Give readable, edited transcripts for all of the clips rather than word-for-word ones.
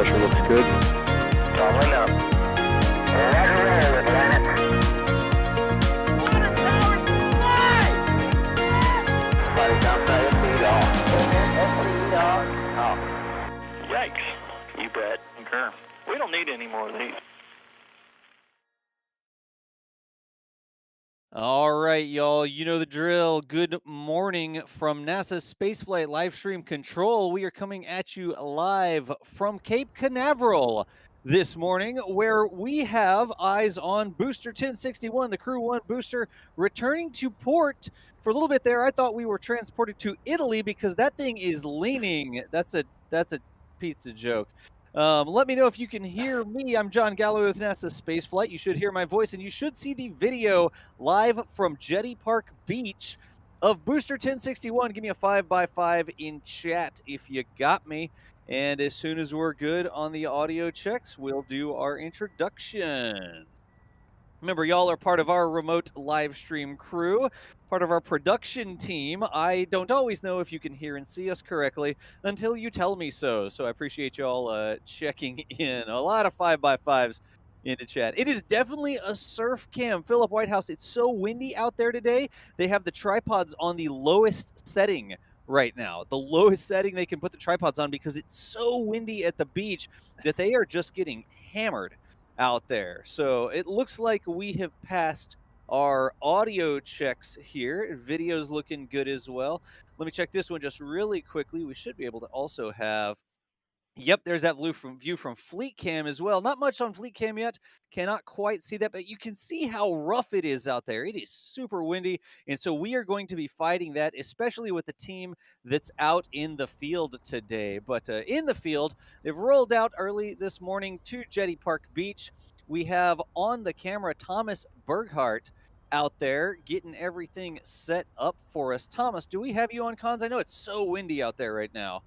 pressure looks good. Doubling up. Roger roll with planet. Flight downside of speed off. Yikes. You bet. Okay. We don't need any more of these. All right, y'all, you know the drill. Good morning from NASA's Spaceflight live stream control. We are coming at you live from Cape Canaveral this morning, where we have eyes on Booster 1061, the Crew 1 booster, returning to port. For a little bit there, I thought we were transported to Italy because that thing is leaning. That's a pizza joke. Let me know if you can hear me. I'm John Galloway with NASA Spaceflight. You should hear my voice, and you should see the video live from Jetty Park Beach of Booster 1061. Give me a 5x5 in chat if you got me. And as soon as we're good on the audio checks, we'll do our introductions. Remember, y'all are part of our remote live stream crew, part of our production team. I don't always know if you can hear and see us correctly until you tell me so. So I appreciate y'all checking in. A lot of 5x5s into chat. It is definitely a surf cam. Philip Whitehouse, it's so windy out there today. They have the tripods on the lowest setting right now. The lowest setting they can put the tripods on because it's so windy at the beach that they are just getting hammered out there. So it looks like we have passed our audio checks here. Video's looking good as well. Let me check this one just really quickly. We should be able to also have, yep, there's that view from Fleet Cam as well. Not much on Fleet Cam yet. Cannot quite see that, but you can see how rough it is out there. It is super windy, and so we are going to be fighting that, especially with the team that's out in the field today. But in the field, they've rolled out early this morning to Jetty Park Beach. We have on the camera Thomas Berghardt out there getting everything set up for us. Thomas, do we have you on comms? I know it's so windy out there right now.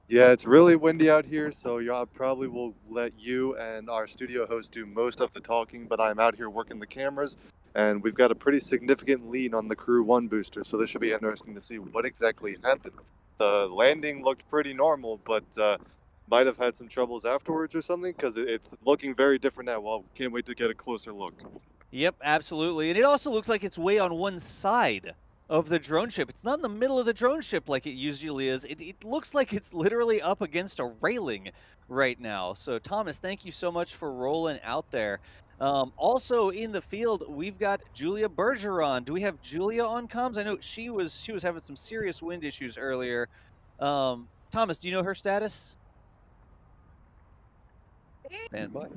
Yeah, it's really windy out here, so I probably will let you and our studio host do most of the talking, but I'm out here working the cameras, and we've got a pretty significant lead on the Crew 1 booster, so this should be interesting to see what exactly happened. The landing looked pretty normal, but might have had some troubles afterwards or something, because it's looking very different now. Well, can't wait to get a closer look. Yep, absolutely. And it also looks like it's way on one side of the drone ship. It's not in the middle of the drone ship like it usually is. It looks like it's literally up against a railing right now. So, Thomas, thank you so much for rolling out there. Also in the field, we've got Julia Bergeron. Do we have Julia on comms? I know she was having some serious wind issues earlier. Thomas, do you know her status? Stand by.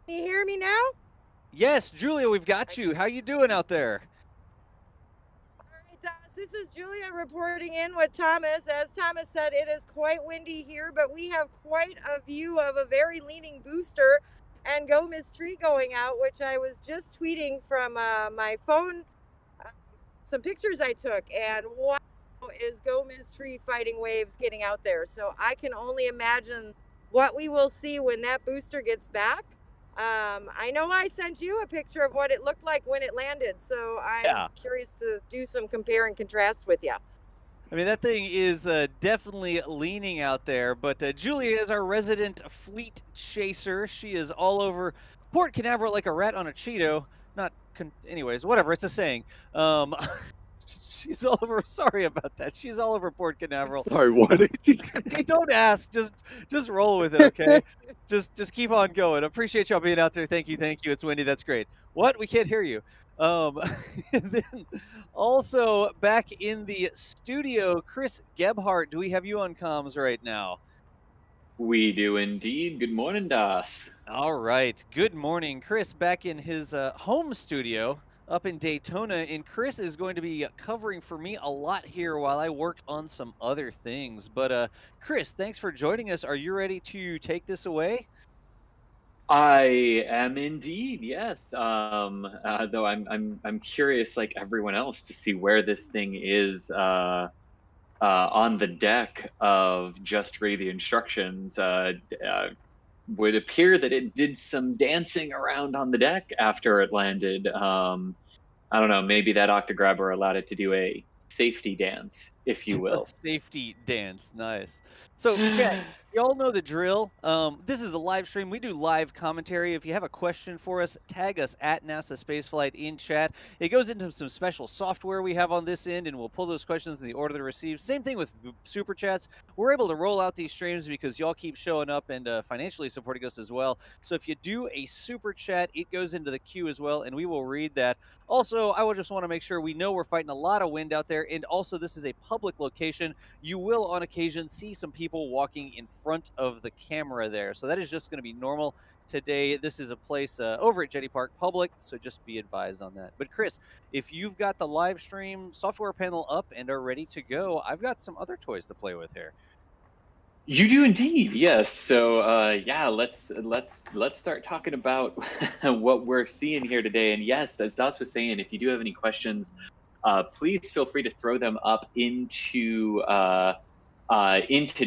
Can you hear me now? Yes, Julia, we've got you. How you doing out there? All right, Thomas, this is Julia reporting in with Thomas. As Thomas said, it is quite windy here, but we have quite a view of a very leaning booster and Go Miss Tree going out, which I was just tweeting from my phone, some pictures I took, and wow, is Go Miss Tree fighting waves getting out there. So I can only imagine what we will see when that booster gets back. I know I sent you a picture of what it looked like when it landed, so I'm curious to do some compare and contrast with you. I mean, that thing is definitely leaning out there, but Julia is our resident fleet chaser. She is all over Port Canaveral like a rat on a Cheeto. Anyways, whatever, it's a saying. She's all over, sorry about that. She's all over Port Canaveral. Sorry, what did you Hey, don't ask, just roll with it, okay? just keep on going. Appreciate y'all being out there. Thank you. It's windy, that's great. What? We can't hear you. And then also back in the studio, Chris Gebhardt, do we have you on comms right now? We do indeed. Good morning, Das. All right. Good morning. Chris back in his home studio up in Daytona, and Chris is going to be covering for me a lot here while I work on some other things. But Chris, thanks for joining us. Are you ready to take this away? I am indeed, yes. Though I'm curious, like everyone else, to see where this thing is on the deck of Just Read the Instructions. Would appear that it did some dancing around on the deck after it landed. I don't know, maybe that octograbber allowed it to do a safety dance if you will. Safety dance, nice. So, chat, y'all know the drill. This is a live stream. We do live commentary. If you have a question for us, tag us at NASASpaceflight in chat. It goes into some special software we have on this end, and we'll pull those questions in the order they're received. Same thing with super chats. We're able to roll out these streams because y'all keep showing up and financially supporting us as well. So if you do a super chat, it goes into the queue as well, and we will read that. Also, I will just want to make sure we know we're fighting a lot of wind out there, and also this is a public location. You will, on occasion, see some people walking in front of the camera there. So that is just going to be normal today. This is a place over at Jetty Park Public, so just be advised on that. But Chris, if you've got the live stream software panel up and are ready to go, I've got some other toys to play with here. You do indeed, yes. So yeah, let's start talking about what we're seeing here today. And yes, as Dots was saying, if you do have any questions, please feel free to throw them up into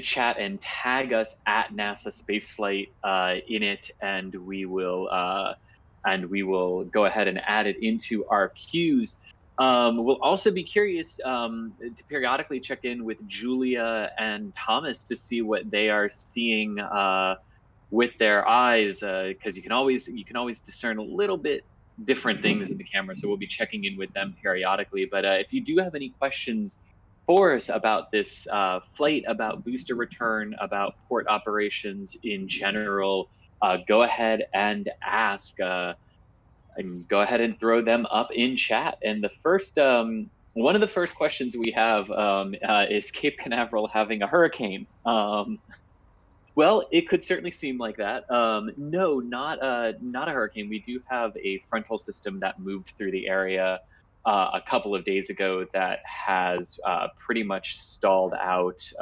chat and tag us at NASA Spaceflight in it, and we will go ahead and add it into our queues. We'll also be curious to periodically check in with Julia and Thomas to see what they are seeing with their eyes, because you can always discern a little bit different things in the camera. So we'll be checking in with them periodically. But if you do have any questions for us about this flight, about booster return, about port operations in general, go ahead and ask. And go ahead and throw them up in chat. And the first, one of the first questions we have is Cape Canaveral having a hurricane? Well, it could certainly seem like that. No, not a hurricane. We do have a frontal system that moved through the area a couple of days ago that has pretty much stalled out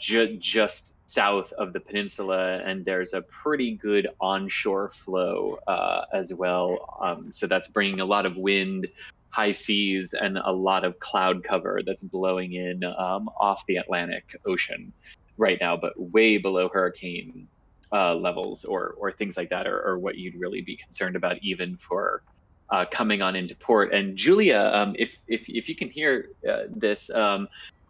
just south of the peninsula, and there's a pretty good onshore flow as well. So that's bringing a lot of wind, high seas, and a lot of cloud cover that's blowing in off the Atlantic Ocean right now, but way below hurricane levels or things like that, or what you'd really be concerned about even for coming on into port. And Julia, if you can hear this,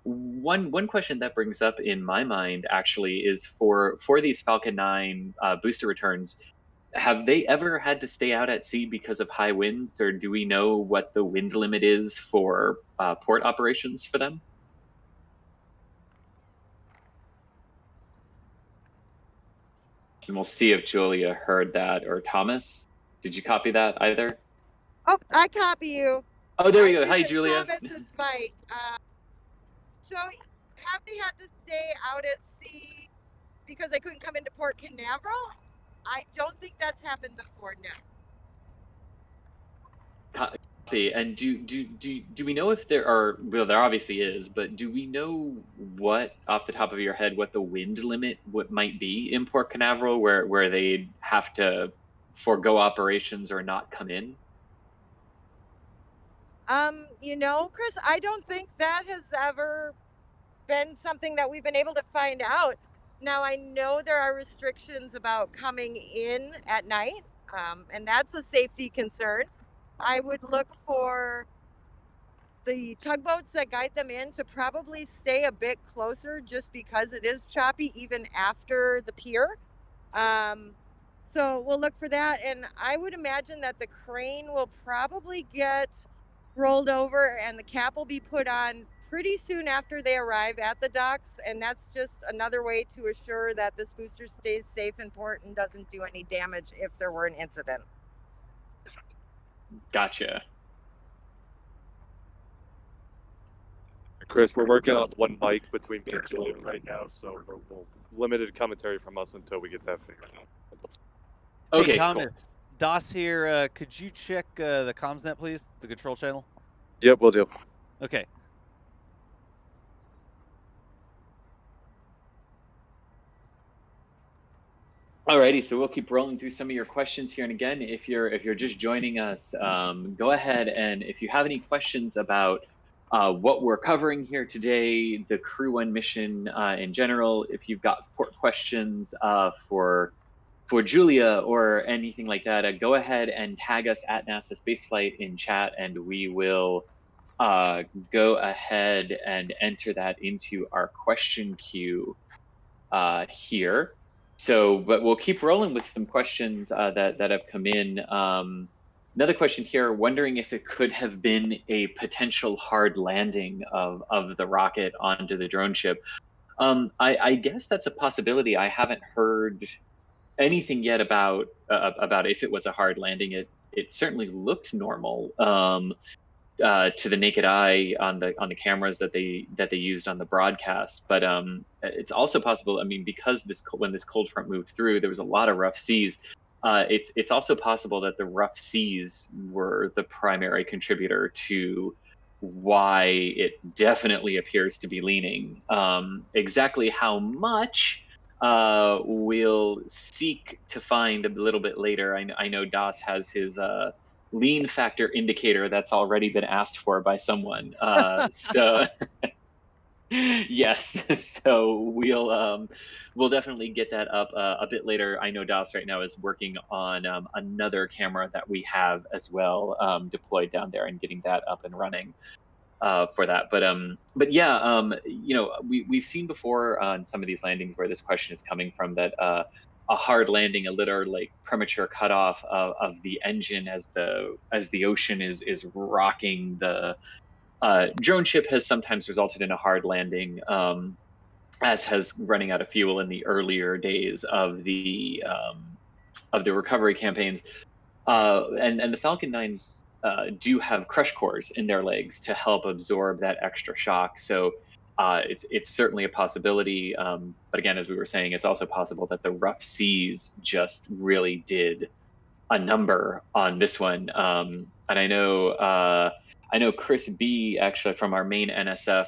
one question that brings up in my mind actually is for these Falcon 9 booster returns, have they ever had to stay out at sea because of high winds, or do we know what the wind limit is for port operations for them? And we'll see if Julia heard that, or Thomas, did you copy that either? Oh, I copy you. Oh, there we go. Hi, Julia. Thomas's mic. So have they had to stay out at sea because they couldn't come into Port Canaveral? I don't think that's happened before, no. Copy. And do we know if there are, well, there obviously is, but do we know what, off the top of your head, what the wind limit might be in Port Canaveral where they have to forego operations or not come in? You know, Chris, I don't think that has ever been something that we've been able to find out. Now, I know there are restrictions about coming in at night, and that's a safety concern. I would look for the tugboats that guide them in to probably stay a bit closer just because it is choppy even after the pier. So we'll look for that. And I would imagine that the crane will probably get rolled over and the cap will be put on pretty soon after they arrive at the docks. And that's just another way to assure that this booster stays safe in port and doesn't do any damage if there were an incident. Gotcha. Chris, we're working on one mic between me and Julia right now, so we'll limited commentary from us until we get that figured out. Okay, hey, Thomas, cool. DOS here. Could you check the comms net, please? The control channel? Yep, we'll do. Okay. Alrighty, so we'll keep rolling through some of your questions here. And again, if you're just joining us, go ahead and if you have any questions about what we're covering here today, the Crew 1 mission in general, if you've got port questions for Julia or anything like that, go ahead and tag us at NASA Spaceflight in chat, and we will go ahead and enter that into our question queue here. So, but we'll keep rolling with some questions that have come in. Another question here, wondering if it could have been a potential hard landing of the rocket onto the drone ship. I guess that's a possibility. I haven't heard anything yet about if it was a hard landing. It certainly looked normal to the naked eye on the cameras that they used on the broadcast. But it's also possible. I mean, because when this cold front moved through, there was a lot of rough seas. It's also possible that the rough seas were the primary contributor to why it definitely appears to be leaning. Exactly how much we'll seek to find a little bit later. I know Das has his lean factor indicator that's already been asked for by someone. So yes, so we'll definitely get that up a bit later. I know Das right now is working on another camera that we have as well deployed down there and getting that up and running for that. But yeah, you know, we've seen before on some of these landings where this question is coming from, that a hard landing, a little like premature cutoff of the engine as the ocean is rocking the drone ship, has sometimes resulted in a hard landing, as has running out of fuel in the earlier days of the recovery campaigns. And the Falcon 9s do have crush cores in their legs to help absorb that extra shock. So it's certainly a possibility. But again, as we were saying, it's also possible that the rough seas just really did a number on this one. And I know Chris B, actually from our main NSF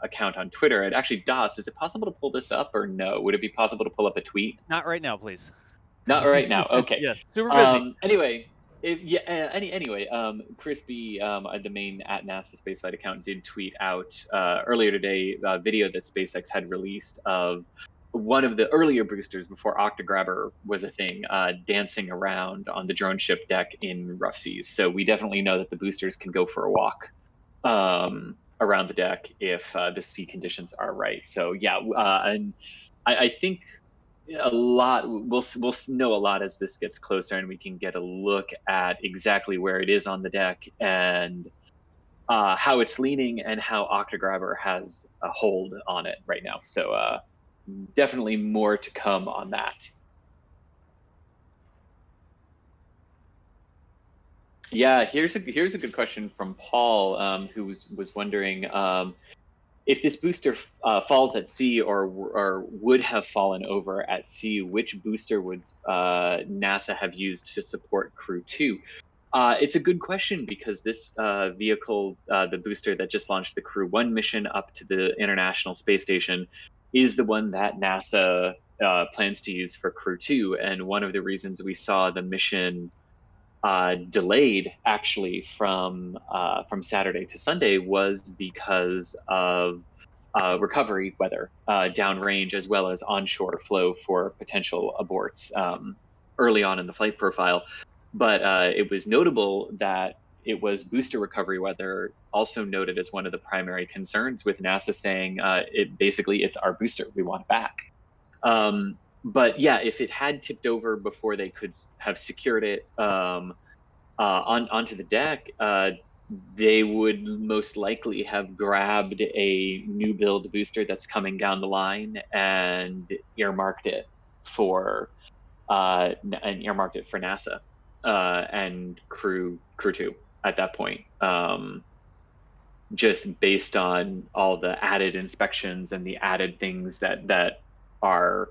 account on Twitter, and actually Das, is it possible to pull this up or no? Would it be possible to pull up a tweet? Not right now, please. Not right now. Okay. Yes, super busy. Anyway, Chris B, the main at NASASpaceflight account, did tweet out earlier today a video that SpaceX had released of one of the earlier boosters before Octograbber was a thing, dancing around on the drone ship deck in rough seas. So we definitely know that the boosters can go for a walk around the deck if the sea conditions are right. So yeah, and I think a lot we'll know a lot as this gets closer, and we can get a look at exactly where it is on the deck and how it's leaning and how Octograbber has a hold on it right now. So definitely more to come on that. Yeah, here's a good question from Paul, who was wondering if this booster falls at sea or would have fallen over at sea, which booster would NASA have used to support Crew 2? It's a good question, because this vehicle, the booster that just launched the Crew 1 mission up to the International Space Station, is the one that NASA plans to use for Crew 2. And one of the reasons we saw the mission delayed actually from Saturday to Sunday was because of recovery weather downrange, as well as onshore flow for potential aborts early on in the flight profile. But it was notable that it was booster recovery weather also noted as one of the primary concerns, with NASA saying it's our booster, we want it back. But yeah, if it had tipped over before they could have secured it onto the deck, they would most likely have grabbed a new build booster that's coming down the line and earmarked it for NASA and Crew 2 at that point. Just based on all the added inspections and the added things that are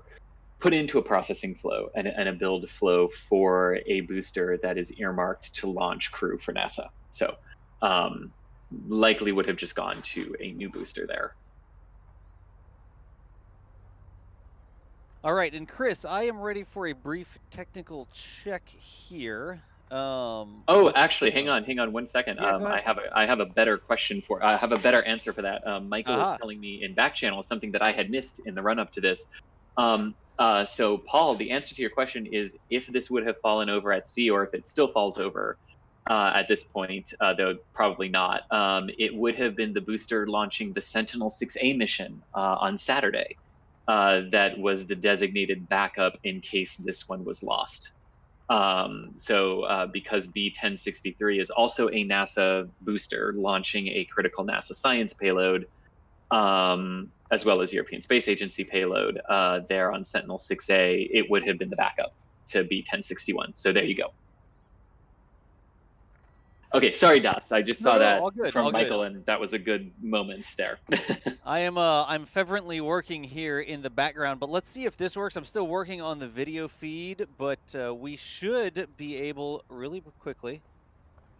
put into a processing flow and a build flow for a booster that is earmarked to launch Crew for NASA. So likely would have just gone to a new booster there. All right, and Chris, I am ready for a brief technical check here. Actually, hang on 1 second. Yeah, I have a better question I have a better answer for that. Michael is telling me in back channel something that I had missed in the run up to this. So Paul, the answer to your question is if this would have fallen over at sea, or if it still falls over, at this point, though probably not. It would have been the booster launching the Sentinel-6A mission on Saturday. That was the designated backup in case this one was lost. Because B1063 is also a NASA booster launching a critical NASA science payload, as well as European Space Agency payload there on Sentinel-6A, it would have been the backup to B1061. So there you go. Okay, sorry, Das. I just saw that from Michael, and that was a good moment there. I'm fervently working here in the background, but let's see if this works. I'm still working on the video feed, but we should be able really quickly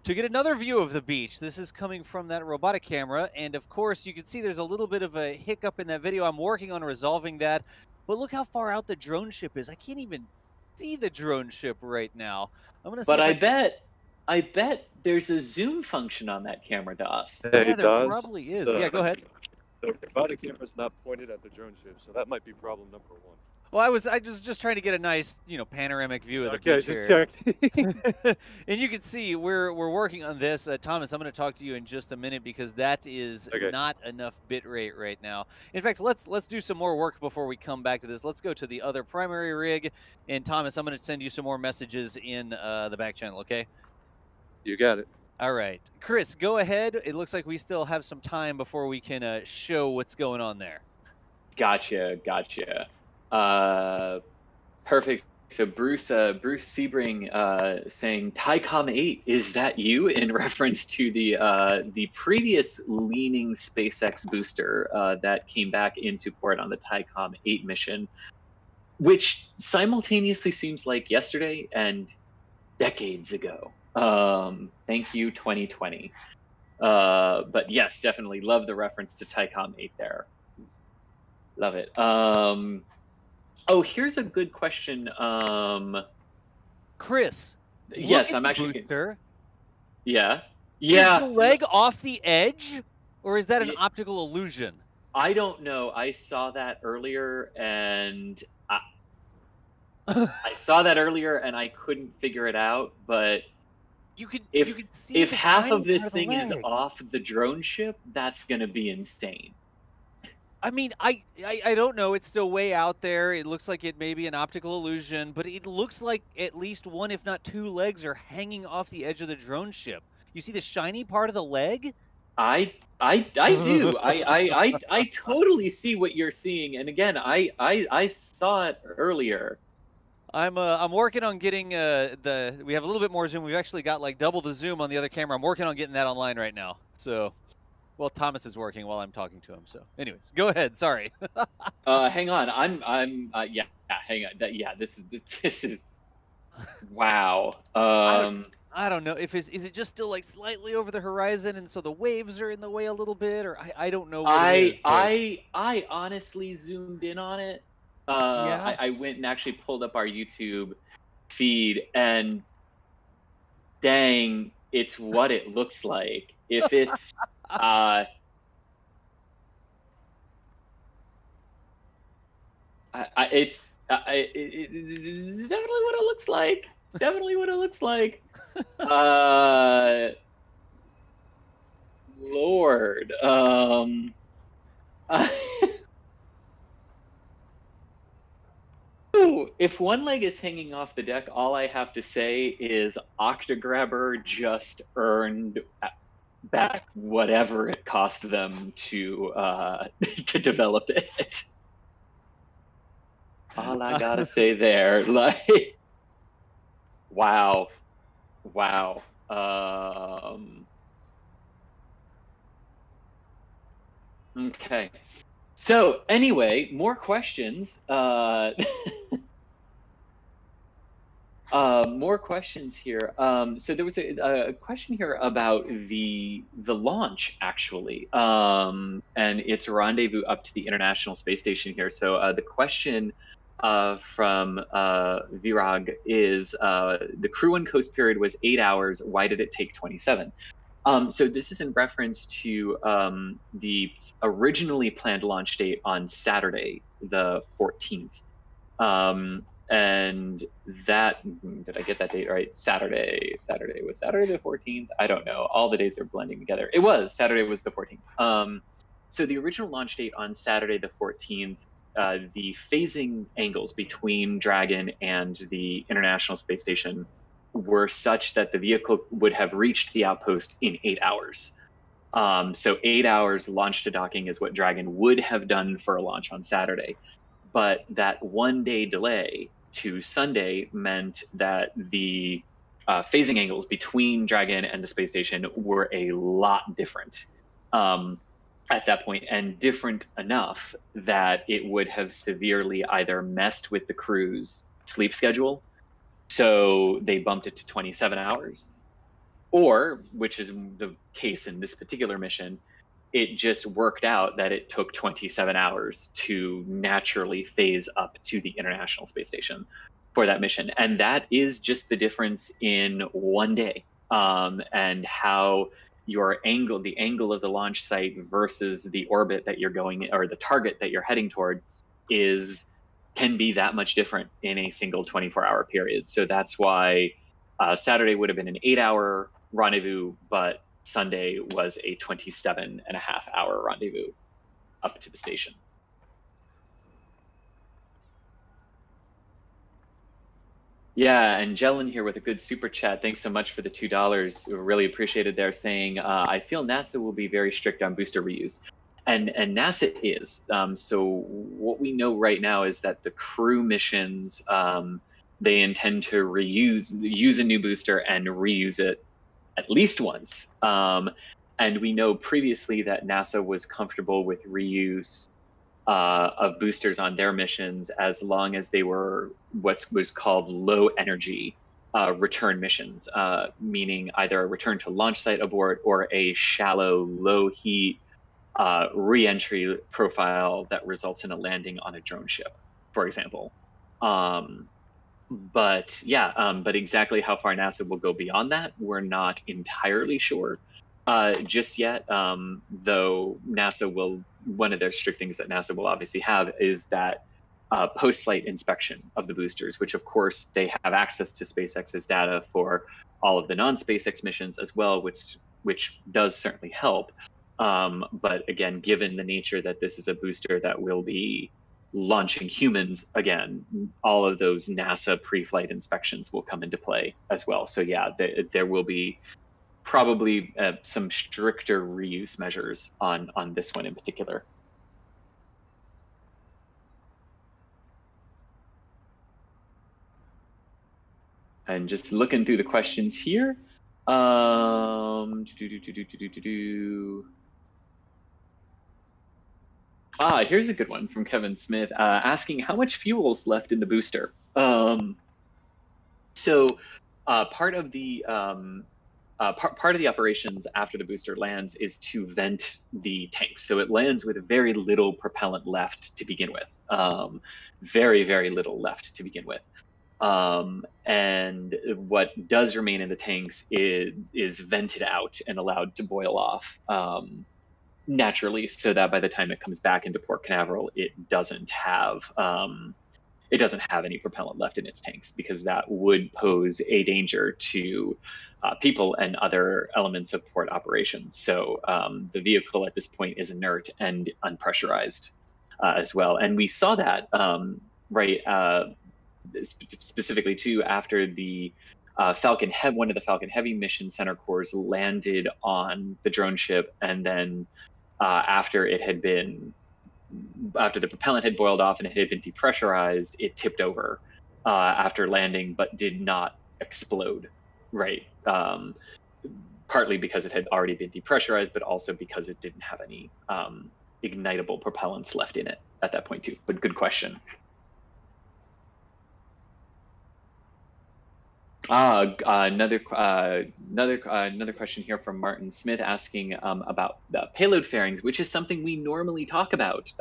to get another view of the beach. This is coming from that robotic camera, and of course you can see there's a little bit of a hiccup in that video. I'm working on resolving that, but look how far out the drone ship is. I can't even see the drone ship right now. I'm gonna see. But I bet there's a zoom function on that camera, Das. Yeah, there probably is. Yeah, go ahead. The robotic camera's not pointed at the drone ship, so that might be problem number one. Well, I was just trying to get a nice, panoramic view of the beach here. Just check. And you can see we're working on this. Thomas, I'm going to talk to you in just a minute because that is not enough bit rate right now. In fact, let's do some more work before we come back to this. Let's go to the other primary rig. And Thomas, I'm going to send you some more messages in the back channel, okay? You got it. All right. Chris, go ahead. It looks like we still have some time before we can show what's going on there. Gotcha. Perfect. So Bruce Sebring saying Tycom 8, is that you, in reference to the previous leaning SpaceX booster that came back into port on the Tycom 8 mission, which simultaneously seems like yesterday and decades ago. Thank you, 2020. But yes, definitely love the reference to Tycom 8 there. Love it. Oh, here's a good question. Chris. Yes, I'm actually. Booster. Yeah. Is the leg off the edge, or is that an optical illusion? I don't know. I saw that earlier, and I couldn't figure it out. But you could see if half of this thing is off the drone ship, that's going to be insane. I mean, I don't know. It's still way out there. It looks like it may be an optical illusion, but it looks like at least one, if not two, legs are hanging off the edge of the drone ship. You see the shiny part of the leg? I do. I totally see what you're seeing. And again, I saw it earlier. I'm working on getting we have a little bit more zoom. We've actually got like double the zoom on the other camera. I'm working on getting that online right now. So. Well, Thomas is working while I'm talking to him. So, anyways, go ahead. Sorry. Hang on. Yeah. Hang on. This is. Wow. I don't know. Is it just still like slightly over the horizon, and so the waves are in the way a little bit, or I don't know. I honestly zoomed in on it. Yeah. I went and actually pulled up our YouTube feed, and dang, it's what it looks like. If it's it's definitely what it looks like. It's definitely what it looks like. Lord. If one leg is hanging off the deck, all I have to say is Octograbber just earned back whatever it cost them to develop it. All I gotta say there, like, wow. Okay. So anyway, more questions. More questions here. So there was a question here about the launch, actually, and its rendezvous up to the International Space Station here. So the question from Virag is, the crew and coast period was 8 hours. Why did it take 27? So this is in reference to the originally planned launch date on Saturday, the 14th. And that, did I get that date right? Saturday was Saturday the 14th. I don't know. All the days are blending together. It was Saturday was the 14th. So the original launch date on Saturday the 14th, the phasing angles between Dragon and the International Space Station were such that the vehicle would have reached the outpost in 8 hours. So 8 hours launch to docking is what Dragon would have done for a launch on Saturday. But that 1 day delay to Sunday meant that the phasing angles between Dragon and the space station were a lot different at that point, and different enough that it would have severely either messed with the crew's sleep schedule, so they bumped it to 27 hours, or, which is the case in this particular mission, it just worked out that it took 27 hours to naturally phase up to the International Space Station for that mission. And that is just the difference in 1 day, and how your angle, the angle of the launch site versus the orbit that you're going, or the target that you're heading toward, can be that much different in a single 24-hour period. So that's why Saturday would have been an 8-hour rendezvous, but Sunday was a 27.5-hour rendezvous up to the station. Yeah, and Jelen here with a good super chat. Thanks so much for the $2. Really appreciated there, saying, I feel NASA will be very strict on booster reuse. And NASA is. So what we know right now is that the crew missions, they intend to use a new booster and reuse it at least once. And we know previously that NASA was comfortable with reuse of boosters on their missions as long as they were what was called low energy return missions, meaning either a return to launch site abort or a shallow, low heat re-entry profile that results in a landing on a drone ship, for example. But exactly how far NASA will go beyond that, we're not entirely sure just yet, though NASA will, one of their strict things that NASA will obviously have is that post-flight inspection of the boosters, which of course they have access to SpaceX's data for all of the non-SpaceX missions as well, which does certainly help. But again, given the nature that this is a booster that will be launching humans again, all of those NASA pre-flight inspections will come into play as well. So yeah, there will be probably some stricter reuse measures on this one in particular. And just looking through the questions here. Here's a good one from Kevin Smith, asking how much fuel's left in the booster. So part of the operations after the booster lands is to vent the tanks. So it lands with very little propellant left to begin with, very, very little left to begin with. And what does remain in the tanks is vented out and allowed to boil off naturally, so that by the time it comes back into Port Canaveral, it doesn't have any propellant left in its tanks, because that would pose a danger to people and other elements of port operations. So the vehicle at this point is inert and unpressurized as well. And we saw that specifically too after the one of the Falcon Heavy mission center cores landed on the drone ship, and then after the propellant had boiled off and it had been depressurized, it tipped over after landing, but did not explode, right? Partly because it had already been depressurized, but also because it didn't have any ignitable propellants left in it at that point too. But good question. Another question here from Martin Smith, asking about the payload fairings, which is something we normally talk about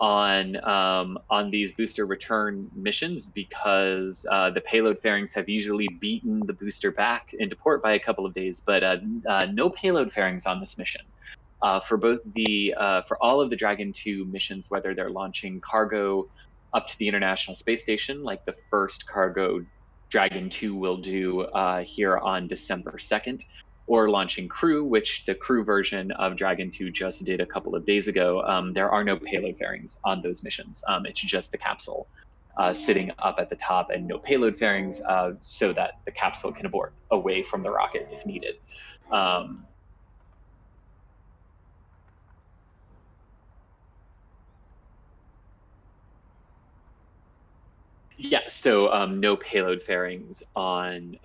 on these booster return missions, because the payload fairings have usually beaten the booster back into port by a couple of days, but no payload fairings on this mission. For all of the Dragon 2 missions, whether they're launching cargo up to the International Space Station, like the first cargo Dragon 2 will do here on December 2nd, or launching crew, which the crew version of Dragon 2 just did a couple of days ago. There are no payload fairings on those missions. It's just the capsule sitting up at the top and no payload fairings, so that the capsule can abort away from the rocket if needed. Yeah, so no payload fairings on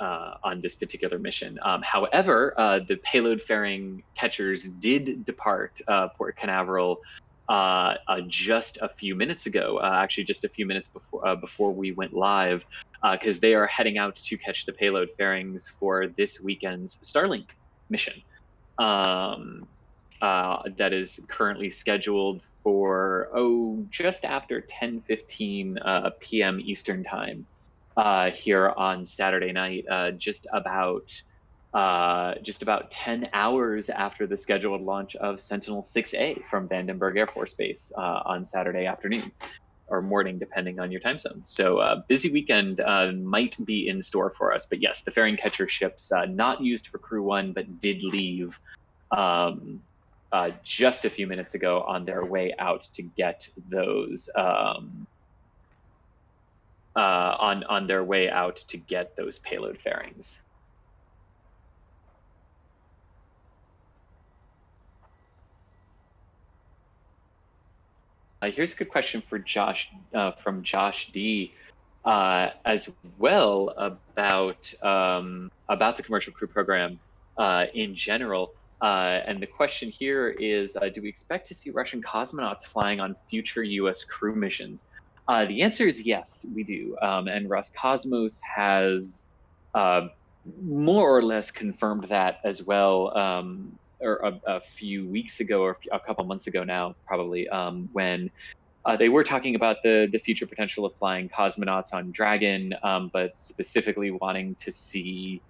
this particular mission. However, the payload fairing catchers did depart Port Canaveral just a few minutes ago. Actually, just a few minutes before we went live, because they are heading out to catch the payload fairings for this weekend's Starlink mission. That is currently scheduled for just after 10:15 p.m. Eastern time here on Saturday night, just about 10 hours after the scheduled launch of Sentinel-6A from Vandenberg Air Force Base on Saturday afternoon or morning, depending on your time zone. So busy weekend might be in store for us. But yes, the fairing catcher ships not used for Crew 1, but did leave just a few minutes ago on their way out to get those on their way out to get those payload fairings. Here's a good question for Josh from Josh D. As well about the commercial crew program in general. And the question here is, do we expect to see Russian cosmonauts flying on future US crew missions? The answer is yes, we do. And Roscosmos has more or less confirmed that as well, or a few weeks ago, or a couple months ago now, probably, when they were talking about the future potential of flying cosmonauts on Dragon, but specifically wanting to see,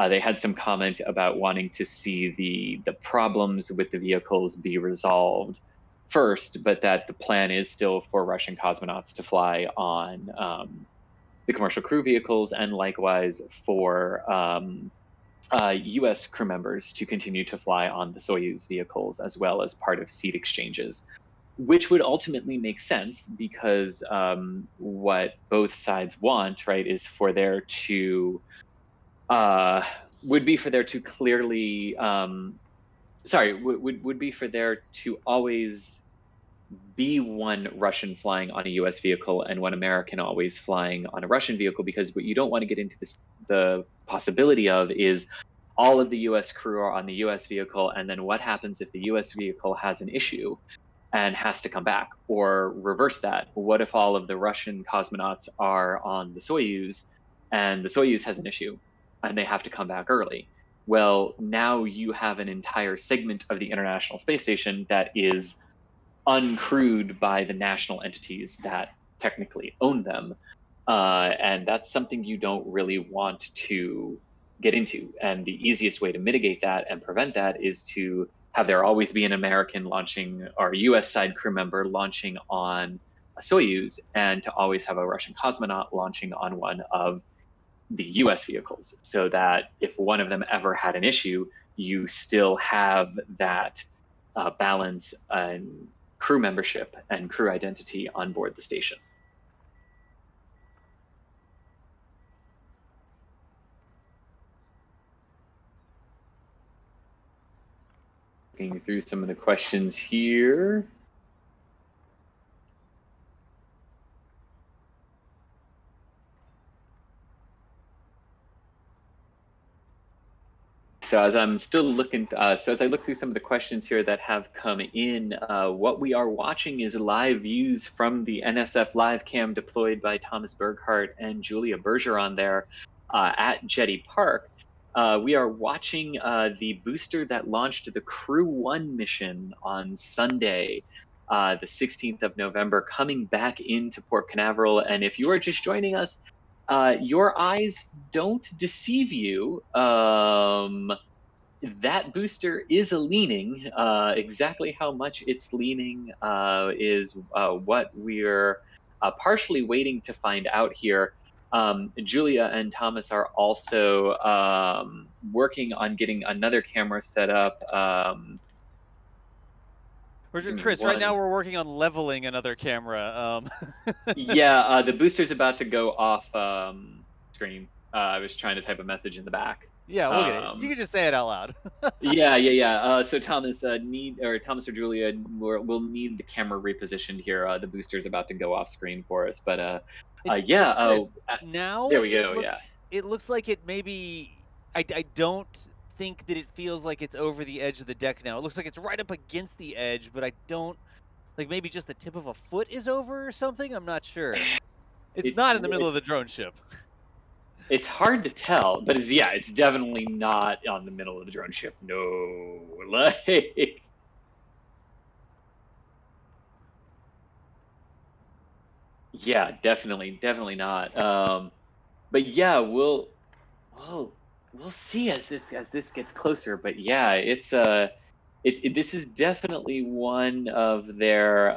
they had some comment about wanting to see the problems with the vehicles be resolved first, but that the plan is still for Russian cosmonauts to fly on the commercial crew vehicles, and likewise for US crew members to continue to fly on the Soyuz vehicles as well as part of seat exchanges, which would ultimately make sense because what both sides want, right, is for there to would be for there to clearly would be for there to always be one Russian flying on a US vehicle and one American always flying on a Russian vehicle, because what you don't want to get into the possibility of is all of the US crew are on the US vehicle, and then what happens if the US vehicle has an issue and has to come back? Or reverse that, what if all of the Russian cosmonauts are on the Soyuz and the Soyuz has an issue and they have to come back early? Well, now you have an entire segment of the International Space Station that is uncrewed by the national entities that technically own them. And that's something you don't really want to get into. And the easiest way to mitigate that and prevent that is to have there always be an American launching, or a US side crew member launching on a Soyuz, and to always have a Russian cosmonaut launching on one of the US vehicles, so that if one of them ever had an issue, you still have that balance and crew membership and crew identity on board the station. Looking through some of the questions here. So as I'm still looking, so as I look through some of the questions here that have come in, what we are watching is live views from the NSF Live Cam deployed by Thomas Berghardt and Julia Bergeron there at Jetty Park. We are watching the booster that launched the Crew 1 mission on Sunday, the 16th of November, coming back into Port Canaveral. And if you are just joining us, your eyes don't deceive you. That booster is a leaning. Exactly how much it's leaning is what we're partially waiting to find out here. Julia and Thomas are also working on getting another camera set up. Chris, right now we're working on leveling another camera. Yeah, the booster's about to go off screen. I was trying to type a message in the back. Yeah, we'll get it. You can just say it out loud. Yeah. So Thomas Thomas or Julia will need the camera repositioned here. The booster's about to go off screen for us, but now there we go. It looks like it maybe. I don't think that it feels like it's over the edge of the deck now. It looks like it's right up against the edge, but I don't like maybe just the tip of a foot is over or something. I'm not sure. It's not in the middle of the drone ship. It's hard to tell, but it's definitely not on the middle of the drone ship. No, like. Yeah, definitely not. But yeah, we'll see as this gets closer. But yeah, this is definitely one of their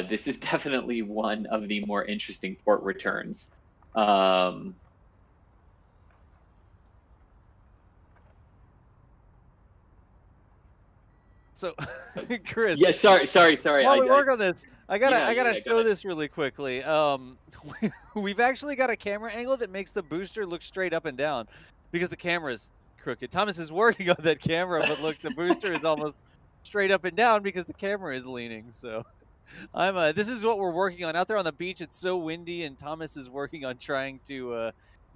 this is definitely one of the more interesting port returns. So, Chris. Yeah, sorry. While we work on this, I gotta show this really quickly. We've actually got a camera angle that makes the booster look straight up and down because the camera is crooked. Thomas is working on that camera, but look, the booster is almost straight up and down because the camera is leaning. So, this is what we're working on out there on the beach. It's so windy, and Thomas is working on trying to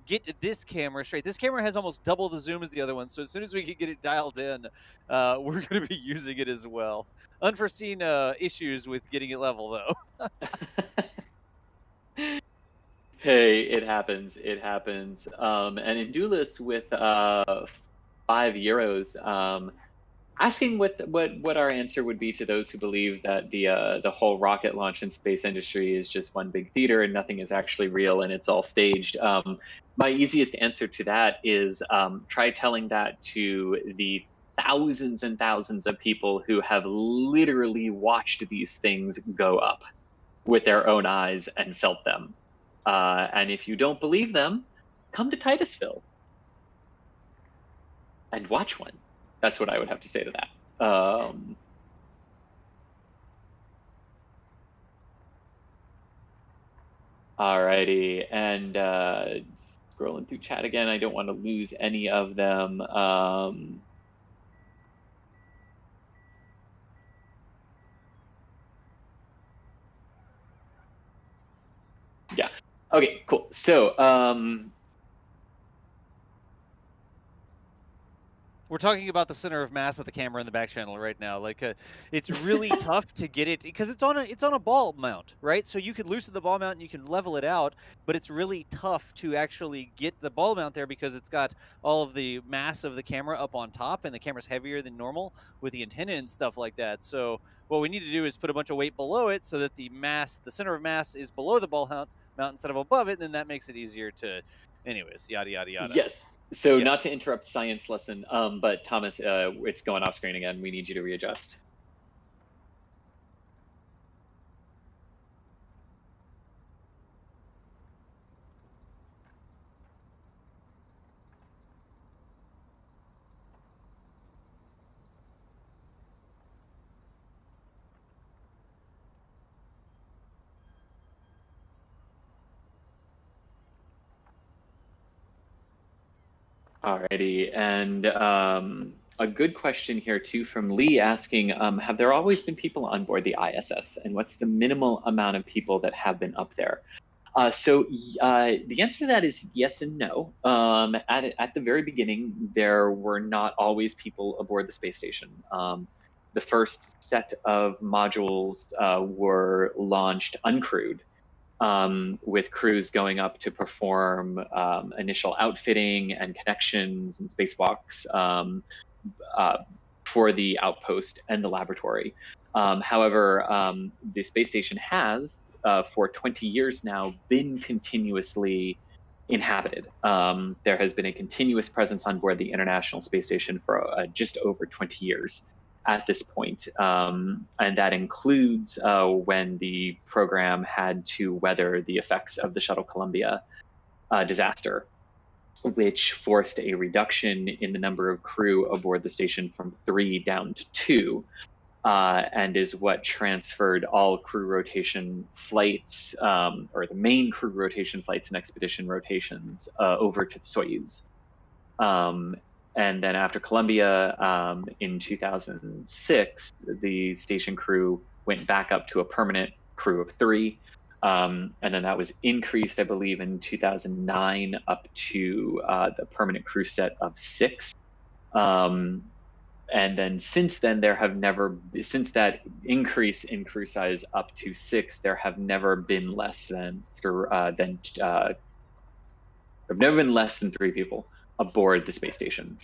get this camera straight. This camera has almost double the zoom as the other one, so as soon as we can get it dialed in, we're going to be using it as well. Unforeseen issues with getting it level, though. Hey, it happens. And Indulis with €5, asking what our answer would be to those who believe that the whole rocket launch and space industry is just one big theater and nothing is actually real and it's all staged. My easiest answer to that is try telling that to the thousands and thousands of people who have literally watched these things go up with their own eyes and felt them. And if you don't believe them, come to Titusville and watch one. That's what I would have to say to that. Alrighty, and scrolling through chat again. I don't want to lose any of them. Yeah. Okay. Cool. So. We're talking about the center of mass of the camera in the back channel right now. Like, it's really tough to get it because it's on a ball mount, right? So you could loosen the ball mount and you can level it out, but it's really tough to actually get the ball mount there because it's got all of the mass of the camera up on top, and the camera's heavier than normal with the antenna and stuff like that. So what we need to do is put a bunch of weight below it so that the center of mass is below the ball mount instead of above it, and then that makes it easier to, anyways, yada yada yada. Yes. So not to interrupt science lesson, but Thomas, it's going off screen again. We need you to readjust. Alrighty, and a good question here too from Lee asking, have there always been people on board the ISS, and what's the minimal amount of people that have been up there? So the answer to that is yes and no. At the very beginning, there were not always people aboard the space station. The first set of modules were launched uncrewed, with crews going up to perform initial outfitting and connections and spacewalks for the outpost and the laboratory. However, the space station has, for 20 years now, been continuously inhabited. There has been a continuous presence on board the International Space Station for just over 20 years. at this point, and that includes when the program had to weather the effects of the Shuttle Columbia disaster, which forced a reduction in the number of crew aboard the station from 3 down to 2, and is what transferred all crew rotation flights, or the main crew rotation flights and expedition rotations, over to the Soyuz. And then after Columbia, in 2006, the station crew went back up to a permanent crew of 3. And then that was increased, I believe, in 2009 up to the permanent crew set of 6. And then since then, since that increase in crew size up to 6, there have never been less than 3 people aboard the space station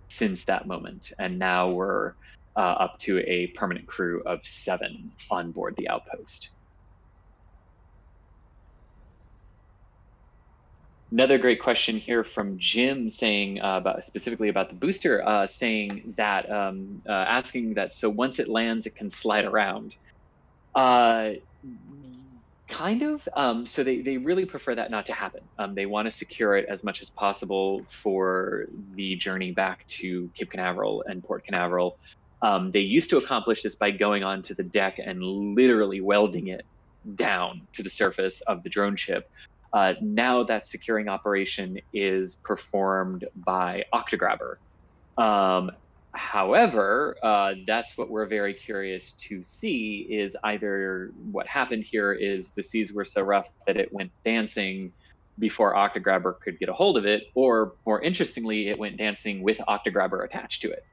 since that moment. And now we're up to a permanent crew of 7 on board the Outpost. Another great question here from Jim, saying specifically about the booster, saying that asking that, so once it lands, it can slide around. Kind of. So they really prefer that not to happen. They want to secure it as much as possible for the journey back to Cape Canaveral and Port Canaveral. They used to accomplish this by going onto the deck and literally welding it down to the surface of the drone ship. Now that securing operation is performed by Octograbber. However, that's what we're very curious to see, is either what happened here is the seas were so rough that it went dancing before Octograbber could get a hold of it, or more interestingly, it went dancing with Octograbber attached to it.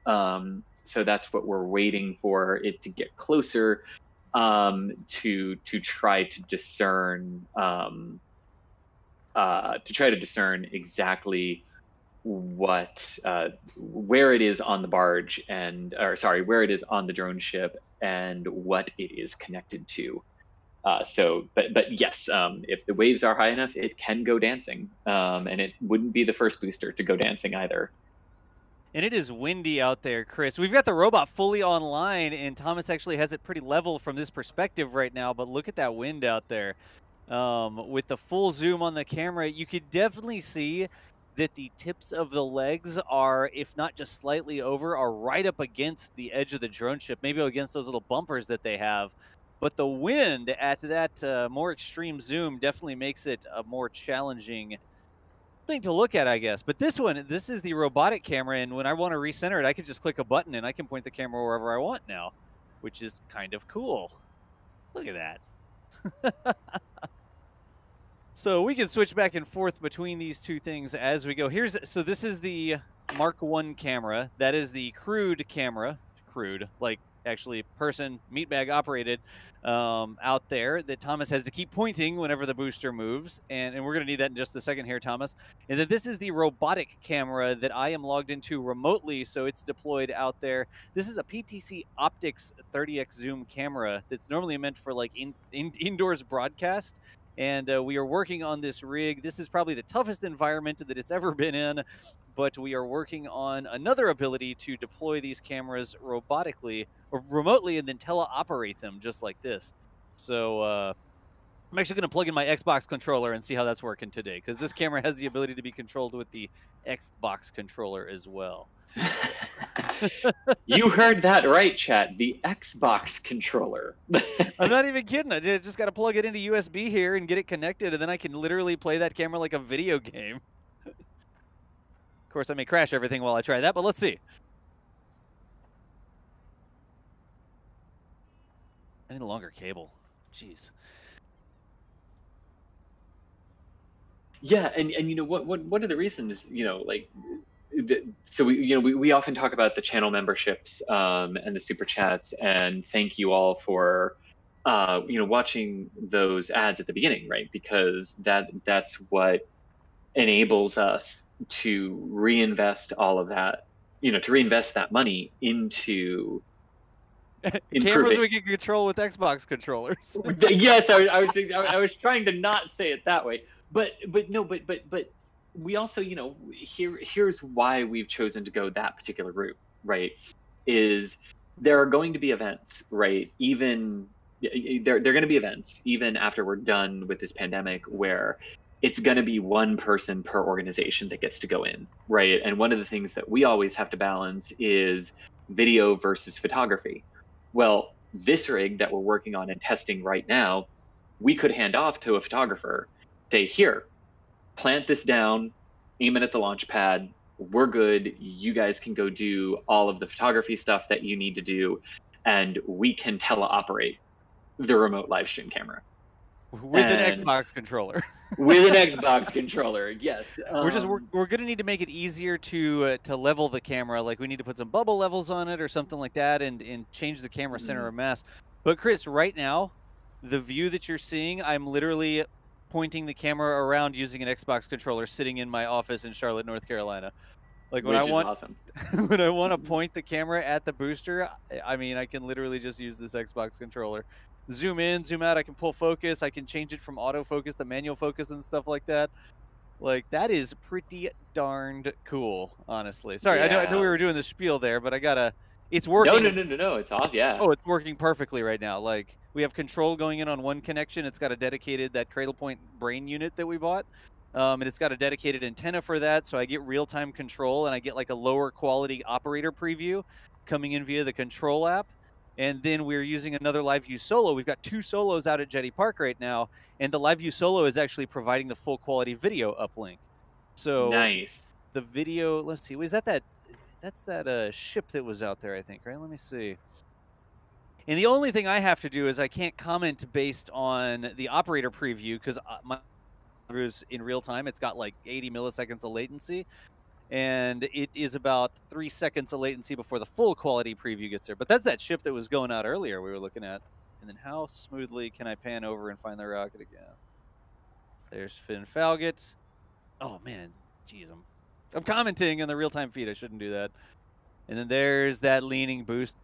So that's what we're waiting for it to get closer to try to discern exactly what where it is on the barge where it is on the drone ship and what it is connected to. But yes, if the waves are high enough, it can go dancing, and it wouldn't be the first booster to go dancing either. And it is windy out there, Chris. We've got the robot fully online, and Thomas actually has it pretty level from this perspective right now, but look at that wind out there. With the full zoom on the camera, you could definitely see that the tips of the legs are, if not just slightly over, are right up against the edge of the drone ship, maybe against those little bumpers that they have. But the wind at that more extreme zoom definitely makes it a more challenging thing to look at, I guess. But this is the robotic camera, and when I want to recenter it, I can just click a button and I can point the camera wherever I want now, which is kind of cool. Look at that. So we can switch back and forth between these two things as we go. So this is the Mark I camera. That is the crewed camera. Crewed, like actually person, meatbag operated, out there that Thomas has to keep pointing whenever the booster moves. And we're going to need that in just a second here, Thomas. And then this is the robotic camera that I am logged into remotely, so it's deployed out there. This is a PTC Optics 30x zoom camera that's normally meant for like indoors broadcast. And we are working on this rig. This is probably the toughest environment that it's ever been in, but we are working on another ability to deploy these cameras robotically or remotely and then teleoperate them just like this. So I'm actually going to plug in my Xbox controller and see how that's working today, because this camera has the ability to be controlled with the Xbox controller as well. You heard that right, chat. The Xbox controller. I'm not even kidding. I just got to plug it into USB here and get it connected, and then I can literally play that camera like a video game. Of course, I may crash everything while I try that, but let's see. I need a longer cable. Jeez. Yeah, and you know what are the reasons, like, so we often talk about the channel memberships and the super chats, and thank you all for watching those ads at the beginning, right? Because that's what enables us to reinvest all of that, to reinvest that money into cameras we can control with Xbox controllers. Yes, I was trying to not say it that way, but we also, here's why we've chosen to go that particular route, right? is there are going to be events, right? Even there are going to be events even after we're done with this pandemic where it's going to be one person per organization that gets to go in, right? And one of the things that we always have to balance is video versus photography. Well, this rig that we're working on and testing right now, we could hand off to a photographer, say, here, plant this down, aim it at the launch pad, we're good, you guys can go do all of the photography stuff that you need to do, and we can teleoperate the remote live stream camera. With an Xbox controller. With an Xbox controller, yes. We're gonna need to make it easier to level the camera. Like we need to put some bubble levels on it or something like that, and change the camera center of mass. But Chris, right now, the view that you're seeing, I'm literally pointing the camera around using an Xbox controller, sitting in my office in Charlotte, North Carolina. Like when awesome. when I want to point the camera at the booster, I mean, I can literally just use this Xbox controller. Zoom in, zoom out, I can pull focus, I can change it from autofocus to manual focus and stuff like that. Like, that is pretty darned cool, honestly. Sorry, Yeah. I know we were doing the spiel there, but I gotta... It's working. No, it's off, yeah. Oh, it's working perfectly right now. Like, we have control going in on one connection. It's got a dedicated, that Cradle Point brain unit that we bought. And it's got a dedicated antenna for that, so I get real-time control, and I get like a lower quality operator preview coming in via the control app. And then we're using another LiveView Solo. We've got 2 solos out at Jetty Park right now, and the LiveView Solo is actually providing the full quality video uplink. So nice. The video, let's see, was that's that ship that was out there, I think, right? Let me see. And the only thing I have to do is I can't comment based on the operator preview because my is in real time. It's got like 80 milliseconds of latency. And it is about 3 seconds of latency before the full quality preview gets there. But that's that ship that was going out earlier we were looking at. And then how smoothly can I pan over and find the rocket again? There's Finn Falgout. Oh, man. Jeez, I'm commenting on the real-time feed. I shouldn't do that. And then there's that leaning boost.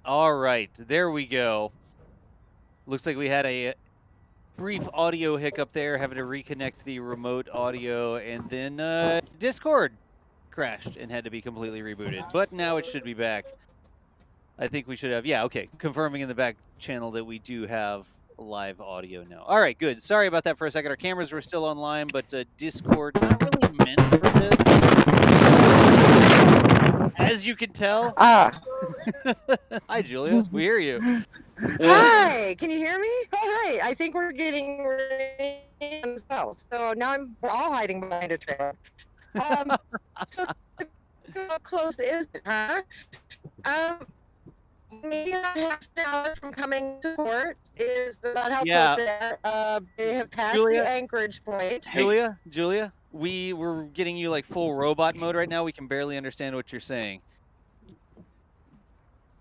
All right, there we go. Looks like we had a brief audio hiccup there, having to reconnect the remote audio, and then Discord crashed and had to be completely rebooted. But now it should be back. I think we should have, yeah, okay, confirming in the back channel that we do have live audio now. All right, good. Sorry about that for a second. Our cameras were still online, but Discord not really meant for this. As you can tell. Hi, Julia. We hear you. Hi, can you hear me? Oh, hi. I think we're getting ready as well. So now we're all hiding behind a trailer. So how close is it, huh? Maybe about half an hour from coming to port is about how close they are. They have passed the anchorage point. Julia, we're getting you like full robot mode right now. We can barely understand what you're saying.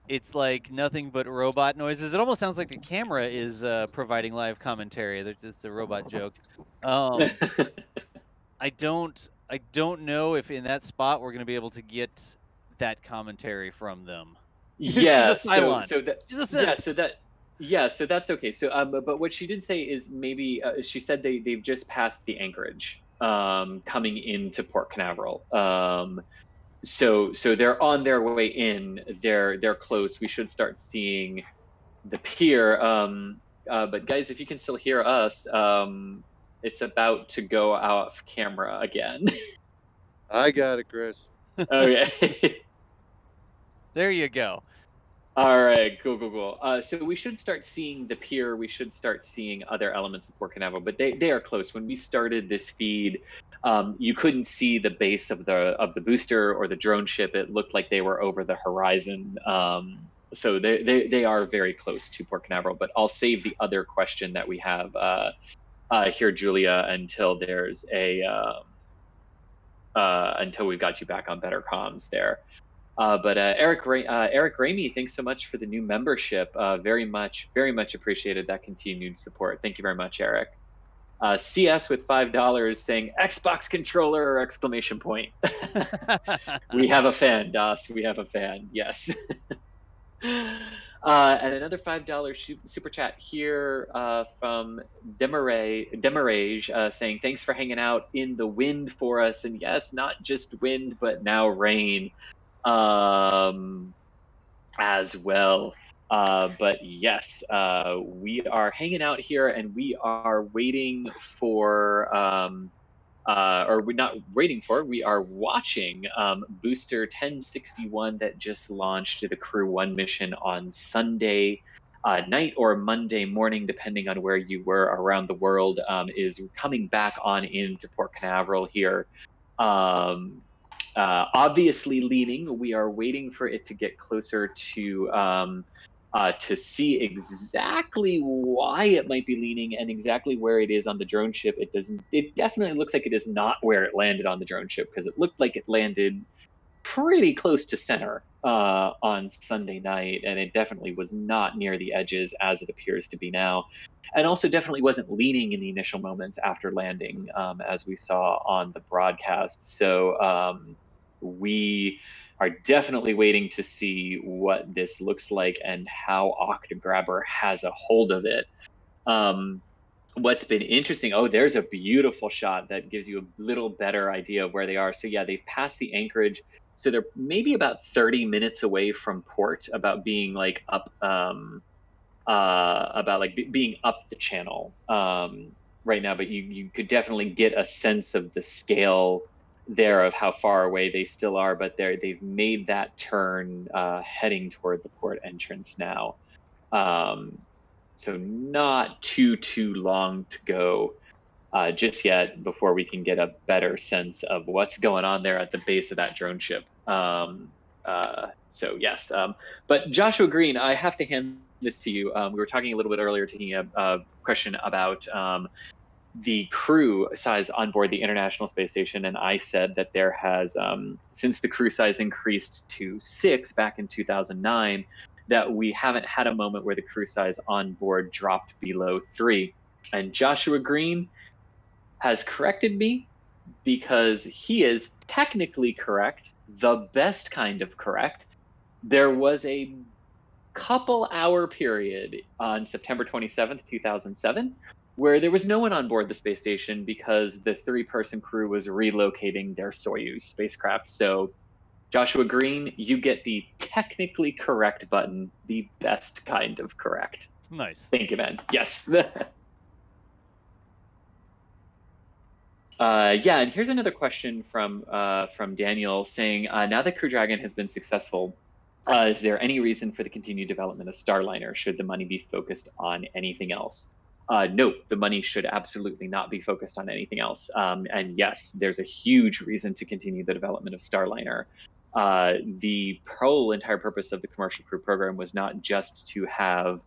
It's like nothing but robot noises. It almost sounds like the camera is providing live commentary. It's a robot joke. I don't know if in that spot we're going to be able to get that commentary from them. Yeah. She's a Cylon. She's a synth. So that's okay. So but what she did say is maybe she said they've just passed the anchorage coming into Port Canaveral. So they're on their way in. They're close. We should start seeing the pier. But guys, if you can still hear us, it's about to go off camera again. I got it, Chris. Okay. There you go. All right, cool. So we should start seeing the pier. We should start seeing other elements of Port Canaveral, but they are close. When we started this feed, you couldn't see the base of the booster or the drone ship. It looked like they were over the horizon. So they are very close to Port Canaveral. But I'll save the other question that we have here, Julia, until there's until we've got you back on better comms there. But Eric Ramey, thanks so much for the new membership. Very much appreciated that continued support. Thank you very much, Eric. CS with $5 saying Xbox controller exclamation point. We have a fan, Das. We have a fan. Yes. And another $5 super chat here from Demarage saying, thanks for hanging out in the wind for us. And yes, not just wind, but now rain as well. But yes, we are hanging out here and we are waiting for, or we're not waiting for, we are watching Booster 1061 that just launched the Crew 1 mission on Sunday night or Monday morning, depending on where you were around the world, is coming back on into Port Canaveral here. Obviously leaning. We are waiting for it to get closer to see exactly why it might be leaning and exactly where it is on the drone ship. It definitely looks like it is not where it landed on the drone ship, because it looked like it landed pretty close to center on Sunday night, and it definitely was not near the edges as it appears to be now. And also definitely wasn't leaning in the initial moments after landing, as we saw on the broadcast. So we are definitely waiting to see what this looks like and how Octograbber has a hold of it. What's been interesting, there's a beautiful shot that gives you a little better idea of where they are. So yeah, they've passed the anchorage. So they're maybe about 30 minutes away from port, about being like up, being up the channel right now. But you could definitely get a sense of the scale there of how far away they still are, but they've made that turn heading toward the port entrance now. So not too long to go just yet before we can get a better sense of what's going on there at the base of that drone ship. So yes, but Joshua Green, I have to hand this to you. We were talking a little bit earlier, taking a question about the crew size on board the International Space Station, and I said that there has, since the crew size increased to 6 back in 2009, that we haven't had a moment where the crew size on board dropped below 3. And Joshua Green has corrected me, because he is technically correct, the best kind of correct. There was a couple-hour period on September 27th, 2007, where there was no one on board the space station because the 3-person crew was relocating their Soyuz spacecraft. So Joshua Green, you get the technically correct button, the best kind of correct. Nice. Thank you, man. Yes. Yeah, and here's another question from Daniel saying, now that Crew Dragon has been successful, is there any reason for the continued development of Starliner? Should the money be focused on anything else? No, the money should absolutely not be focused on anything else. And yes, there's a huge reason to continue the development of Starliner. The entire purpose of the Commercial Crew Program was not just to have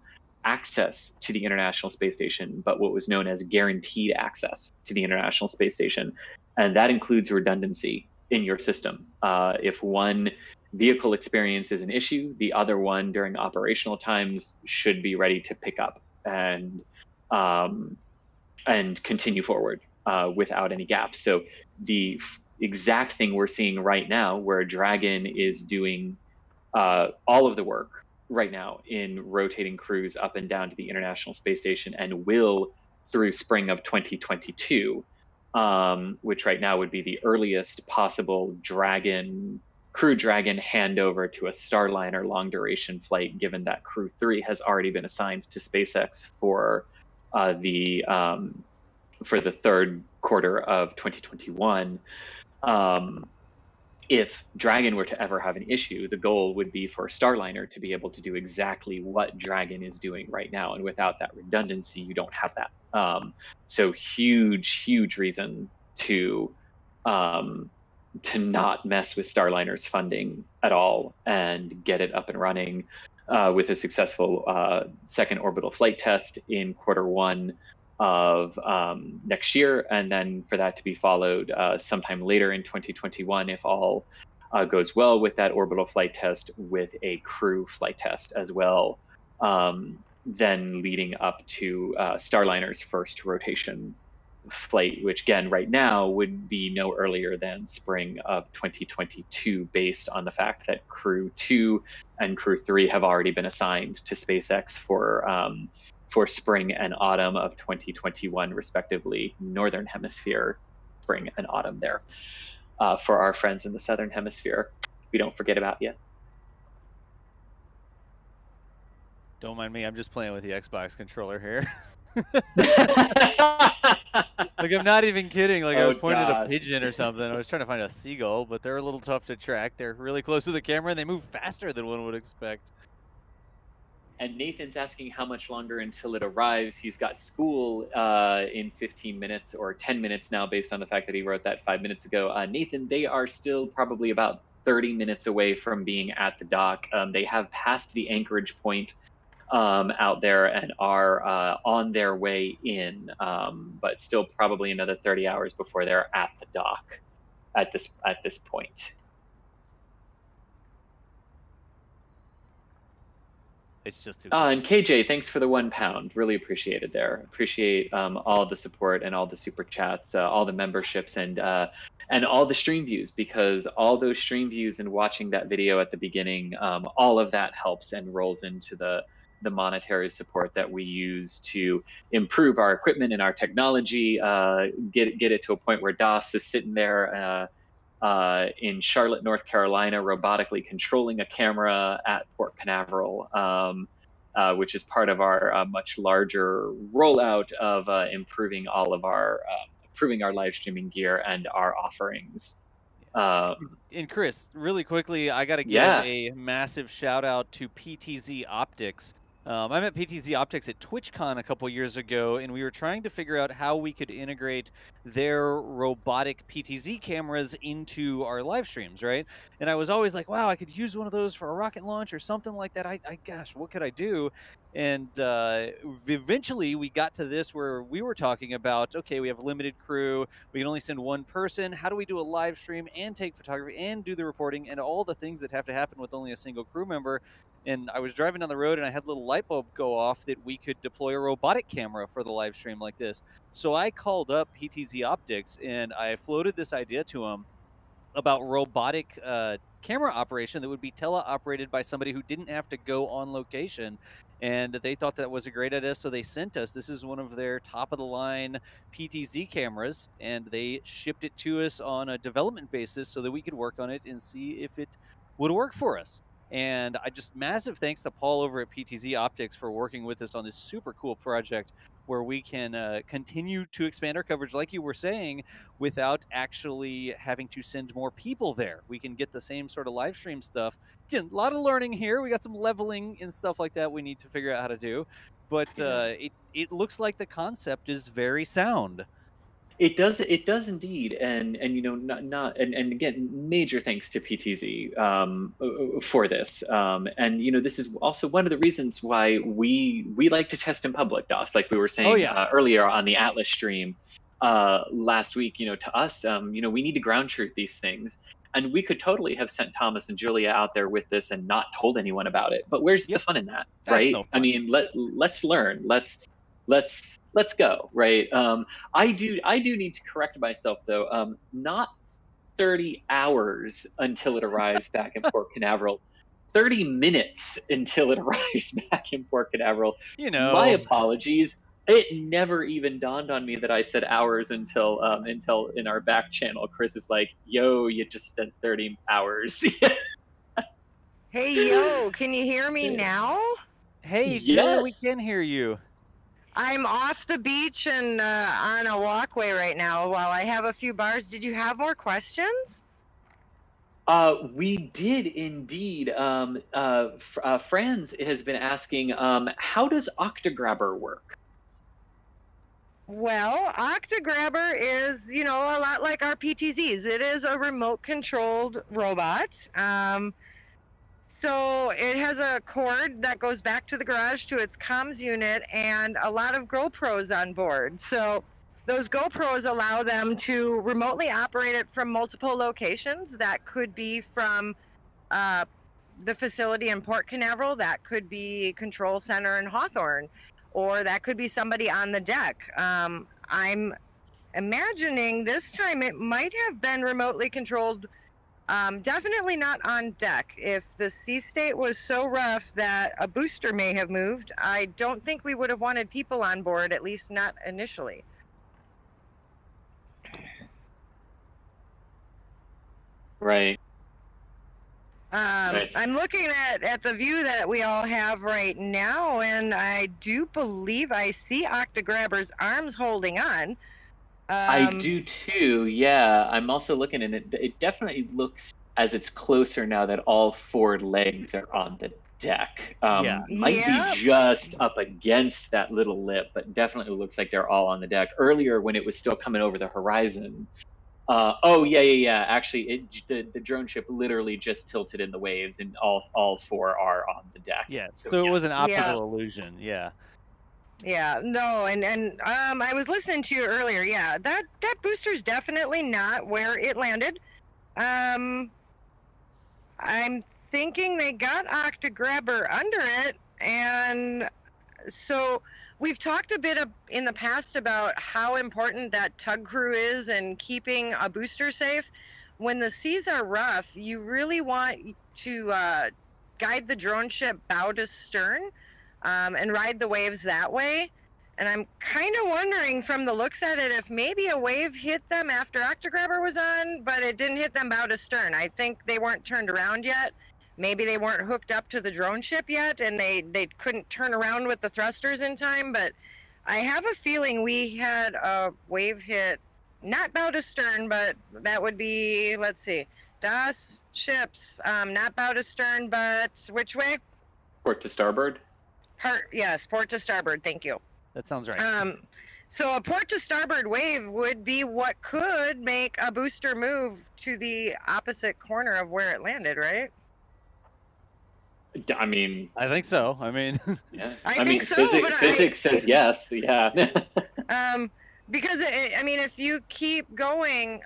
access to the International Space Station, but what was known as guaranteed access to the International Space Station. and that includes redundancy in your system. If one vehicle experiences an issue, the other one during operational times should be ready to pick up and continue forward without any gaps. So the exact thing we're seeing right now, where Dragon is doing all of the work right now in rotating crews up and down to the International Space Station, and will through spring of 2022, which right now would be the earliest possible Crew Dragon handover to a Starliner long duration flight, given that Crew 3 has already been assigned to SpaceX for the third quarter of 2021. If Dragon were to ever have an issue, the goal would be for Starliner to be able to do exactly what Dragon is doing right now. And without that redundancy, you don't have that. So huge reason to not mess with Starliner's funding at all and get it up and running with a successful second orbital flight test in Q1 of next year, and then for that to be followed sometime later in 2021 if all goes well with that orbital flight test, with a crew flight test as well, then leading up to Starliner's first rotation flight, which again right now would be no earlier than spring of 2022, based on the fact that Crew 2 and Crew 3 have already been assigned to SpaceX for spring and autumn of 2021, respectively, Northern Hemisphere spring and autumn there. For our friends in the Southern Hemisphere, we don't forget about you. Don't mind me, I'm just playing with the Xbox controller here. Like, I'm not even kidding. Like, I was pointing at a pigeon or something. I was trying to find a seagull, but they're a little tough to track. They're really close to the camera, and they move faster than one would expect. And Nathan's asking how much longer until it arrives. He's got school in 15 minutes or 10 minutes now, based on the fact that he wrote that 5 minutes ago. Nathan, they are still probably about 30 minutes away from being at the dock. They have passed the anchorage point out there and are on their way in, but still probably another 30 hours before they're at the dock at this point. It's just too and KJ, thanks for the £1. Really appreciated there. Appreciate all the support and all the super chats, all the memberships, and all the stream views, because all those stream views and watching that video at the beginning, all of that helps and rolls into the monetary support that we use to improve our equipment and our technology, get it to a point where DOS is sitting there in Charlotte, North Carolina, robotically controlling a camera at Port Canaveral, which is part of our much larger rollout of improving our live streaming gear and our offerings. And Chris, really quickly, I got to give a massive shout out to PTZ Optics. I met PTZ Optics at TwitchCon a couple years ago, and we were trying to figure out how we could integrate their robotic PTZ cameras into our live streams, right? And I was always like, wow, I could use one of those for a rocket launch or something like that. Gosh, what could I do? And eventually we got to this where we were talking about, okay, we have a limited crew. We can only send one person. How do we do a live stream and take photography and do the reporting and all the things that have to happen with only a single crew member? And I was driving down the road and I had a little light bulb go off that we could deploy a robotic camera for the live stream like this. So I called up PTZ Optics and I floated this idea to them about robotic camera operation that would be teleoperated by somebody who didn't have to go on location. And they thought that was a great idea, so they sent us. This is one of their top-of-the-line PTZ cameras, and they shipped it to us on a development basis so that we could work on it and see if it would work for us. And I just massive thanks to Paul over at PTZ Optics for working with us on this super cool project where we can continue to expand our coverage, like you were saying, without actually having to send more people there. We can get the same sort of live stream stuff. Again, a lot of learning here. We got some leveling and stuff like that we need to figure out how to do. But it looks like the concept is very sound. It does indeed, and you know, and again, major thanks to PTZ for this, and you know, this is also one of the reasons why we like to test in public, DOS, like we were saying earlier on the Atlas stream. last week, to us, we need to ground truth these things. And we could totally have sent Thomas and Julia out there with this and not told anyone about it. But where's the fun in that, right? No fun. I mean, let's learn. Let's go, right? I do need to correct myself though. Not 30 hours until it arrives back in Port Canaveral. 30 minutes until it arrives back in Port Canaveral. My apologies. It never even dawned on me that I said hours until in our back channel, Chris is like, "Yo, you just said 30 hours." Hey, yo, can you hear me now? Hey, Yes. Julia, we can hear you. I'm off the beach and on a walkway right now while I have a few bars. Did you have more questions? We did indeed. Franz has been asking, how does Octograbber work? Well, Octograbber is, a lot like our PTZs. It is a remote-controlled robot. So it has a cord that goes back to the garage to its comms unit and a lot of GoPros on board. So those GoPros allow them to remotely operate it from multiple locations. That could be from the facility in Port Canaveral. That could be Control Center in Hawthorne. Or that could be somebody on the deck. I'm imagining this time it might have been remotely controlled. Definitely not on deck. If the sea state was so rough that a booster may have moved, I don't think we would have wanted people on board, at least not initially. Right. I'm looking at the view that we all have right now, and I do believe I see Octograbber's arms holding on. I do too, yeah. I'm also looking, and it definitely looks, as it's closer now, that all 4 legs are on the deck. Might be just up against that little lip, but definitely looks like they're all on the deck. Earlier, when it was still coming over the horizon, yeah. Actually, the drone ship literally just tilted in the waves, and all 4 are on the deck. Yeah, so it was an optical illusion. Yeah. Yeah, no, and I was listening to you earlier. Yeah, that booster's definitely not where it landed. I'm thinking they got Octograbber under it, and so we've talked a bit in the past about how important that tug crew is in keeping a booster safe. When the seas are rough, you really want to guide the drone ship bow to stern and ride the waves that way. And I'm kind of wondering from the looks at it if maybe a wave hit them after Octograbber was on, but it didn't hit them bow to stern. I think they weren't turned around yet. Maybe they weren't hooked up to the drone ship yet, and they couldn't turn around with the thrusters in time. But I have a feeling we had a wave hit, not bow to stern, but that would be, let's see, DAS ships, not bow to stern, but which way? Port to starboard? Yes, port to starboard, thank you. That sounds right. So a port to starboard wave would be what could make a booster move to the opposite corner of where it landed, right? I mean, I think so. I mean, yeah. I think so, physics says yes. Yeah. Because if you keep going,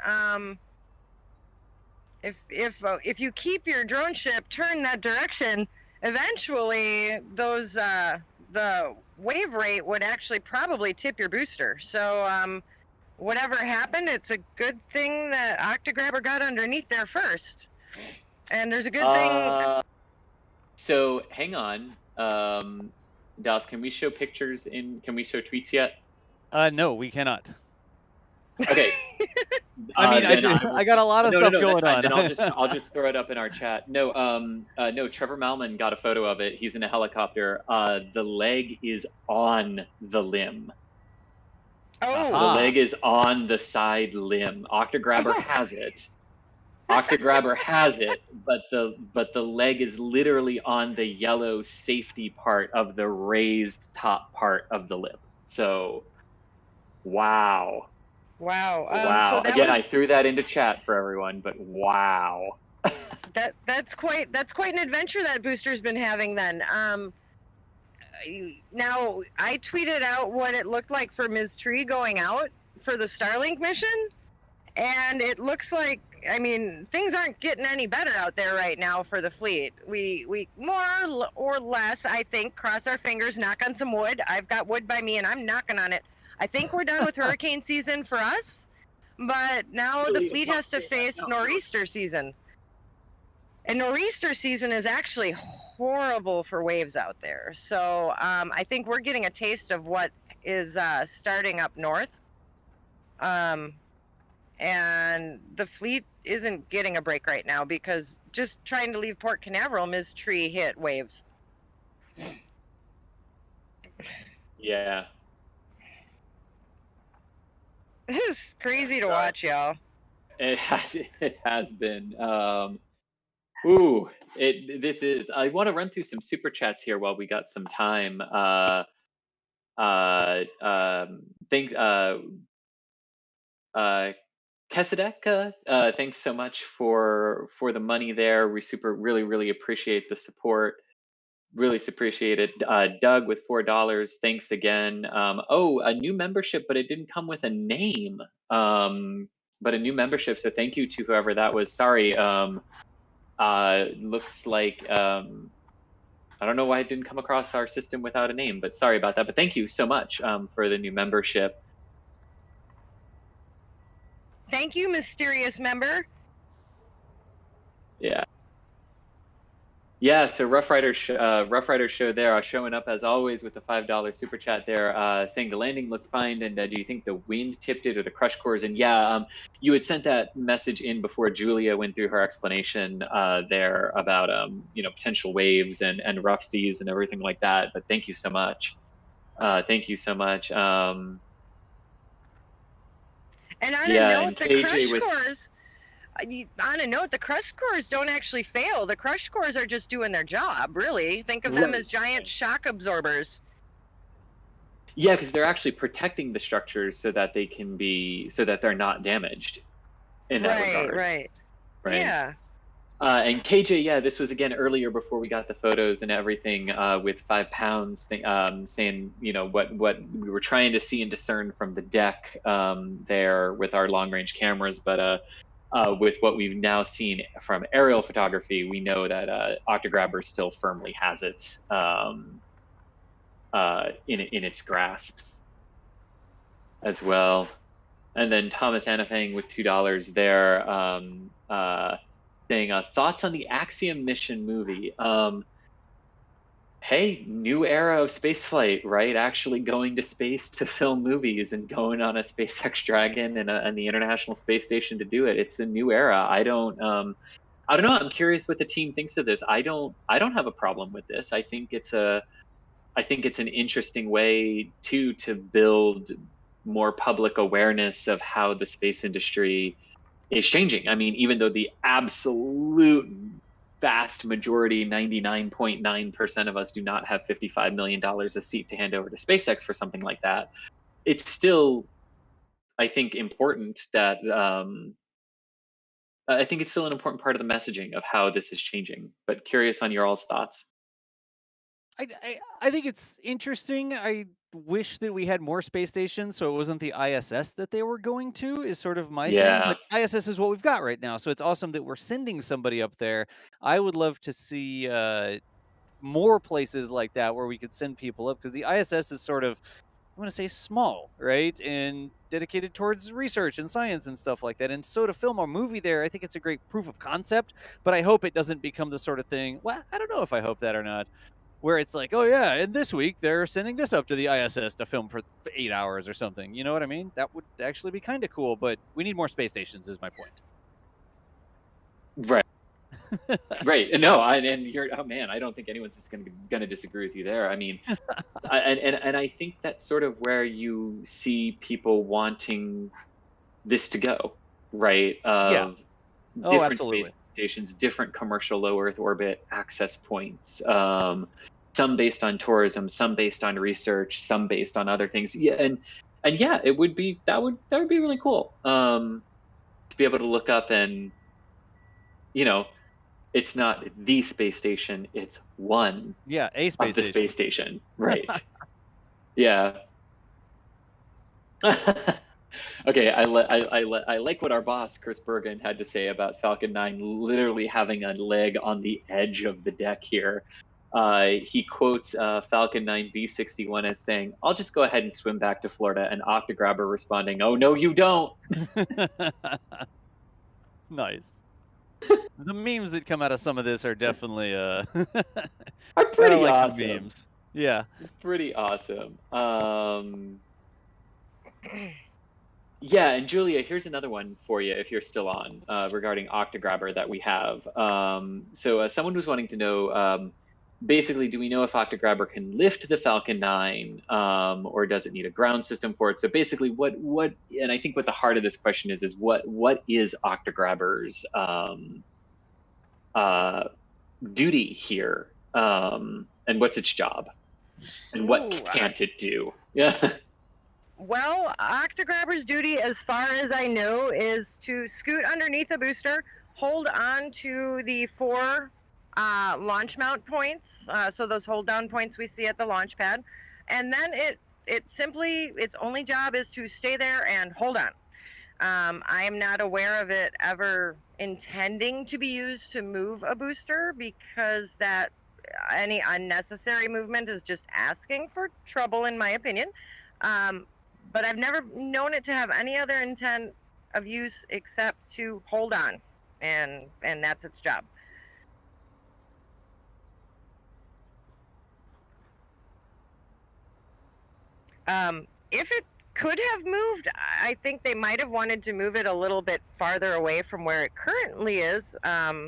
if you keep your drone ship turned that direction, eventually those the wave rate would actually probably tip your booster. So whatever happened, it's a good thing that Octograbber got underneath there first. And there's a good thing. So hang on, Das, can we show pictures can we show tweets yet? No, we cannot. Okay. I got a lot of stuff going on. Then I'll just throw it up in our chat. No, Trevor Malman got a photo of it. He's in a helicopter. The leg is on the limb. Oh. The leg is on the side limb. Octograbber has it. Octograbber has it, but the leg is literally on the yellow safety part of the raised top part of the lip. So, wow. Wow. So Again, I threw that into chat for everyone, but wow. That's quite an adventure that booster's been having then. Now I tweeted out what it looked like for Ms. Tree going out. for the Starlink mission, and it looks like, I mean, things aren't getting any better out there right now for the fleet. We more or less, I think, cross our fingers, knock on some wood. I've got wood by me and I'm knocking on it. I think we're done with hurricane season for us, but now the fleet has to face nor'easter season. And nor'easter season is actually horrible for waves out there. So I think we're getting a taste of what is starting up north. And the fleet isn't getting a break right now because just trying to leave Port Canaveral, Ms. Tree hit waves. Yeah. This is crazy to watch, y'all. It has been. This is. I want to run through some super chats here while we got some time. Thanks. Kesadeka, thanks so much for the money there. We really appreciate the support. Really appreciate it. Doug with $4. Thanks again. A new membership, but it didn't come with a name. But a new membership, so thank you to whoever that was. Sorry. Looks like I don't know why it didn't come across our system without a name, but sorry about that. But thank you so much for the new membership. Thank you, mysterious member. Yeah. Yeah, so Rough Rider Show there, showing up as always with the $5 super chat there, saying the landing looked fine, and do you think the wind tipped it or the crush cores? And yeah, you had sent that message in before Julia went through her explanation there about potential waves and rough seas and everything like that. But thank you so much. Thank you so much. And on a note, the crush cores. On a note, the crush cores don't actually fail. The crush cores are just doing their job, really. Think of them as giant shock absorbers. Yeah, because they're actually protecting the structures so that they're not damaged in that regard. Right. Yeah. And KJ, yeah, this was again earlier before we got the photos and everything with 5 pounds saying, what we were trying to see and discern from the deck there with our long range cameras, but with what we've now seen from aerial photography, we know that Octograbber still firmly has it in its grasps as well. And then Thomas Anafang with $2 there, saying thoughts on the Axiom mission movie. Hey, new era of spaceflight, right? Actually going to space to film movies and going on a SpaceX Dragon and the International Space Station to do it. It's a new era. I don't know. I'm curious what the team thinks of this. I don't have a problem with this. I think it's an interesting way to build more public awareness of how the space industry is changing. I mean, even though the absolute vast majority, 99.9% of us do not have $55 million a seat to hand over to SpaceX for something like that, it's still, I think, important that I think it's still an important part of the messaging of how this is changing. But curious on your all's thoughts. I think it's interesting. I wish that we had more space stations, so it wasn't the ISS that they were going to, is sort of my thing. But ISS is what we've got right now, so it's awesome that we're sending somebody up there. I would love to see more places like that where we could send people up, because the ISS is sort of, I'm going to say, small, right? And dedicated towards research and science and stuff like that. And so to film a movie there, I think it's a great proof of concept, but I hope it doesn't become the sort of thing, well, I don't know if I hope that or not, where it's like, oh yeah, and this week they're sending this up to the ISS to film for 8 hours or something. You know what I mean? That would actually be kind of cool, but we need more space stations is my point. Right. Right. No, and you're, oh man, I don't think anyone's just going to disagree with you there. I mean, and I think that's sort of where you see people wanting this to go, right? Yeah. Different absolutely. Space stations, different commercial low Earth orbit access points, some based on tourism, some based on research, some based on other things. Yeah, and yeah, it would be that would be really cool to be able to look up and, it's not the space station, it's one a space of the station. Space station, right? Yeah. Okay, I like what our boss Chris Bergen had to say about Falcon 9 literally having a leg on the edge of the deck here. He quotes Falcon 9 B1061 as saying, "I'll just go ahead and swim back to Florida," and Octograbber responding, "Oh no, you don't." Nice. The memes that come out of some of this are definitely Are I pretty like the awesome. memes. Yeah. Pretty awesome. Yeah, and Julia, here's another one for you if you're still on regarding Octograbber that we have. So someone was wanting to know, basically, do we know if Octograbber can lift the Falcon 9 or does it need a ground system for it? So basically, what and I think what the heart of this question is what is Octograbber's duty here, and what's its job, and what can't it do? Yeah. Well, Octograbber's duty, as far as I know, is to scoot underneath the booster, hold on to the 4 launch mount points, so those hold down points we see at the launch pad, and then its only job is to stay there and hold on. I am not aware of it ever intending to be used to move a booster, because that any unnecessary movement is just asking for trouble, in my opinion. But I've never known it to have any other intent of use except to hold on, and that's its job. If it could have moved, I think they might have wanted to move it a little bit farther away from where it currently is. Yeah,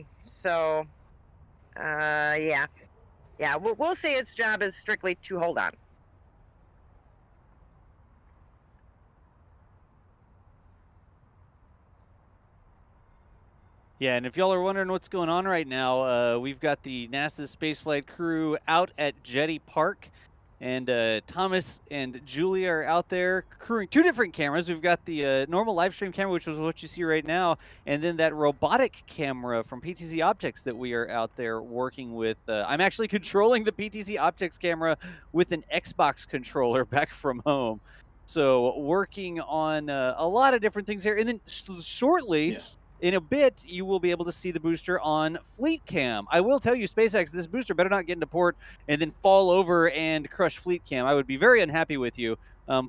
we'll say its job is strictly to hold on. Yeah, and if y'all are wondering what's going on right now, we've got the NASA spaceflight crew out at Jetty Park, and Thomas and Julia are out there crewing 2 different cameras. We've got the normal live stream camera, which is what you see right now, and then that robotic camera from PTZ Optics that we are out there working with. I'm actually controlling the PTZ Optics camera with an Xbox controller back from home. So working on a lot of different things here. And then shortly... Yeah. In a bit, you will be able to see the booster on Fleet Cam. I will tell you, SpaceX, this booster better not get into port and then fall over and crush Fleet Cam. I would be very unhappy with you.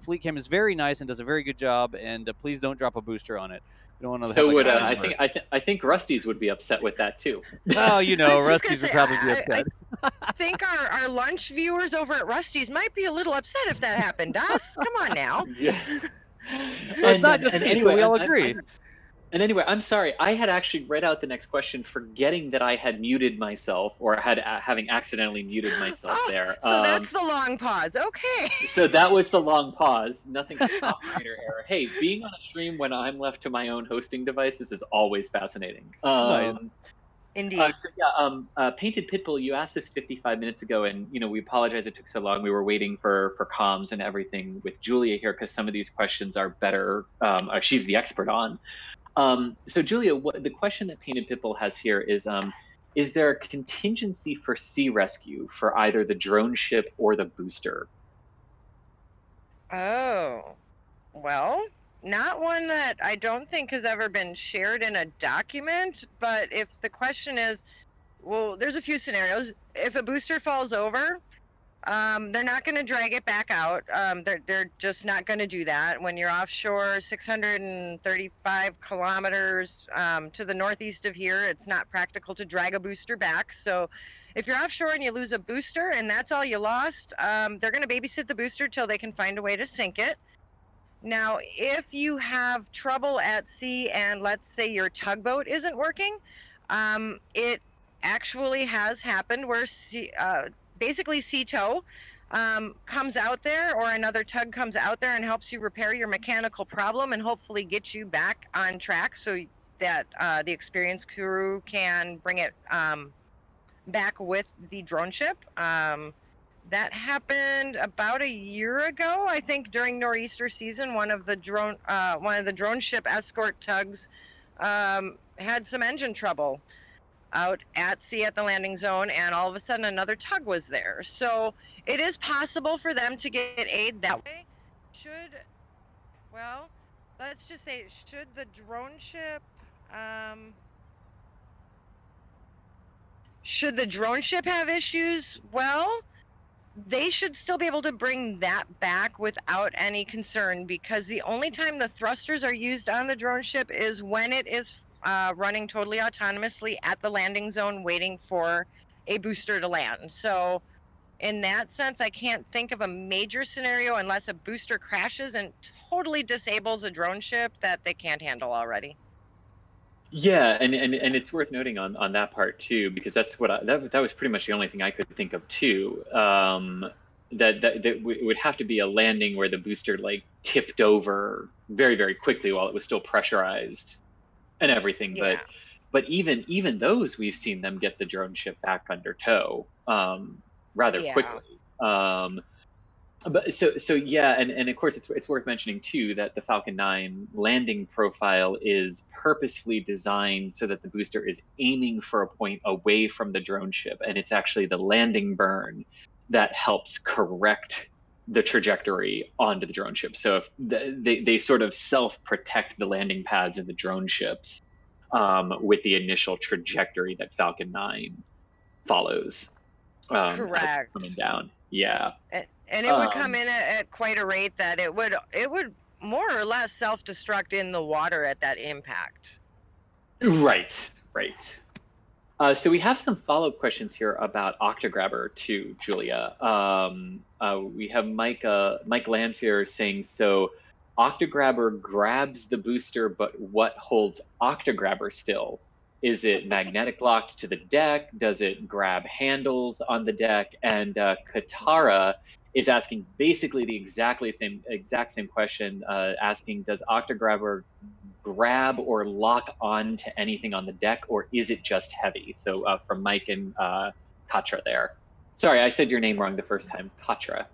Fleet Cam is very nice and does a very good job, and please don't drop a booster on it. We don't want to. So would I think Rusty's would be upset with that too. Oh, you know, Rusty's would probably be upset. I think our lunch viewers over at Rusty's might be a little upset if that happened. Das, come on now. Yeah. Well, it's not just anyway, we all agree. And anyway, I'm sorry. I had actually read out the next question, forgetting that I had muted myself, or having accidentally muted myself there. So that's the long pause. Okay. So that was the long pause. Nothing but operator error. Hey, being on a stream when I'm left to my own hosting devices is always fascinating. Nice. Indeed. Painted Pitbull, you asked this 55 minutes ago, and we apologize it took so long. We were waiting for comms and everything with Julia here, because some of these questions are better. She's the expert on. So Julia, the question that Painted Pitbull has here is there a contingency for sea rescue for either the drone ship or the booster? Oh, well, not one that I don't think has ever been shared in a document, but if the question is, well, there's a few scenarios. If a booster falls over, they're not going to drag it back out. They're just not going to do that. When you're offshore 635 kilometers to the northeast of here, it's not practical to drag a booster back. So if you're offshore and you lose a booster and that's all you lost, they're going to babysit the booster till they can find a way to sink it. Now, if you have trouble at sea and let's say your tugboat isn't working, it actually has happened where basically sea tow comes out there, or another tug comes out there and helps you repair your mechanical problem and hopefully get you back on track so that the experienced crew can bring it back with the drone ship. That happened about a year ago, I think, during nor'easter season. One of the drone ship escort tugs had some engine trouble out at sea at the landing zone, and all of a sudden another tug was there. So it is possible for them to get aid that way. let's just say, should the drone ship, should the drone ship have issues? Well, they should still be able to bring that back without any concern, because the only time the thrusters are used on the drone ship is when it is running totally autonomously at the landing zone waiting for a booster to land. So in that sense, I can't think of a major scenario unless a booster crashes and totally disables a drone ship that they can't handle already. Yeah, and it's worth noting on that part too, because that's what that was pretty much the only thing I could think of too. That would have to be a landing where the booster like tipped over very, very quickly while it was still pressurized and everything. Yeah. But even those, we've seen them get the drone ship back under tow rather Yeah. quickly. But so yeah, and of course it's worth mentioning too that the Falcon 9 landing profile is purposefully designed so that the booster is aiming for a point away from the drone ship, and it's actually the landing burn that helps correct the trajectory onto the drone ship. So if they sort of self-protect the landing pads in the drone ships with the initial trajectory that Falcon 9 follows as it's Correct. coming down. Yeah. And it would come in at quite a rate that it would more or less self-destruct in the water at that impact. Right. So we have some follow-up questions here about Octograbber too, Julia. We have Mike Lanfear saying, so Octograbber grabs the booster, but what holds Octograbber still? Is it magnetic locked to the deck? Does it grab handles on the deck? And Katara is asking basically the exact same question, asking, does Octograbber grab or lock on to anything on the deck, or is it just heavy? So from Mike and Katra there. Sorry, I said your name wrong the first time, Katra.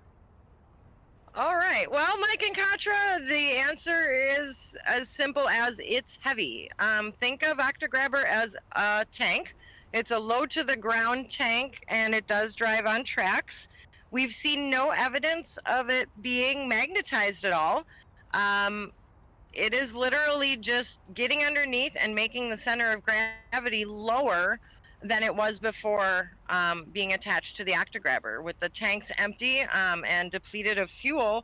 All right. Well, Mike and Katra, the answer is as simple as it's heavy. Think of Octograbber as a tank. It's a low-to-the-ground tank, and it does drive on tracks. We've seen no evidence of it being magnetized at all. It is literally just getting underneath and making the center of gravity lower than it was before being attached to the Octograbber. With the tanks empty and depleted of fuel,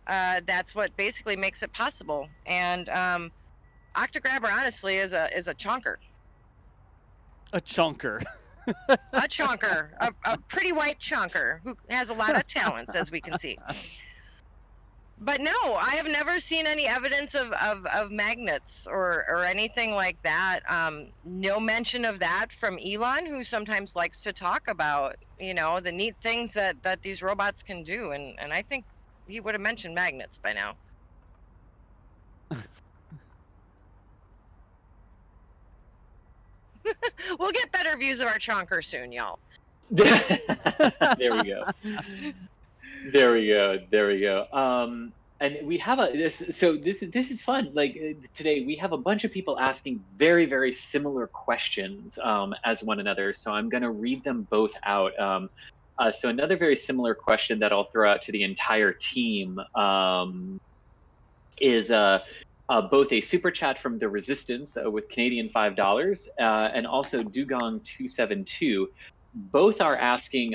that's what basically makes it possible. And Octograbber, honestly, is a chonker. A chunker. A chonker, a pretty white chonker who has a lot of talents, as we can see. But no, I have never seen any evidence of magnets or anything like that. No mention of that from Elon, who sometimes likes to talk about, the neat things that these robots can do. And I think he would have mentioned magnets by now. We'll get better views of our chonker soon, y'all. There we go. And we have this is fun. Like today, we have a bunch of people asking very, very similar questions as one another. So I'm going to read them both out. So another very similar question that I'll throw out to the entire team is both a super chat from the Resistance with Canadian $5 and also Dugong 272. Both are asking,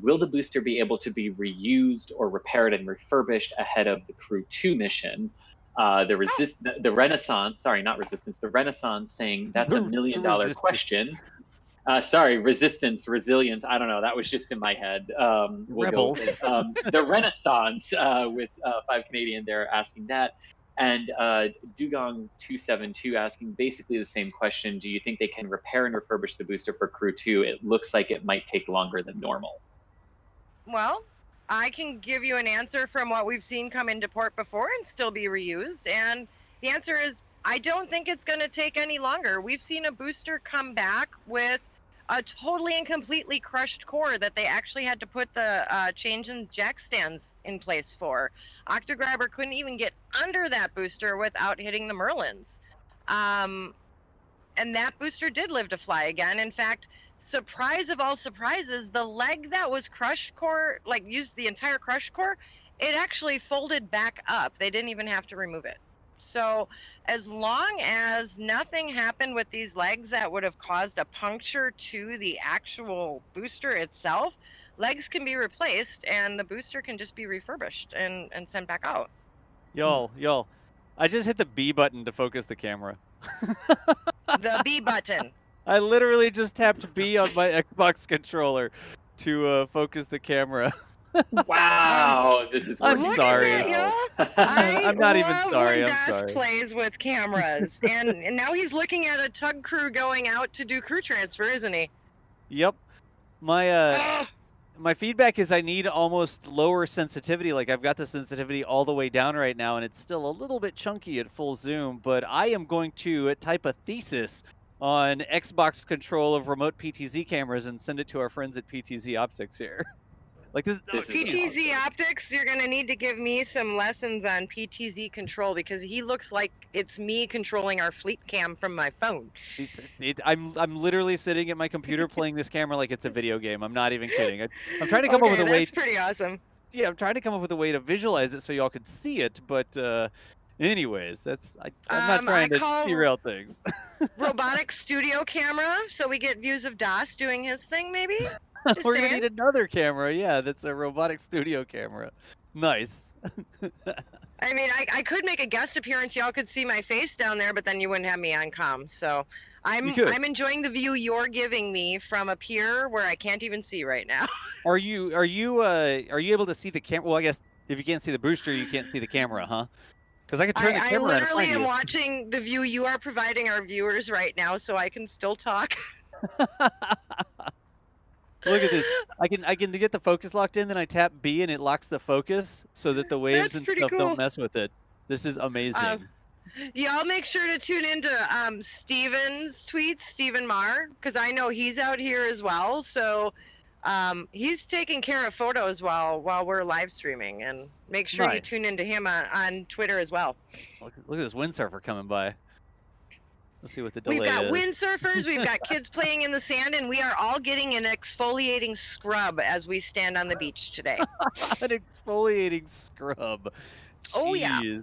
will the booster be able to be reused or repaired and refurbished ahead of the Crew 2 mission? The Renaissance, sorry, not Resistance, the Renaissance saying that's $1 million question. Sorry, Resistance, Resilience, I don't know, that was just in my head. We'll Rebels. Go with the Renaissance with 5 Canadian there asking that. And Dugong 272 asking basically the same question. Do you think they can repair and refurbish the booster for Crew 2? It looks like it might take longer than normal. Well, I can give you an answer from what we've seen come into port before and still be reused. And the answer is, I don't think it's going to take any longer. We've seen a booster come back with a totally and completely crushed core that they actually had to put the change in jack stands in place for. Octograbber couldn't even get under that booster without hitting the Merlins. And that booster did live to fly again. In fact, surprise of all surprises, the leg that was crushed core, used the entire crushed core, it actually folded back up. They didn't even have to remove it. So as long as nothing happened with these legs that would have caused a puncture to the actual booster itself, legs can be replaced and the booster can just be refurbished and sent back out. Y'all, I just hit the B button to focus the camera. The B button. I literally just tapped B on my Xbox controller to focus the camera. Wow, this is I'm working sorry. very well. I'm not even love sorry. when I'm Das sorry. plays with cameras, and now he's looking at a tug crew going out to do crew transfer, isn't he? Yep. My my feedback is I need almost lower sensitivity. Like I've got the sensitivity all the way down right now, and it's still a little bit chunky at full zoom. But I am going to type a thesis on Xbox control of remote PTZ cameras and send it to our friends at PTZ Optics here. Like this This is PTZ awesome. Optics, you're going to need to give me some lessons on PTZ control because he looks like it's me controlling our fleet cam from my phone. I'm literally sitting at my computer playing this camera like it's a video game. I'm not even kidding. I'm trying to come up with a way. That's pretty awesome. Yeah, I'm trying to come up with a way to visualize it so y'all could see it. But anyways, I'm not trying to derail things. Robotic studio camera, so we get views of Das doing his thing, maybe? Just We're gonna saying. need another camera. Yeah, that's a robotic studio camera. Nice. I mean, I could make a guest appearance. Y'all could see my face down there, but then you wouldn't have me on comm. So I'm enjoying the view you're giving me from up here where I can't even see right now. Are you able to see the camera? Well, I guess if you can't see the booster, you can't see the camera, huh? Because I could turn the camera and I literally am you. watching the view you are providing our viewers right now, so I can still talk. Look at this. I can get the focus locked in, then I tap B and it locks the focus so that the waves and stuff don't mess with it. This is amazing. Y'all make sure to tune into Steven's tweets, Steven Marr, because I know he's out here as well. So he's taking care of photos while we're live streaming, and make sure you tune into him on Twitter as well. Look at this windsurfer coming by. Let's see what the delay is. We've got windsurfers, we've got kids playing in the sand, and we are all getting an exfoliating scrub as we stand on the beach today. An exfoliating scrub. Jeez. Oh, yeah.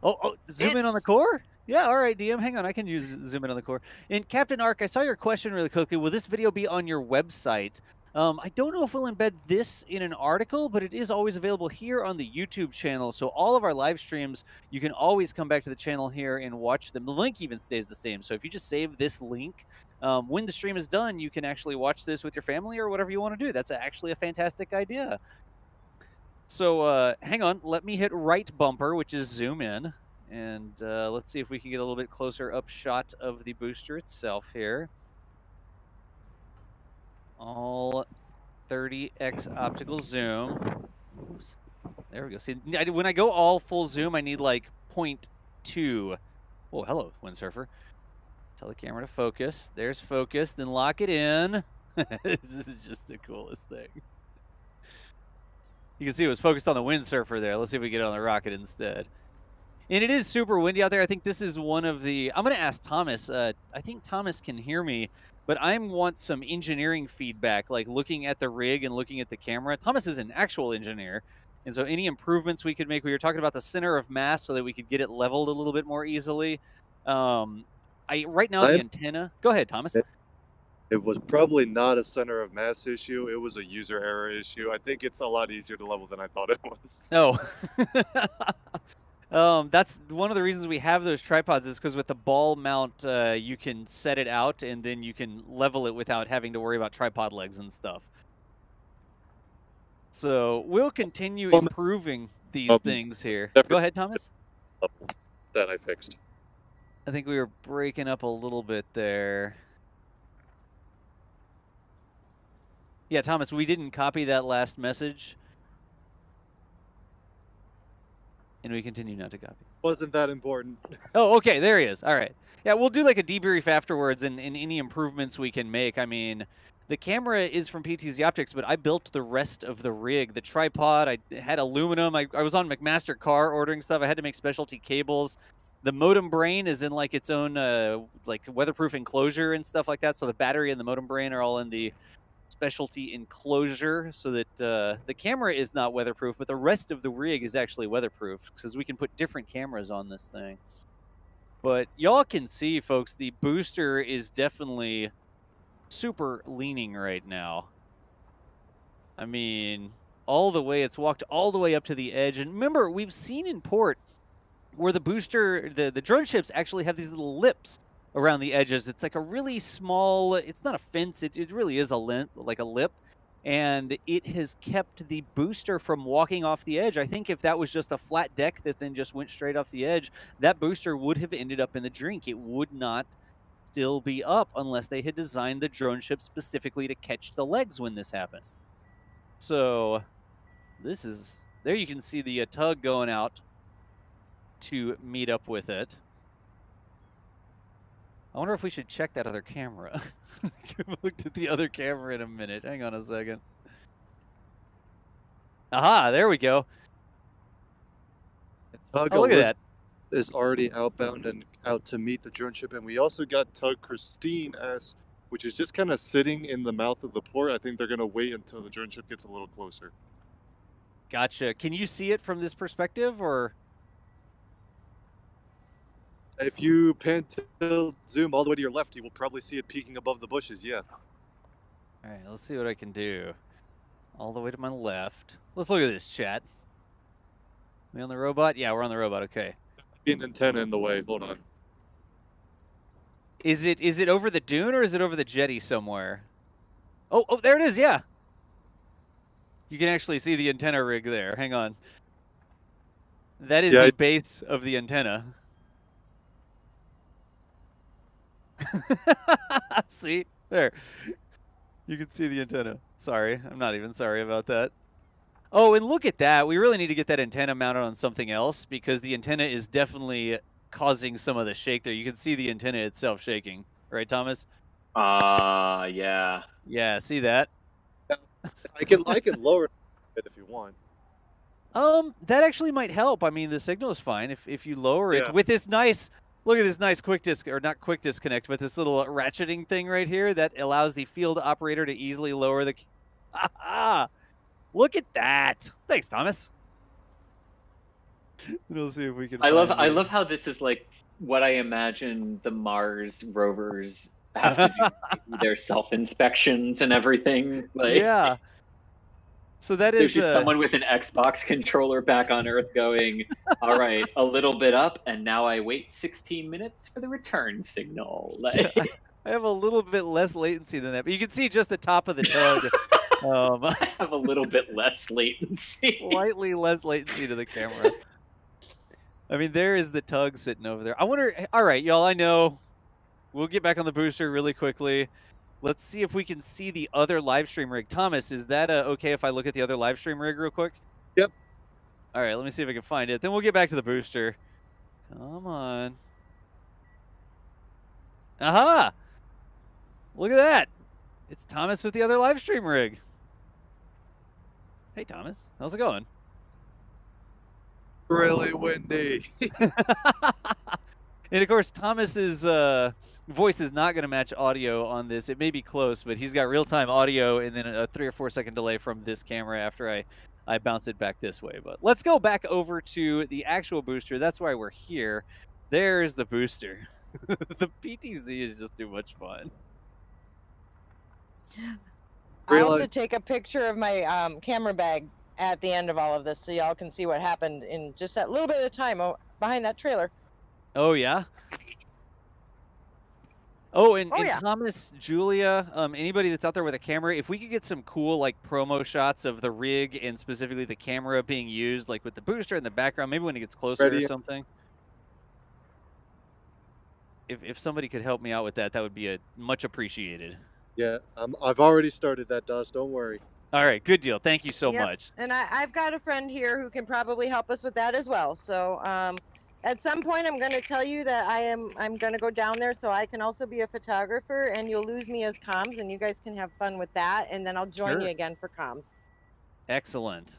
Oh, zoom in on the core? Yeah, all right, DM. Hang on, I can zoom in on the core. And Captain Ark, I saw your question really quickly. Will this video be on your website? I don't know if we'll embed this in an article, but it is always available here on the YouTube channel. So all of our live streams, you can always come back to the channel here and watch them. The link even stays the same. So if you just save this link, when the stream is done, you can actually watch this with your family or whatever you want to do. That's actually a fantastic idea. So hang on, let me hit right bumper, which is zoom in. And let's see if we can get a little bit closer up shot of the booster itself here. All 30x optical zoom. Oops. There we go. See, when I go all full zoom, I need like 0.2. Oh, hello, windsurfer. Tell the camera to focus. There's focus. Then lock it in. This is just the coolest thing. You can see it was focused on the windsurfer there. Let's see if we get it on the rocket instead. And it is super windy out there. I think this is one of the... I'm going to ask Thomas. I think Thomas can hear me. But I want some engineering feedback, like looking at the rig and looking at the camera. Thomas is an actual engineer. And so any improvements we could make, we were talking about the center of mass so that we could get it leveled a little bit more easily. Right now, the antenna... Go ahead, Thomas. It was probably not a center of mass issue. It was a user error issue. I think it's a lot easier to level than I thought it was. Oh. That's one of the reasons we have those tripods is because with the ball mount, you can set it out and then you can level it without having to worry about tripod legs and stuff. So we'll continue improving these things here. Go ahead, Thomas. That I fixed. I think we were breaking up a little bit there. Yeah, Thomas, we didn't copy that last message. And we continue not to copy. Wasn't that important. Oh, okay, there he is. All right. Yeah, we'll do like a debrief afterwards and any improvements we can make. I mean, the camera is from PTZ Optics, but I built the rest of the rig. The tripod, I had aluminum. I was on McMaster Car ordering stuff. I had to make specialty cables. The modem brain is in like its own like weatherproof enclosure and stuff like that. So the battery and the modem brain are all in the specialty enclosure so that the camera is not weatherproof, but the rest of the rig is actually weatherproof because we can put different cameras on this thing. But y'all can see, folks, the booster is definitely super leaning right now. I mean, all the way, it's walked all the way up to the edge. And remember, we've seen in port where the booster, the drone ships actually have these little lips around the edges. It's like a really small, it's not a fence, it really is like a lip. And it has kept the booster from walking off the edge. I think if that was just a flat deck that then just went straight off the edge, that booster would have ended up in the drink. It would not still be up unless they had designed the drone ship specifically to catch the legs when this happens. So this is, there you can see the tug going out to meet up with it. I wonder if we should check that other camera. I've looked at the other camera in a minute. Hang on a second. Aha, there we go. Tug Oh, look at that. is already outbound and out to meet the drone ship. And we also got Tug Christine S, which is just kind of sitting in the mouth of the port. I think they're going to wait until the drone ship gets a little closer. Gotcha. Can you see it from this perspective, or? If you pan tilt zoom all the way to your left, you will probably see it peeking above the bushes, yeah. All right, let's see what I can do. All the way to my left. Let's look at this, chat. We on the robot? Yeah, we're on the robot, okay. Be an antenna in the way, hold on. Is it over the dune or is it over the jetty somewhere? Oh, there it is, yeah. You can actually see the antenna rig there. Hang on. That is the base of the antenna. See? There. You can see the antenna. Sorry. I'm not even sorry about that. Oh, and look at that. We really need to get that antenna mounted on something else because the antenna is definitely causing some of the shake there. You can see the antenna itself shaking. Right, Thomas? Yeah. Yeah, see that? I can lower it if you want. That actually might help. I mean, the signal is fine if you lower it with this nice. Look at this nice quick disc, or not quick disconnect, but this little ratcheting thing right here that allows the field operator to easily lower the. Look at that! Thanks, Thomas. We'll see if we can. I love how this is like what I imagine the Mars rovers have to do their self-inspections and everything. Like, yeah. So that is there's just someone with an Xbox controller back on Earth going, all right, a little bit up, and now I wait 16 minutes for the return signal. Like, I have a little bit less latency than that, but you can see just the top of the tug. I have a little bit less latency. Slightly less latency to the camera. I mean, there is the tug sitting over there. I wonder, all right, y'all, I know. We'll get back on the booster really quickly. Let's see if we can see the other live stream rig. Thomas, is that okay if I look at the other live stream rig real quick? Yep. All right, let me see if I can find it. Then we'll get back to the booster. Come on. Aha! Look at that. It's Thomas with the other live stream rig. Hey, Thomas. How's it going? Really windy. And, of course, Thomas's voice is not going to match audio on this. It may be close, but he's got real-time audio and then a 3 or 4 second delay from this camera after I bounce it back this way. But let's go back over to the actual booster. That's why we're here. There's the booster. The PTZ is just too much fun. I have to take a picture of my camera bag at the end of all of this so y'all can see what happened in just that little bit of time behind that trailer. Oh, yeah? Oh, and yeah. Thomas, Julia, anybody that's out there with a camera, if we could get some cool like promo shots of the rig and specifically the camera being used, like with the booster in the background, maybe when it gets closer or something. If somebody could help me out with that, that would be much appreciated. Yeah, I've already started that, Dust. Don't worry. All right, good deal. Thank you so much. And I've got a friend here who can probably help us with that as well. So at some point, I'm going to tell you that I'm going to go down there so I can also be a photographer, and you'll lose me as comms, and you guys can have fun with that, and then I'll join you again for comms. Excellent.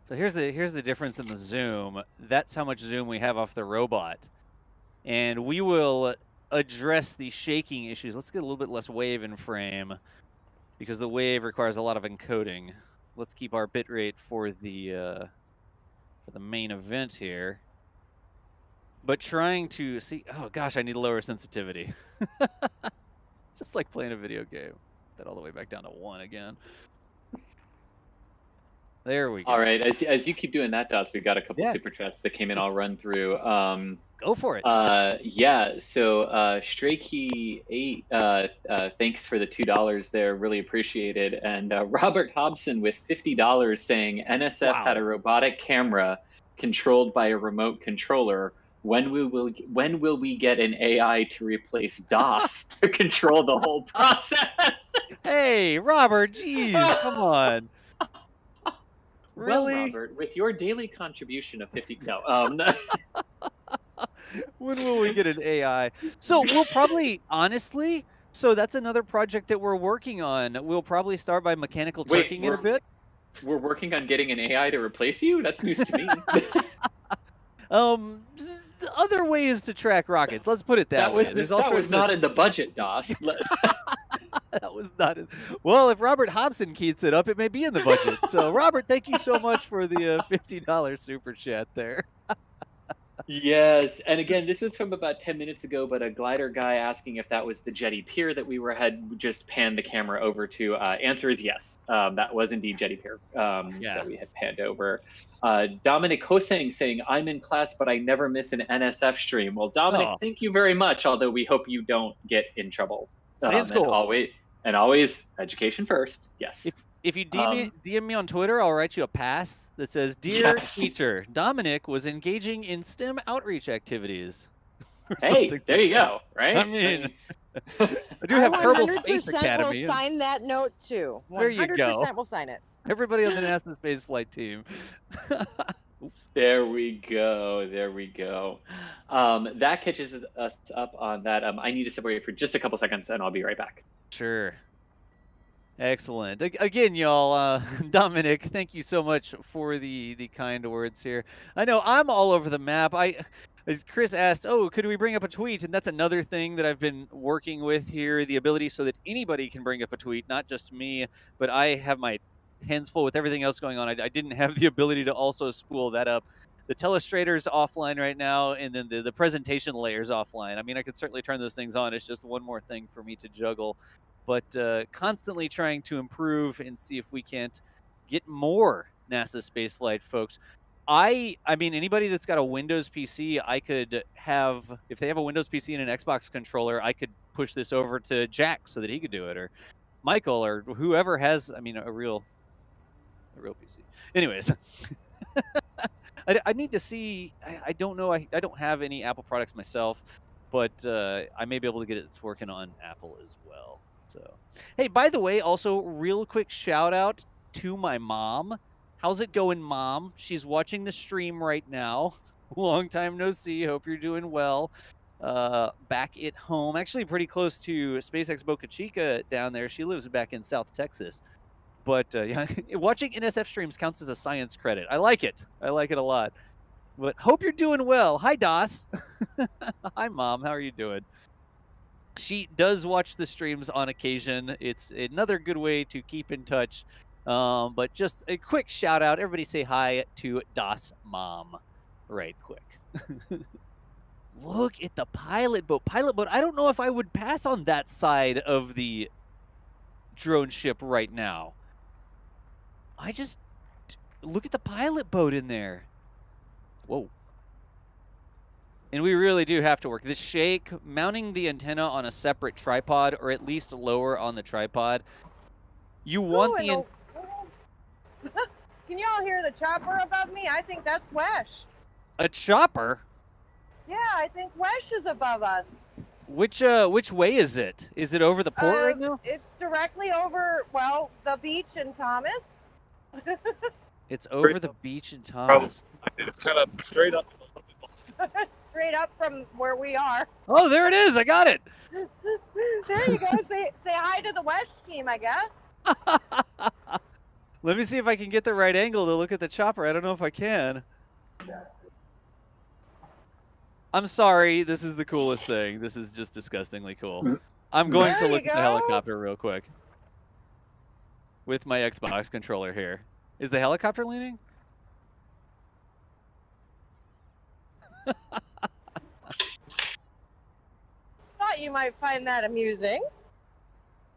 So here's the difference in the zoom. That's how much zoom we have off the robot, and we will address the shaking issues. Let's get a little bit less wave in frame. because the wave requires a lot of encoding. Let's keep our bitrate for the main event here. But trying to see, oh gosh, I need lower sensitivity. It's just like playing a video game. Put that all the way back down to 1 again. There we go. All right, as you keep doing that, Dots, we've got a couple Yeah. super chats that came in. I'll run through. Go for it. Yeah. So StrayKey8, thanks for the $2 there. Really appreciated. And Robert Hobson with $50 saying NSF had a robotic camera controlled by a remote controller. When will we get an AI to replace DOS to control the whole process? Hey, Robert, geez, come on. Really? Well, Robert, with your daily contribution of 50, no. When will we get an AI? So we'll probably, honestly, so that's another project that we're working on. We'll probably start by mechanical turking it a bit. We're working on getting an AI to replace you? That's news to me. Other ways to track rockets. Let's put it that way. That was not in the budget, DOS. That was not in. Well, if Robert Hobson keeps it up, it may be in the budget. So, Robert, thank you so much for the $50 super chat there. Yes, and again, this was from about 10 minutes ago, but a glider guy asking if that was the Jetty Pier that we had just panned the camera over to. Answer is yes. That was indeed Jetty Pier that we had panned over. Dominic Hosang saying, I'm in class, but I never miss an NSF stream. Well, Dominic, thank you very much, although we hope you don't get in trouble. And always education first. Yes. If you DM me on Twitter, I'll write you a pass that says, Dear teacher, Dominic was engaging in STEM outreach activities. Hey, there you go, right? I mean, I do have Kerbal Space Academy. Will sign that note too. 100% There you go. will sign it. Everybody on the NASA Spaceflight team. Oops. There we go. There we go. That catches us up on that. I need to separate for just a couple seconds, and I'll be right back. Sure. Excellent. Again, y'all, Dominic, thank you so much for the kind words here. I know I'm all over the map. As Chris asked, could we bring up a tweet? And that's another thing that I've been working with here, the ability so that anybody can bring up a tweet, not just me, but I have my hands full with everything else going on. I didn't have the ability to also spool that up. The telestrator's offline right now, and then the presentation layer's offline. I mean, I could certainly turn those things on. It's just one more thing for me to juggle. But constantly trying to improve and see if we can't get more NASA spaceflight folks. I mean, anybody that's got a Windows PC, I could have, if they have a Windows PC and an Xbox controller, I could push this over to Jack so that he could do it, or Michael, or whoever has, I mean, a real PC. Anyways, I need to see. I don't know. I don't have any Apple products myself, but I may be able to get it working on Apple as well. So, hey, by the way, also real quick shout out to my mom. How's it going, Mom? She's watching the stream right now. Long time no see. Hope you're doing well. Back at home, actually pretty close to SpaceX Boca Chica down there. She lives back in South Texas. But yeah, watching NSF streams counts as a science credit. I like it. I like it a lot. But hope you're doing well. Hi, DOS. Hi, Mom. How are you doing? She does watch the streams on occasion. It's another good way to keep in touch. But just a quick shout out. Everybody say hi to DOS Mom right quick. Look at the pilot boat. Pilot boat. I don't know if I would pass on that side of the drone ship right now. I just look at the pilot boat in there. Whoa. And we really do have to work. This shake, mounting the antenna on a separate tripod, or at least lower on the tripod. You want the... Can y'all hear the chopper above me? I think that's Wesh. A chopper? Yeah, I think Wesh is above us. Which way is it? Is it over the port right now? It's directly over, well, the beach in Thomas. It's over the beach in Thomas. It's kind of straight up. Straight up from where we are. Oh, there it is. I got it. There you go. Say hi to the Wesh team, I guess. Let me see if I can get the right angle to look at the chopper. I don't know if I can. I'm sorry. This is the coolest thing. This is just disgustingly cool. I'm going to look at the helicopter real quick. with my Xbox controller here. Is the helicopter leaning? Thought you might find that amusing.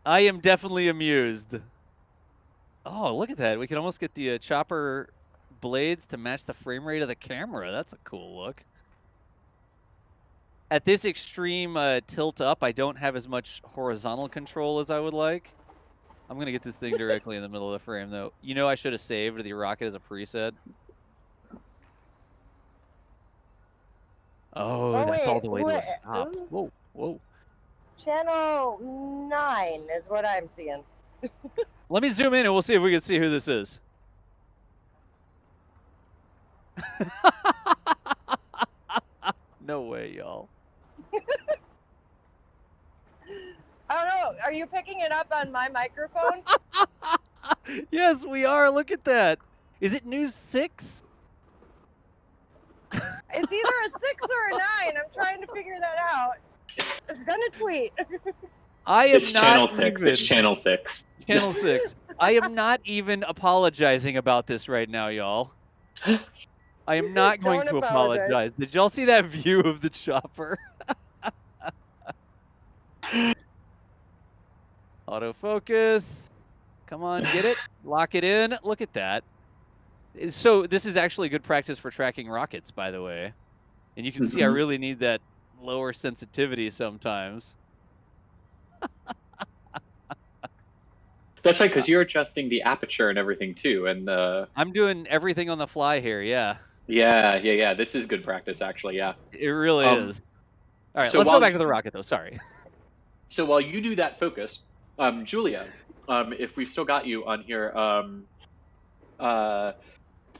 I am definitely amused. Oh, look at that. We can almost get the chopper blades to match the frame rate of the camera. That's a cool look. At this extreme tilt up, I don't have as much horizontal control as I would like. I'm going to get this thing directly in the middle of the frame, though. You know I should have saved the rocket as a preset. Oh, that's all the way to a stop. Whoa, whoa. Channel 9 is what I'm seeing. Let me zoom in and we'll see if we can see who this is. No way, y'all. I don't know. Are you picking it up on my microphone? Yes, we are. Look at that. Is it News 6? It's either a 6 or a 9. I'm trying to figure that out. It's gonna tweet. I am It's not channel 6. even- It's channel 6. Channel 6. I am not even apologizing about this right now, y'all. I am not going Don't to apologize. apologize. Did y'all see that view of the chopper? Autofocus. Come on, get it. Lock it in. Look at that. So this is actually good practice for tracking rockets, by the way. And you can see I really need that lower sensitivity sometimes. That's right, because you're adjusting the aperture and everything too, and I'm doing everything on the fly here, yeah. yeah. This is good practice, actually. Yeah. It really is. All right, so let's go while back to the rocket, though. Sorry. So while you do that focus, Julia, if we've still got you on here,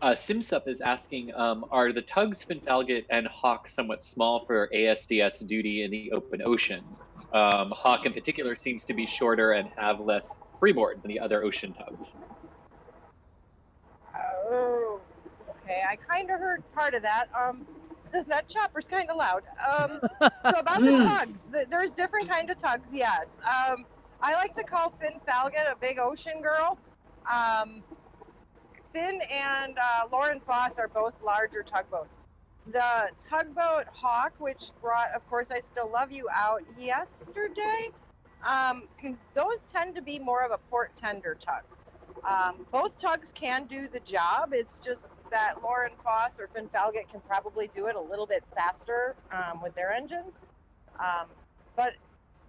Simsup is asking, are the tugs Finn Falgout and Hawk somewhat small for ASDS duty in the open ocean? Hawk in particular seems to be shorter and have less freeboard than the other ocean tugs. Oh, okay. I kind of heard part of that. That chopper's kind of loud. So about the tugs, there's different kind of tugs. Yes. I like to call Finn Falgout a big ocean girl. Finn and Lauren Foss are both larger tugboats. The tugboat Hawk, which brought, of course, I Still Love You out yesterday, those tend to be more of a port tender tug. Both tugs can do the job. It's just that Lauren Foss or Finn Falgout can probably do it a little bit faster with their engines. But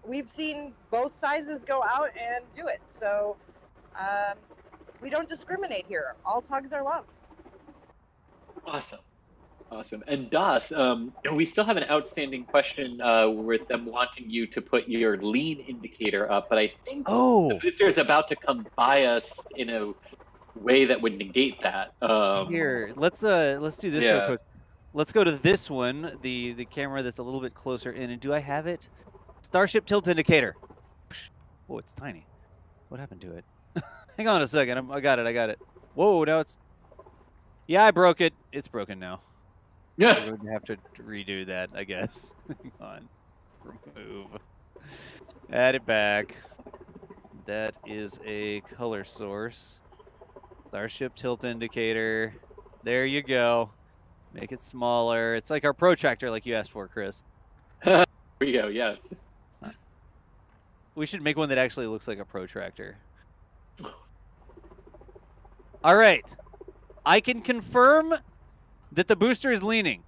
we've seen both sizes go out and do it. So we don't discriminate here. All tugs are loved. Awesome. And Das, we still have an outstanding question with them wanting you to put your lean indicator up, but I think the booster is about to come by us in a way that would negate that. Here, let's do this real quick. Let's go to this one, the camera that's a little bit closer in. And do I have it? Starship tilt indicator. Oh, it's tiny. What happened to it? Hang on a second. I got it. Whoa, now it's... Yeah, I broke it. It's broken now. Yeah. We're going to have to redo that, I guess. Hang on. Remove. Add it back. That is a color source. Starship tilt indicator. There you go. Make it smaller. It's like our protractor like you asked for, Chris. There we go, yes. It's not. We should make one that actually looks like a protractor. All right. I can confirm that the booster is leaning.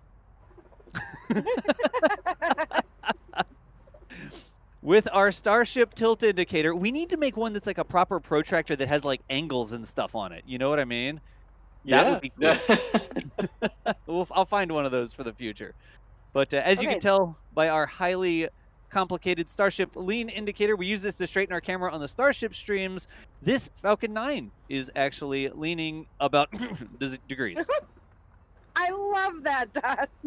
With our Starship tilt indicator, we need to make one that's like a proper protractor that has like angles and stuff on it. You know what I mean? That would be cool. I'll find one of those for the future. But as you can tell by our highly complicated Starship lean indicator, we use this to straighten our camera on the Starship streams. This Falcon 9 is actually leaning about degrees. I love that, Das.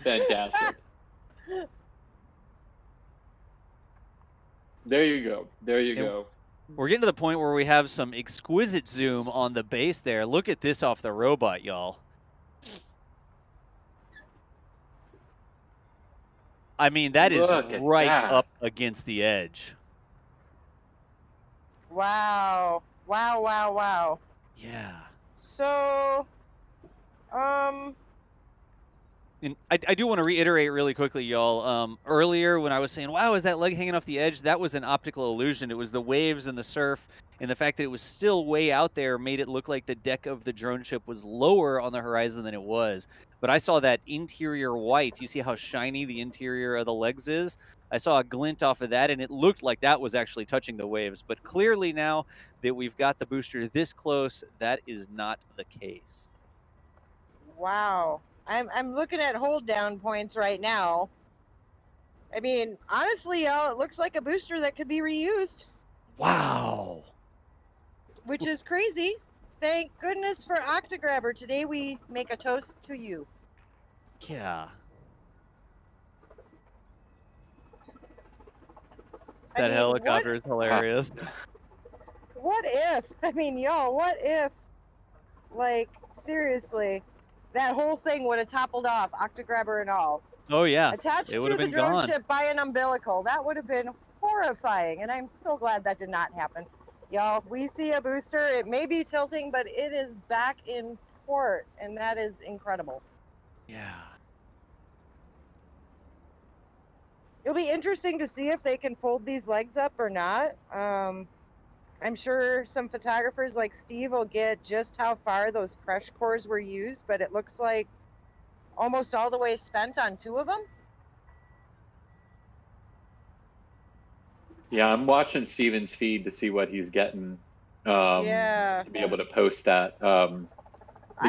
Fantastic. There you go. We're getting to the point where we have some exquisite zoom on the base there. Look at this off the robot, y'all. I mean, that is right up against the edge. Wow. Wow, wow, wow. Yeah. So, And I do want to reiterate really quickly, y'all. Earlier when I was saying, wow, is that leg hanging off the edge? That was an optical illusion. It was the waves and the surf, and the fact that it was still way out there made it look like the deck of the drone ship was lower on the horizon than it was. But I saw that interior white. You see how shiny the interior of the legs is? I saw a glint off of that, and it looked like that was actually touching the waves. But clearly now that we've got the booster this close, that is not the case. wow. I'm looking at hold down points right now. I mean, honestly, y'all, it looks like a booster that could be reused, Wow. which is crazy. Thank goodness for Octograbber. Today we make a toast to you. Yeah. I That mean, helicopter is hilarious. what if? I mean, y'all, what if, like, seriously, that whole thing would have toppled off, Octograbber and all, Oh yeah, attached it to would have the been drone gone. ship by an umbilical? That would have been horrifying, and I'm so glad that did not happen. Y'all, we see a booster. It may be tilting, but it is back in port, and that is incredible. Yeah. It'll be interesting to see if they can fold these legs up or not. I'm sure some photographers like Steve will get just how far those crush cores were used, but it looks like almost all the way spent on 2 of them. Yeah, I'm watching Steven's feed to see what he's getting. Yeah. To be able to post that. I You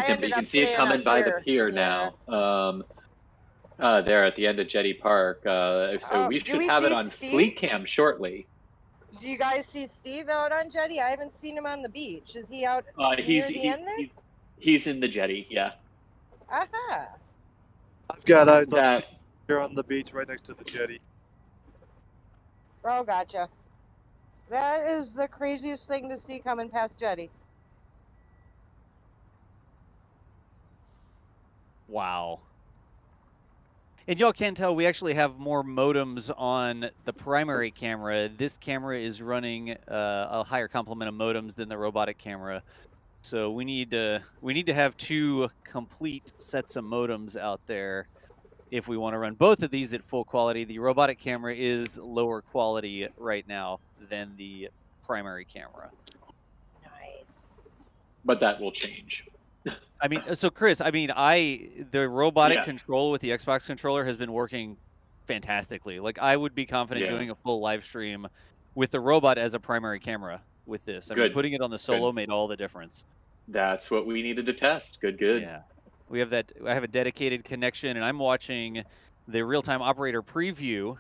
ended can up see it staying coming up by the here. pier Yeah. now. There at the end of Jetty Park. So Oh, we do should we have it see on Steve? Fleet Cam shortly. Do you guys see Steve out on Jetty? I haven't seen him on the beach. Is he out near the end there? He's in the jetty. Yeah. Aha. I've got eyes on That Steve here on the beach right next to the jetty. Oh, gotcha. That is the craziest thing to see coming past Jetty. Wow. And y'all can't tell, we actually have more modems on the primary camera. This camera is running a higher complement of modems than the robotic camera. So we need to have 2 complete sets of modems out there if we want to run both of these at full quality. The robotic camera is lower quality right now than the primary camera. Nice. but that will change. I mean, so Chris, I mean, the robotic Yeah. control with the Xbox controller has been working fantastically. Like, I would be confident Yeah. doing a full live stream with the robot as a primary camera with this. I mean, Good. putting it on the Solo made all the difference. That's what we needed to test. Good. Yeah. We have that. I have a dedicated connection, and I'm watching the real-time operator preview,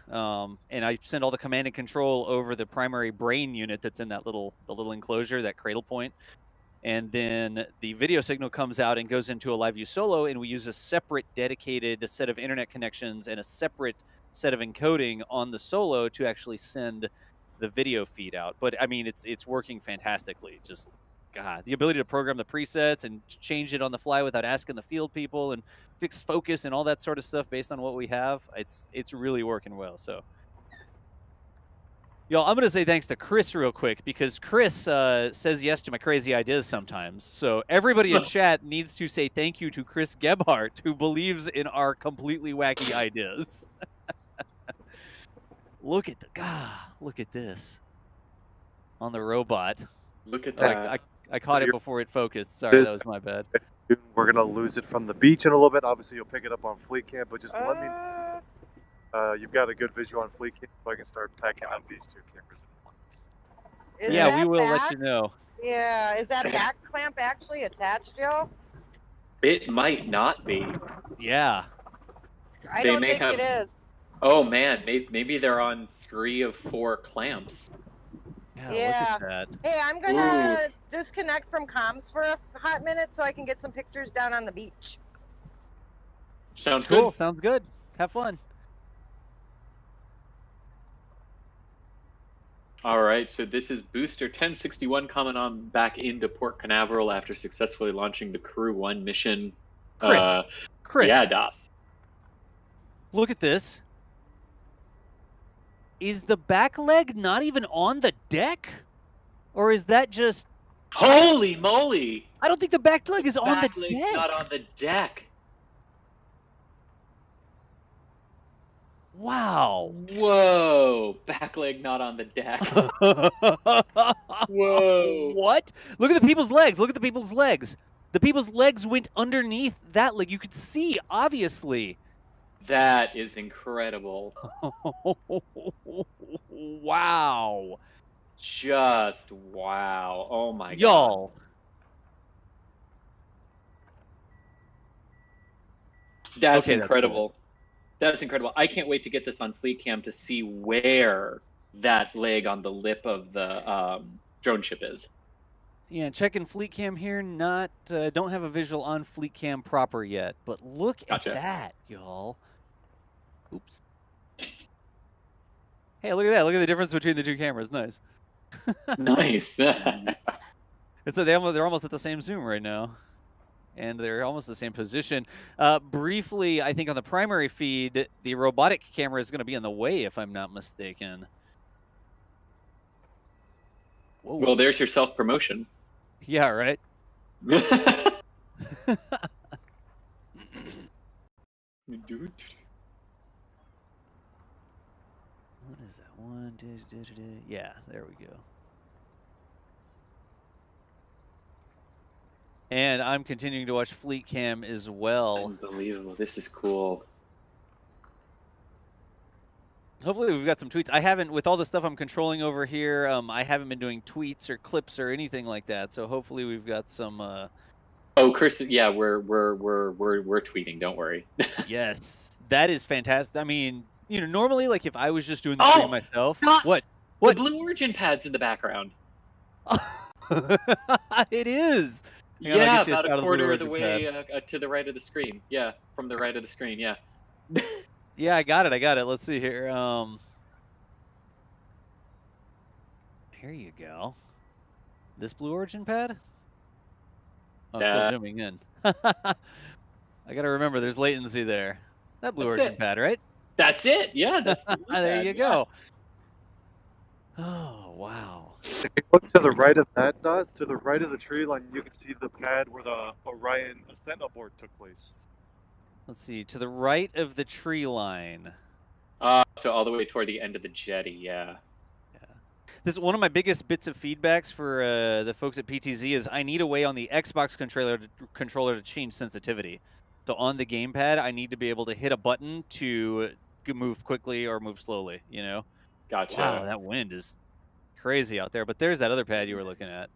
and I send all the command and control over the primary brain unit that's in that the little enclosure, that cradle point. And then the video signal comes out and goes into a live view solo, and we use a separate dedicated set of internet connections and a separate set of encoding on the solo to actually send the video feed out. But I mean, it's working fantastically. Just God, the ability to program the presets and change it on the fly without asking the field people and fix focus and all that sort of stuff based on what we have. It's really working well. So. Y'all, I'm going to say thanks to Chris real quick because Chris says yes to my crazy ideas sometimes. So everybody in chat needs to say thank you to Chris Gebhardt, who believes in our completely wacky ideas. Look at this on the robot. Look at Oh, that. I caught it before it focused. Sorry, that was my bad. We're gonna lose it from the beach in a little bit. Obviously, you'll pick it up on Fleet Camp, but just let me. You've got a good visual on Fleet Camp, so I can start packing up these 2 cameras. Yeah, we will let you know. Yeah, is that back clamp actually attached, Joe? It might not be. Yeah. I don't think it is. Oh man, maybe they're on 3 of 4 clamps. Yeah. Look at that. Hey, I'm gonna disconnect from comms for a hot minute so I can get some pictures down on the beach. Sounds Cool. good. Sounds good. Have fun. All right, so this is Booster 1061 coming on back into Port Canaveral after successfully launching the Crew 1 mission. Chris. Yeah, Das. Look at this. Is the back leg not even on the deck? Or is that just... Holy moly! I don't think the back leg is on the Back leg's deck. not on the deck. Wow. Whoa! Back leg not on the deck. Whoa! What? Look at the people's legs. Look at the people's legs. The people's legs went underneath that leg. You could see, obviously. That is incredible. Wow. Just wow. Oh my god. Y'all. That's Okay, incredible. That's incredible. I can't wait to get this on Fleet Cam to see where that leg on the lip of the drone ship is. Yeah, checking Fleet Cam here. Not don't have a visual on Fleet Cam proper yet, but look Gotcha. at that, y'all. Oops. Hey, look at that. Look at the difference between the two cameras. Nice. Nice. It's they're almost at the same zoom right now, and they're almost the same position. Briefly, I think on the primary feed, the robotic camera is going to be in the way, if I'm not mistaken. Whoa. Well, there's your self-promotion. Yeah, right. What is that one? Yeah, there we go. And I'm continuing to watch Fleet Cam as well. Unbelievable. This is cool. Hopefully we've got some tweets. I haven't, with all the stuff I'm controlling over here, I haven't been doing tweets or clips or anything like that. So hopefully we've got some. Oh, Chris, yeah, we're tweeting. Don't worry. Yes, that is fantastic. I mean, you know, normally, like if I was just doing the stream myself, what? The Blue Origin pad's in the background. It is. Yeah, about a quarter of the way to the right of the screen. Yeah, from the right of the screen. Yeah. Yeah, I got it. Let's see here. Here you go. This Blue Origin pad? Oh, I'm still zooming in. I got to remember there's latency there. That Blue Origin pad, right? That's it. Yeah, that's the there you go. Oh, wow. If you look to the right of that, Dawes, to the right of the tree line, you can see the pad where the Orion ascent abort took place. Let's see, to the right of the tree line. So all the way toward the end of the jetty, yeah. This is one of my biggest bits of feedbacks for the folks at PTZ is I need a way on the Xbox controller to change sensitivity. So on the gamepad, I need to be able to hit a button to move quickly or move slowly, you know? Gotcha. Wow, that wind is crazy out there. But there's that other pad you were looking at.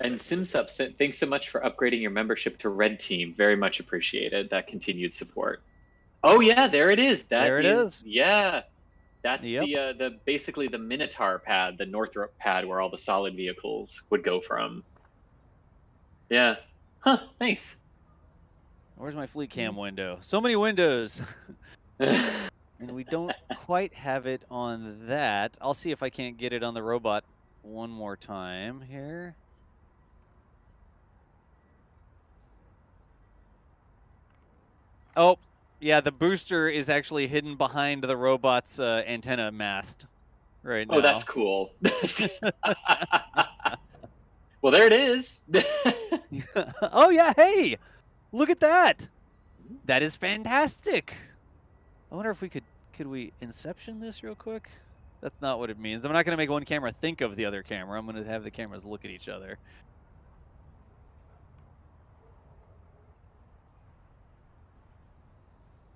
And SimSup, thanks so much for upgrading your membership to Red Team. Very much appreciated. That continued support. Oh yeah, there it is. There it is. Yeah, that's the basically the Minotaur pad, the Northrop pad, where all the solid vehicles would go from. Yeah. Huh. Nice. Where's my Fleet Cam window? So many windows. And we don't quite have it on that. I'll see if I can't get it on the robot one more time here. Oh, yeah, the booster is actually hidden behind the robot's antenna mast right now. Oh, that's cool. Well, there it is. Oh, yeah, hey, look at that. That is fantastic. I wonder if we could we inception this real quick? That's not what it means. I'm not going to make one camera think of the other camera. I'm going to have the cameras look at each other.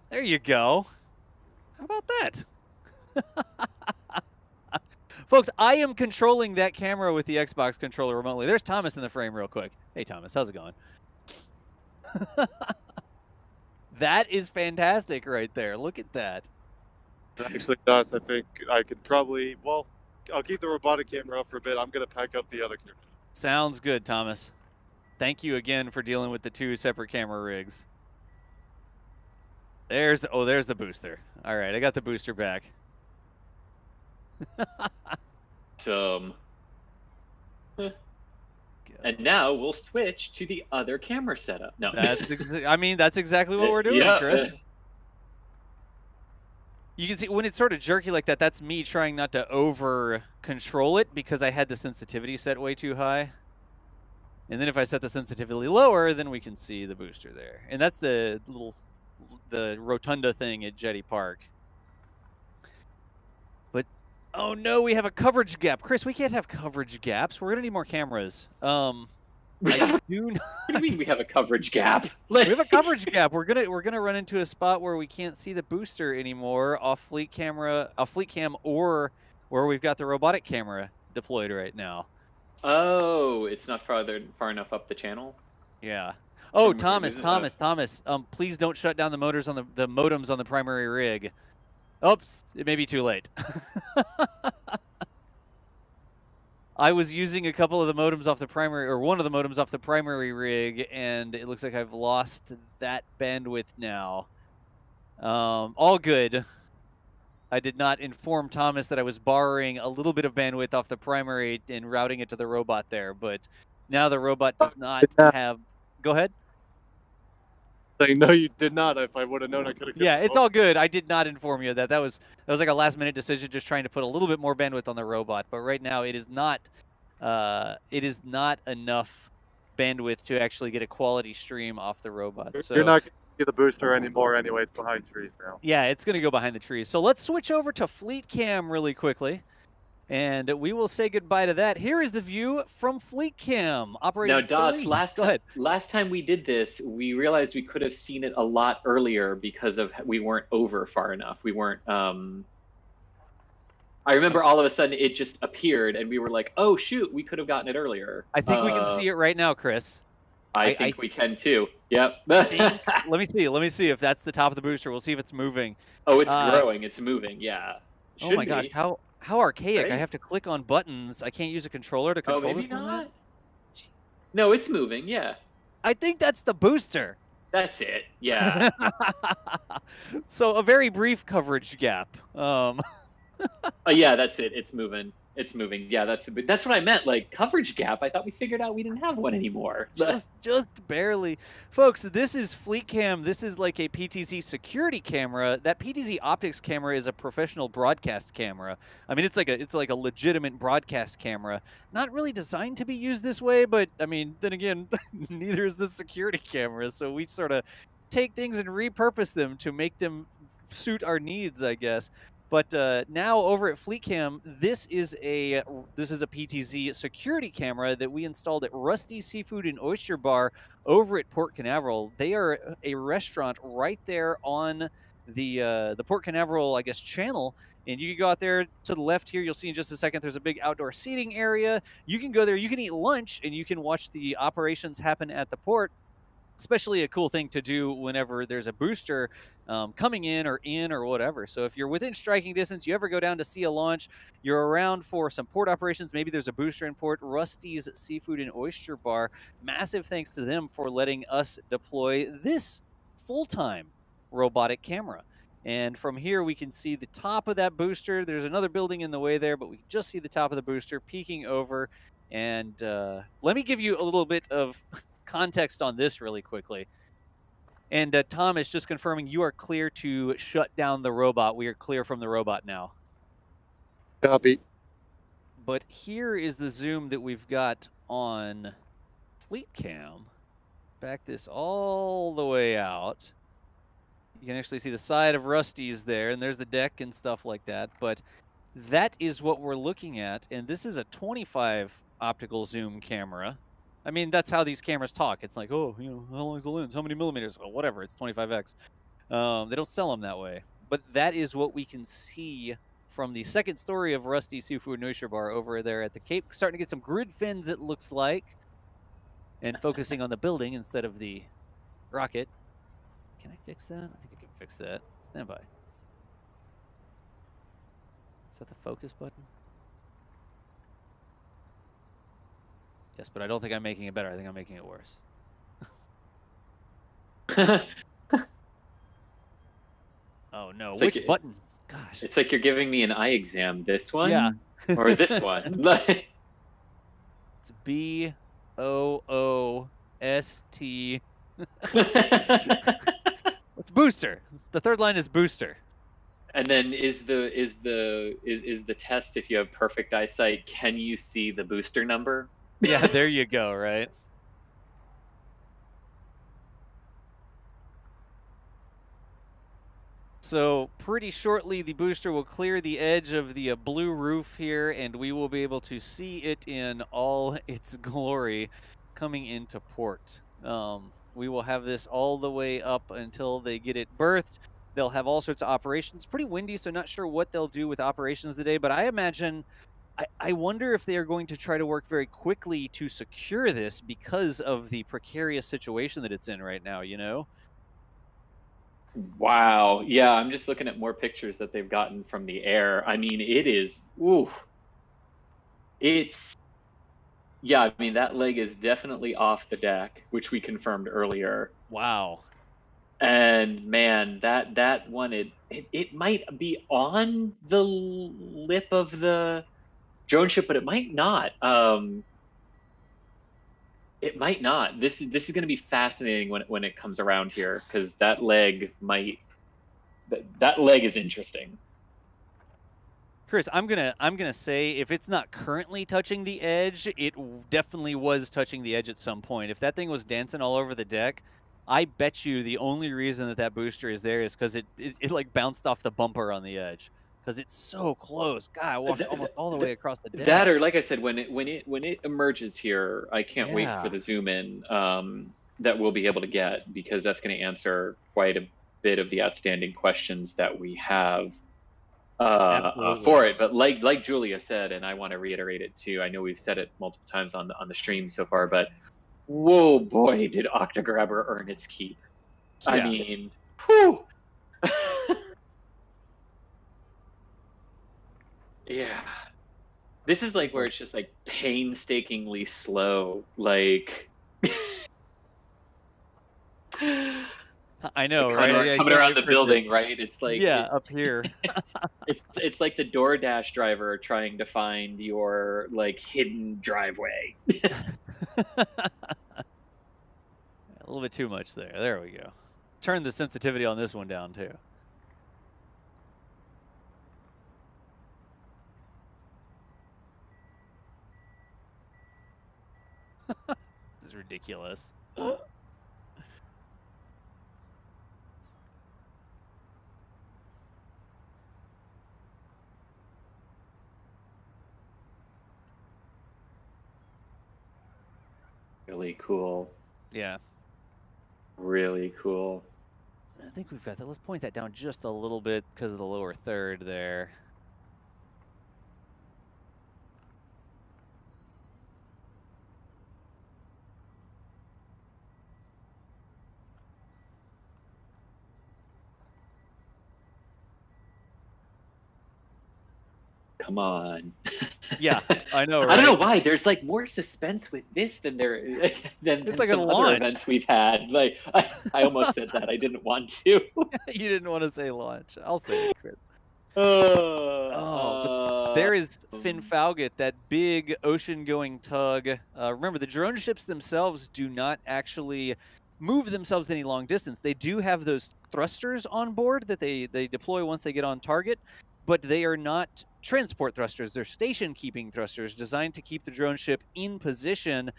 There you go. How about that? Folks, I am controlling that camera with the Xbox controller remotely. There's Thomas in the frame real quick. Hey, Thomas, how's it going? That is fantastic right there. Look at that. Actually, Dawes, I think I could probably, well, I'll keep the robotic camera up for a bit. I'm going to pack up the other camera. Sounds good, Thomas. Thank you again for dealing with the two separate camera rigs. There's the booster. All right, I got the booster back. And now we'll switch to the other camera setup. No, that's exactly what we're doing, Chris. You can see when it's sort of jerky like that, that's me trying not to over control it because I had the sensitivity set way too high. And then if I set the sensitivity lower, then we can see the booster there. And that's the rotunda thing at Jetty Park. But, oh no, we have a coverage gap. Chris, we can't have coverage gaps. We're going to need more cameras. What do you mean we have a coverage gap? We have a coverage gap. We're gonna run into a spot where we can't see the booster anymore off fleet cam, or where we've got the robotic camera deployed right now. Oh, it's not far enough up the channel. Yeah. Oh, Thomas. Please don't shut down the motors on the modems on the primary rig. Oops, it may be too late. I was using a couple of the modems off the primary, or one of the modems off the primary rig, and it looks like I've lost that bandwidth now. All good. I did not inform Thomas that I was borrowing a little bit of bandwidth off the primary and routing it to the robot there, but now the robot does not have... Go ahead. Saying, no, you did not. If I would have known, I could have. Yeah, it's all good. I did not inform you of that. That was like a last-minute decision, just trying to put a little bit more bandwidth on the robot. But right now, it is not enough bandwidth to actually get a quality stream off the robot. So you're not going to see the booster anymore anyway. It's behind trees now. Yeah, it's going to go behind the trees. So let's switch over to Fleet Cam really quickly, and we will say goodbye to that. Here is the view from Fleet Cam operating. Now, Das, Go ahead. Last time we did this, we realized we could have seen it a lot earlier because of we weren't over far enough. We weren't. I remember all of a sudden it just appeared, and we were like, "Oh shoot, we could have gotten it earlier." I think we can see it right now, Chris. I think we can too. Yep. Let me see if that's the top of the booster. We'll see if it's moving. Oh, it's growing. It's moving. Yeah. Oh my gosh, how archaic! Right? I have to click on buttons. I can't use a controller to control this movement. No, it's moving. Yeah. I think that's the booster. That's it. Yeah. So a very brief coverage gap. Yeah, that's it. It's moving. It's moving. Yeah, that's what I meant. Like coverage gap. I thought we figured out we didn't have one anymore. Just barely, folks. This is Fleet Cam. This is like a PTZ security camera. That PTZ optics camera is a professional broadcast camera. I mean, it's like a legitimate broadcast camera. Not really designed to be used this way, but I mean, then again, neither is the security camera. So we sort of take things and repurpose them to make them suit our needs, I guess. But now over at Fleet Cam, this is a PTZ security camera that we installed at Rusty Seafood and Oyster Bar over at Port Canaveral. They are a restaurant right there on the Port Canaveral, I guess, channel. And you can go out there to the left here. You'll see in just a second there's a big outdoor seating area. You can go there. You can eat lunch, and you can watch the operations happen at the port. Especially a cool thing to do whenever there's a booster coming in or whatever. So if you're within striking distance, you ever go down to see a launch, you're around for some port operations, maybe there's a booster in port, Rusty's Seafood and Oyster Bar, massive thanks to them for letting us deploy this full-time robotic camera. And from here, we can see the top of that booster. There's another building in the way there, but we can just see the top of the booster peeking over. And let me give you a little bit of context on this really quickly. And Tom is just confirming you are clear to shut down the robot. We are clear from the robot now. Copy. But here is the zoom that we've got on Fleet Cam. Back this all the way out. You can actually see the side of Rusty's there, and there's the deck and stuff like that. But that is what we're looking at, and this is a 25 optical zoom camera. I mean, that's how these cameras talk. It's like, oh, you know, how long is the lens? How many millimeters? Well, whatever, it's 25x. They don't sell them that way. But that is what we can see from the second story of Rusty Seafood and Oyster Bar over there at the Cape. Starting to get some grid fins, it looks like. And focusing on the building instead of the rocket. Can I fix that? I think I can fix that. Stand by. Is that the focus button? Yes, but I don't think I'm making it better. I think I'm making it worse. Oh, no. It's Which like, button? Gosh. It's like you're giving me an eye exam. This one? Yeah. Or this one? It's B-O-O-S-T. It's booster. The third line is booster. And then is the test, if you have perfect eyesight, can you see the booster number? Yeah, there you go, right? So pretty shortly, the booster will clear the edge of the blue roof here, and we will be able to see it in all its glory coming into port. We will have this all the way up until they get it berthed. They'll have all sorts of operations. Pretty windy, so not sure what they'll do with operations today, but I imagine I wonder if they are going to try to work very quickly to secure this because of the precarious situation that it's in right now, you know? Wow. Yeah, I'm just looking at more pictures that they've gotten from the air. I mean, it is, ooh, it's, yeah, I mean, that leg is definitely off the deck, which we confirmed earlier. Wow. And man, that one, it might be on the lip of the drone ship, but it might not. It might not. This is going to be fascinating when it comes around here, because that leg might, that leg is interesting. Chris, I'm gonna say if it's not currently touching the edge, it definitely was touching the edge at some point. If that thing was dancing all over the deck, I bet you the only reason that that booster is there is because it like bounced off the bumper on the edge because it's so close. God, I walked almost all the way across the deck. That, or like I said, when it emerges here, I can't wait for Yeah. the zoom in that we'll be able to get, because that's going to answer quite a bit of the outstanding questions that we have Absolutely. for it. But like Julia said, and I want to reiterate it too. I know we've said it multiple times on the stream so far, but whoa, boy, did Octograbber earn its keep. I Yeah. mean, whew. Yeah. This is like where it's just like painstakingly slow, like I know, coming, right? Yeah, coming yeah, around you've the heard building, right? It's like yeah, up here. it's like the DoorDash driver trying to find your like hidden driveway. A little bit too much there. There we go. Turn the sensitivity on this one down too. This is ridiculous. Really cool. Yeah. Really cool. I think we've got that. Let's point that down just a little bit because of the lower third there. Come on. Yeah, I know, right? I don't know why. There's like more suspense with this than than It's like a some other launch. events we've had. Like I almost said that. I didn't want to. You didn't want to say launch. I'll say it, Chris. But There is Finn Falgout, that big ocean-going tug. Remember, the drone ships themselves do not actually move themselves any long distance. They do have those thrusters on board that they deploy once they get on target, but they are not transport thrusters. They're station-keeping thrusters designed to keep the drone ship in position.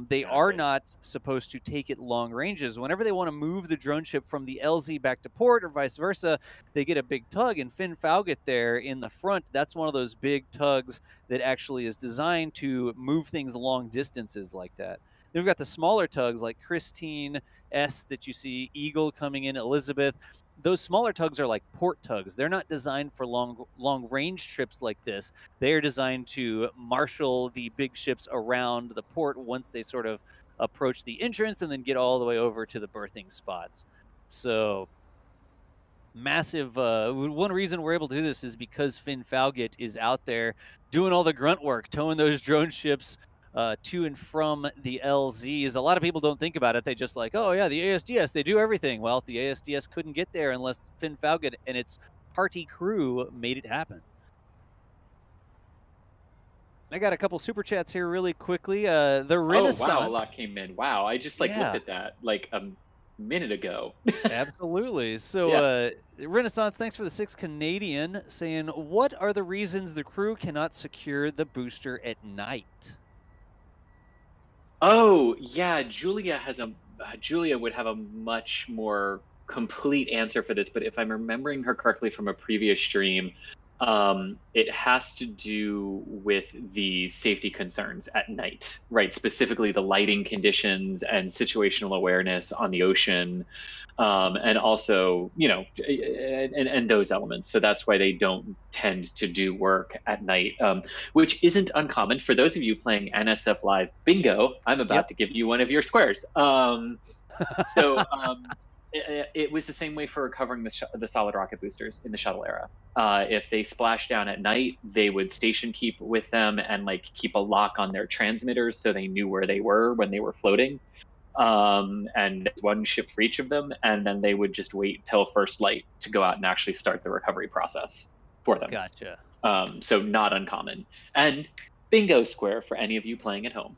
They are not supposed to take it long ranges. Whenever they want to move the drone ship from the LZ back to port or vice versa, they get a big tug, and Finn Falgout there in the front, that's one of those big tugs that actually is designed to move things long distances like that. Then we've got the smaller tugs like Christine S that you see, Eagle coming in, Elizabeth. Those smaller tugs are like port tugs. They're not designed for long range trips like this. They are designed to marshal the big ships around the port once they sort of approach the entrance and then get all the way over to the berthing spots. So massive. One reason we're able to do this is because Finn Falgout is out there doing all the grunt work, towing those drone ships to and from the LZs. A lot of people don't think about it. They just like, oh yeah, the ASDS, they do everything. Well, the ASDS couldn't get there unless Finn Falgout and its party crew made it happen. I got a couple super chats here really quickly. The Renaissance. Oh wow, a lot came in. Wow, I just like looked at that. Like minute ago. Absolutely. So, Renaissance, thanks for the 6 Canadian, saying, what are the reasons the crew cannot secure the booster at night? Oh, yeah, Julia would have a much more complete answer for this, but if I'm remembering her correctly from a previous stream, it has to do with the safety concerns at night, right? Specifically the lighting conditions and situational awareness on the ocean, and also, and those elements. So that's why they don't tend to do work at night, which isn't uncommon. For those of you playing NSF Live Bingo, I'm about to give you one of your squares. It was the same way for recovering the solid rocket boosters in the shuttle era. If they splashed down at night, they would station keep with them and keep a lock on their transmitters so they knew where they were when they were floating. And there's one ship for each of them, and then they would just wait till first light to go out and actually start the recovery process for them. Gotcha. So not uncommon. And bingo square for any of you playing at home.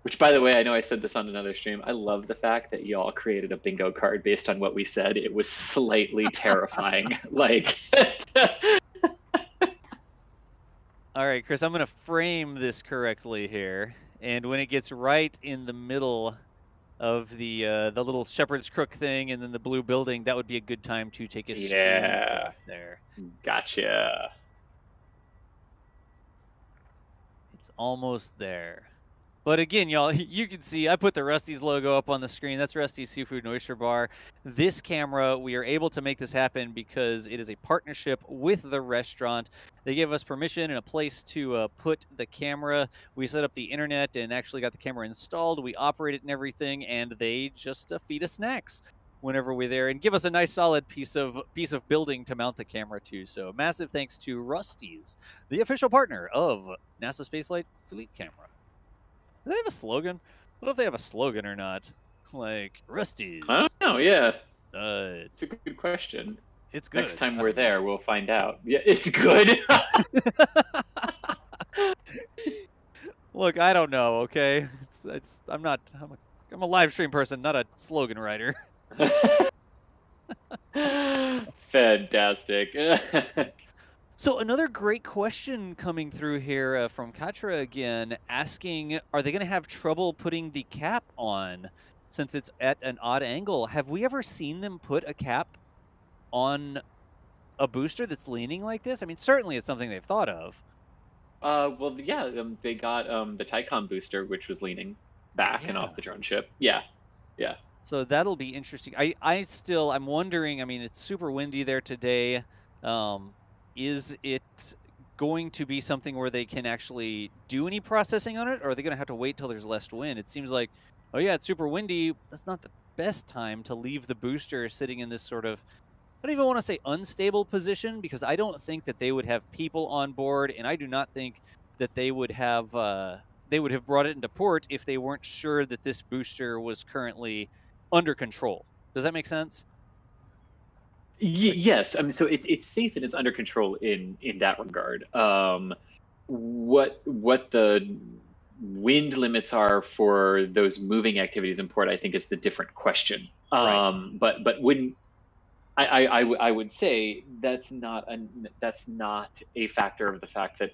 Which, by the way, I know I said this on another stream. I love the fact that y'all created a bingo card based on what we said. It was slightly terrifying. All right, Chris, I'm going to frame this correctly here. And when it gets right in the middle of the little shepherd's crook thing and then the blue building, that would be a good time to take a screenshot there. Gotcha. It's almost there. But again, y'all, you can see I put the Rusty's logo up on the screen. That's Rusty's Seafood and Oyster Bar. This camera, we are able to make this happen because it is a partnership with the restaurant. They gave us permission and a place to put the camera. We set up the internet and actually got the camera installed. We operate it and everything, and they just feed us snacks whenever we're there and give us a nice solid piece of building to mount the camera to. So massive thanks to Rusty's, the official partner of NASA Spaceflight Fleet Camera. Do they have a slogan? I don't know if they have a slogan or not. Like, Rusty's. I don't know, yeah. It's a good question. It's good. Next time we're there, we'll find out. Yeah, it's good. Look, I don't know, okay? I'm a live stream person, not a slogan writer. Fantastic. So another great question coming through here from Katra again, asking, are they going to have trouble putting the cap on since it's at an odd angle? Have we ever seen them put a cap on a booster that's leaning like this? I mean, certainly it's something they've thought of. Well, yeah, they got the Tycon booster, which was leaning back and off the drone ship. Yeah. So that'll be interesting. I'm wondering, I mean, it's super windy there today. Is it going to be something where they can actually do any processing on it, or are they going to have to wait till there's less wind? It seems like, oh yeah, it's super windy. That's not the best time to leave the booster sitting in this sort of, I don't even want to say unstable position, because I don't think that they would have people on board, and I do not think that they would have brought it into port if they weren't sure that this booster was currently under control. Does that make sense? Yes, I mean, so it's safe and it's under control in that regard. What the wind limits are for those moving activities in port, I think, is the different question. Right. But wouldn't I would say that's not a factor of the fact that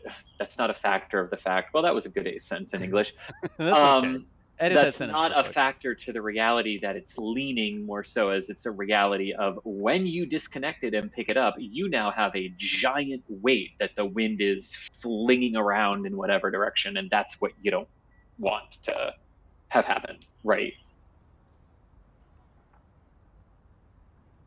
well, that was a good sentence in English. That's okay. That's not a factor to the reality that it's leaning, more so as it's a reality of when you disconnect it and pick it up, you now have a giant weight that the wind is flinging around in whatever direction, and that's what you don't want to have happen, right?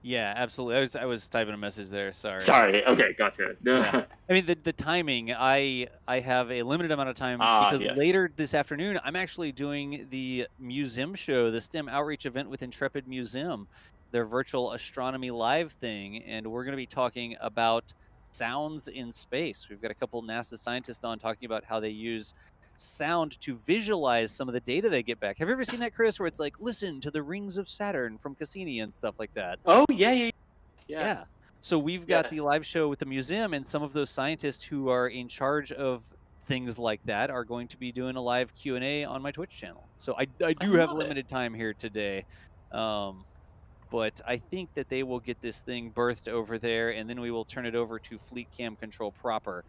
Yeah, absolutely. I was typing a message there. Sorry. Okay, gotcha. Yeah. I mean, the timing. I have a limited amount of time because later this afternoon I'm actually doing the museum show, the STEM outreach event with Intrepid Museum, their virtual astronomy live thing, and we're going to be talking about sounds in space. We've got a couple NASA scientists on talking about how they use sound to visualize some of the data they get back. Have you ever seen that, Chris, where it's like, listen to the rings of Saturn from Cassini and stuff like that? Oh, yeah. So we've got the live show with the museum and some of those scientists who are in charge of things like that are going to be doing a live Q&A on my Twitch channel. So I do I have love it. limited time here today. But I think that they will get this thing birthed over there, and then we will turn it over to Fleet Cam Control proper,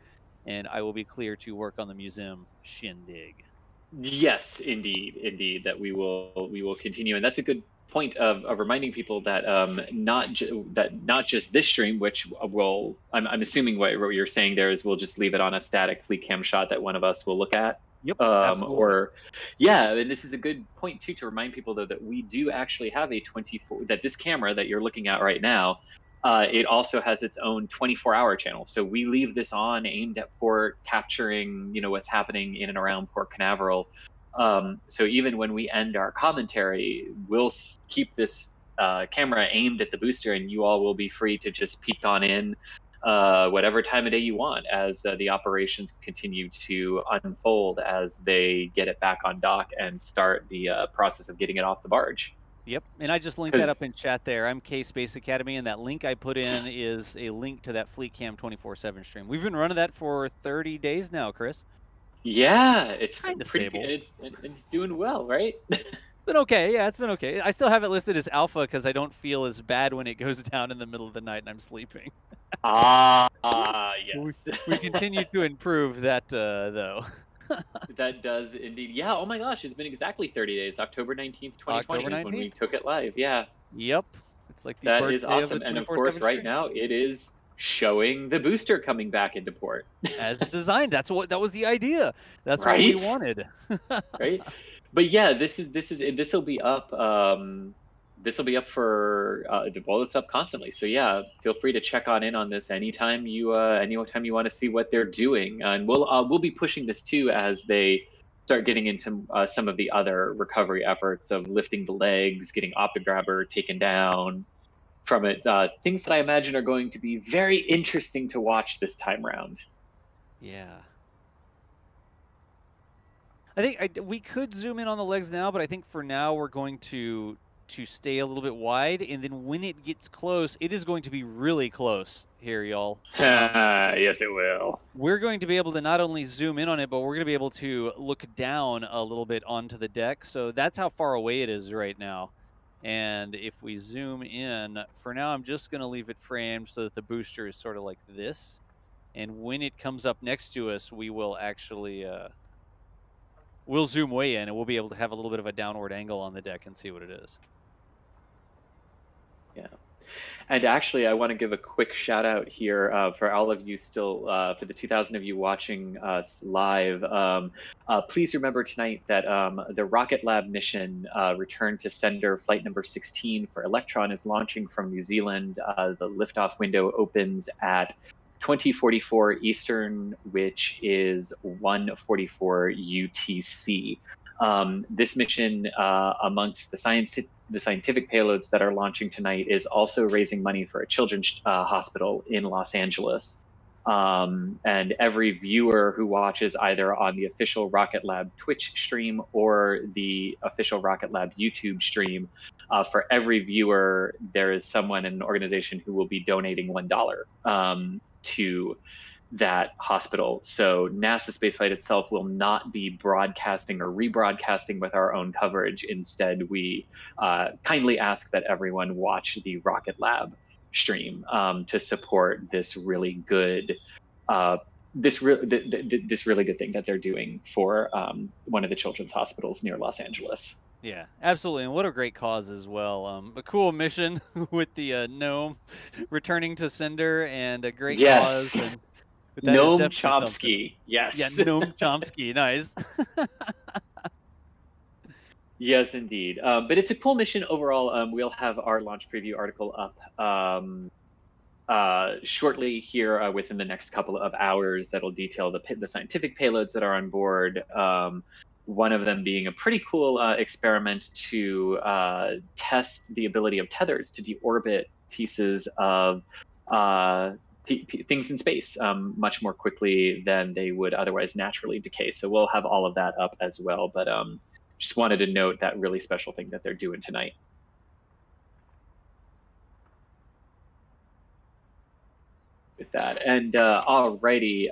and I will be clear to work on the museum shindig. Yes, indeed, that we will continue, and that's a good point of reminding people that not just this stream, which will I'm assuming what you're saying there is we'll just leave it on a static fleet cam shot that one of us will look at. Yep, absolutely. Or yeah, and this is a good point too to remind people though that we do actually have a 24 that this camera that you're looking at right now. It also has its own 24-hour channel. So we leave this on aimed at port, capturing, what's happening in and around Port Canaveral. So even when we end our commentary, we'll keep this camera aimed at the booster, and you all will be free to just peek on in whatever time of day you want as the operations continue to unfold as they get it back on dock and start the process of getting it off the barge. Yep, and I just linked that up in chat there. I'm K Space Academy, and that link I put in is a link to that Fleet Cam 24/7 stream. We've been running that for 30 days now, Chris. Yeah, it's Kind of pretty stable. it's doing well, right? It's been okay. Yeah, it's been okay. I still have it listed as alpha because I don't feel as bad when it goes down in the middle of the night and I'm sleeping. Yes. We continue to improve that, though. That does indeed. Yeah. Oh my gosh, it's been exactly 30 days. October 19th, 2020 October is when we 19th. took it live. Yeah. Yep. It's like the That birthday is awesome. of the And of course, 24/7 right stream. now it is showing the booster coming back into port. As designed. That was the idea. That's right? what we wanted. Right. But yeah, this will be up. This will be up for well, it's up constantly. So yeah, feel free to check on in on this anytime you want to see what they're doing, and we'll be pushing this too as they start getting into some of the other recovery efforts of lifting the legs, getting Optigrabber taken down from it. Things that I imagine are going to be very interesting to watch this time round. Yeah. I think we could zoom in on the legs now, but I think for now we're going to stay a little bit wide, and then when it gets close, it is going to be really close here, y'all. Yes, it will. We're going to be able to not only zoom in on it, but we're going to be able to look down a little bit onto the deck. So that's how far away it is right now. And if we zoom in, for now, I'm just going to leave it framed so that the booster is sort of like this. And when it comes up next to us, we will actually... we'll zoom way in, and we'll be able to have a little bit of a downward angle on the deck and see what it is. Yeah. And actually, I want to give a quick shout out here for all of you still, for the 2,000 of you watching us live. Please remember tonight that the Rocket Lab mission return to sender flight number 16 for Electron is launching from New Zealand. The liftoff window opens at 2044 Eastern, which is 144 UTC. This mission, amongst the scientific payloads that are launching tonight, is also raising money for a children's hospital in Los Angeles. And every viewer who watches either on the official Rocket Lab Twitch stream or the official Rocket Lab YouTube stream, for every viewer, there is someone in an organization who will be donating $1 to that hospital. So NASA Spaceflight itself will not be broadcasting or rebroadcasting with our own coverage. Instead, we kindly ask that everyone watch the Rocket Lab stream to support this really good this really good thing that they're doing for one of the children's hospitals near Los Angeles. Yeah, absolutely, and what a great cause as well. A cool mission with the gnome returning to sender, and a great cause. And that Noam is Chomsky. something. Yes. Yeah, Noam Chomsky. Nice. Yes, indeed. But it's a cool mission overall. We'll have our launch preview article up shortly here within the next couple of hours that'll detail the scientific payloads that are on board. One of them being a pretty cool experiment to test the ability of tethers to deorbit pieces of things in space much more quickly than they would otherwise naturally decay. So we'll have all of that up as well. But just wanted to note that really special thing that they're doing tonight. With that, and alrighty.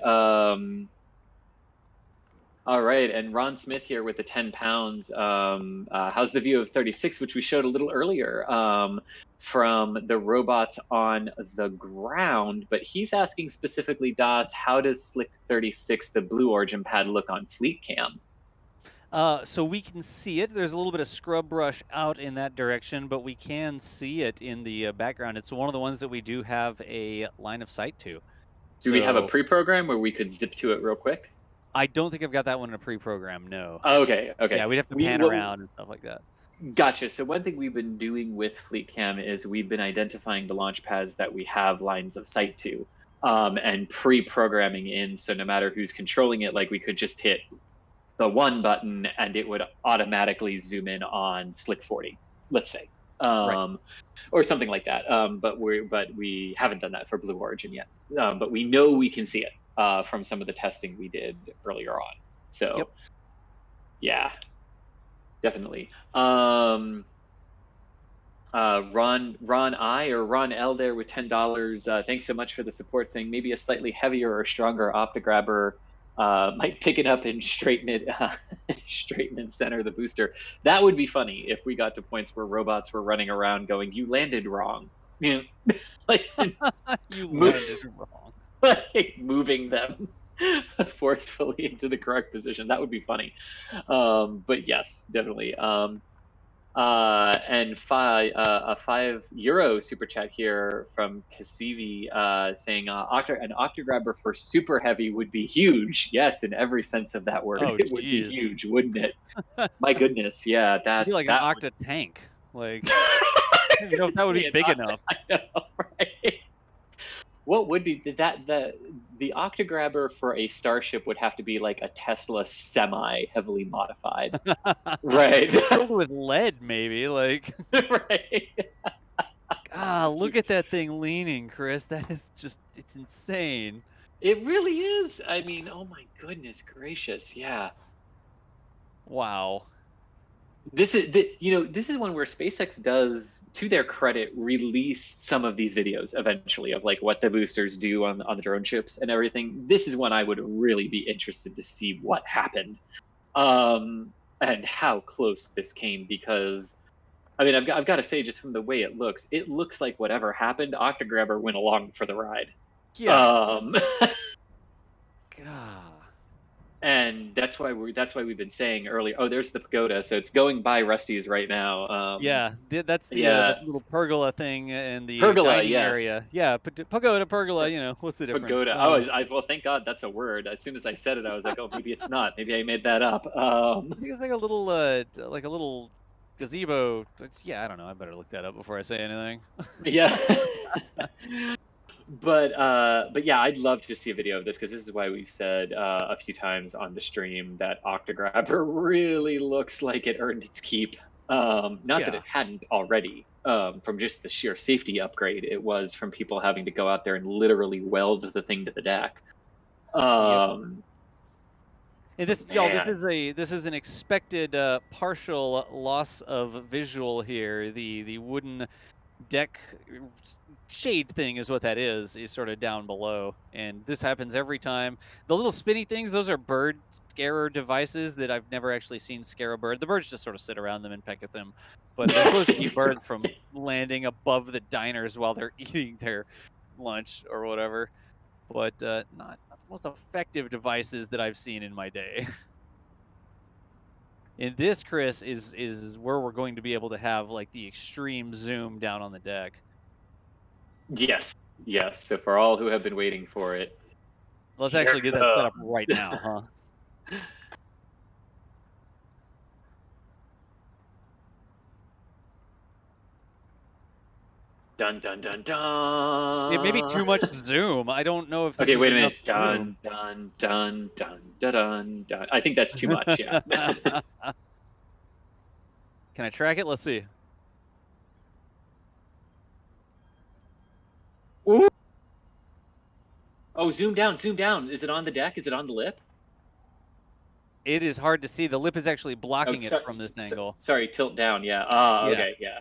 All right, and Ron Smith here with the 10 pounds. How's the view of 36, which we showed a little earlier from the robots on the ground? But he's asking specifically, Das, how does Slick 36, the Blue Origin pad, look on Fleet Cam? So we can see it. There's a little bit of scrub brush out in that direction, but we can see it in the background. It's one of the ones that we do have a line of sight to. Do we have a pre-program where we could zip to it real quick? I don't think I've got that one in a pre-program, no. Okay, okay. Yeah, we'd have to pan around and stuff like that. Gotcha. So one thing we've been doing with Fleet Cam is we've been identifying the launch pads that we have lines of sight to, and pre-programming in, so no matter who's controlling it, like we could just hit the 1 button and it would automatically zoom in on Slick 40, let's say, Right. or something like that. But we haven't done that for Blue Origin yet. But we know we can see it from some of the testing we did earlier on. So, Yep. Yeah, definitely. Ron I or Ron L there with $10. Thanks so much for the support, saying maybe a slightly heavier or stronger optograbber might pick it up and straighten it and center the booster. That would be funny if we got to points where robots were running around going, "You landed wrong." You know, like You landed wrong. like moving them forcefully into the correct position. That would be funny. But yes, definitely. And a €5 super chat here from Kasivi saying an octograbber for super heavy would be huge. Yes, in every sense of that word, Oh, it would be huge, wouldn't it? My goodness, yeah, It'd be like an octa tank. Like, I don't know if that would be big enough. I know, right? What would be the octograbber for a Starship would have to be like a Tesla semi heavily modified, right? Filled with lead, maybe. Like, right. Look at that thing leaning, Chris. That is just—it's insane. It really is. I mean, oh my goodness gracious, yeah. Wow. This is one where SpaceX does, to their credit, release some of these videos eventually of like what the boosters do on the drone ships and everything. This is one I would really be interested to see what happened, and how close this came, because I mean I've got to say, just from the way it looks like whatever happened, Octograbber went along for the ride. Yeah. God. And that's why we've been saying earlier. Oh, there's the pagoda. So it's going by Rusty's right now. Yeah, that's the that little pergola thing in the pergola, dining yes. area. Yeah, pagoda, pergola. You know, what's the difference? Pagoda. Well, thank God that's a word. As soon as I said it, I was like, oh, maybe it's not. Maybe I made that up. I think it's like a little gazebo. Yeah, I don't know. I better look that up before I say anything. Yeah. But yeah, I'd love to see a video of this, because this is why we've said a few times on the stream that Octograbber really looks like it earned its keep. Not that it hadn't already, from just the sheer safety upgrade. It was from people having to go out there and literally weld the thing to the deck. And this is an expected partial loss of visual here. The wooden deck shade thing is what that is sort of down below, and this happens every time. The little spinny things, those are bird scarer devices that I've never actually seen scare a bird. The birds just sort of sit around them and peck at them, but they're supposed to keep birds from landing above the diners while they're eating their lunch or whatever. But not the most effective devices that I've seen in my day. And this, Chris, is where we're going to be able to have like the extreme zoom down on the deck. Yes. So for all who have been waiting for it, let's actually get that set up right now, huh? Dun dun dun dun. It may be too much zoom. I don't know if. Okay, wait a minute. Dun dun dun dun dun dun. I think that's too much. Yeah. Can I track it? Let's see. Ooh. Oh, zoom down, zoom down. Is it on the deck? Is it on the lip? It is hard to see. The lip is actually blocking it from this angle. Sorry, tilt down. Yeah. Okay. Yeah.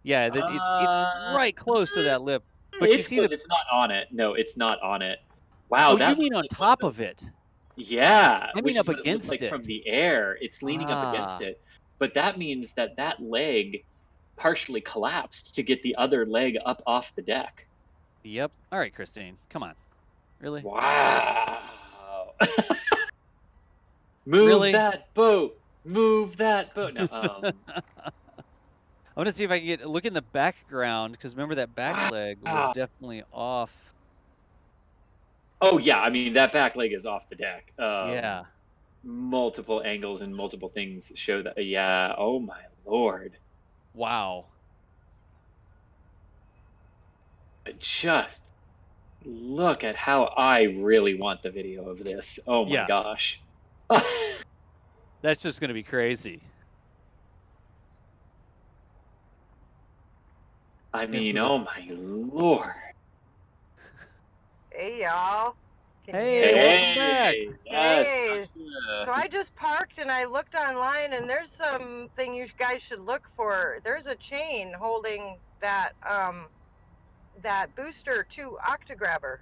Yeah, it's right close to that lip. But you see it's not on it. No, it's not on it. Wow. Oh, you mean on top of it? Yeah, I mean, which up is what it looks against like from it. the air. It's leaning up against Ah, it. But that means that that leg partially collapsed to get the other leg up off the deck. yep. All right, Christine, come on. Really? Wow. Move Really? that boat. Move that boat. No, I want to see if I can look in the background because remember that back leg was wow. definitely off. Oh yeah, I mean that back leg is off the deck. Yeah. Multiple angles and multiple things show that. Yeah. Oh my lord. Wow. Just look at how I really want the video of this. Oh my Yeah. gosh. That's just gonna be crazy. I It's mean, with a- oh my lord. Hey, y'all. Can you Hey, hear me? welcome back. Hey, yes. Hey. So I just parked and I looked online, and there's something you guys should look for. There's a chain holding that that booster to Octograbber.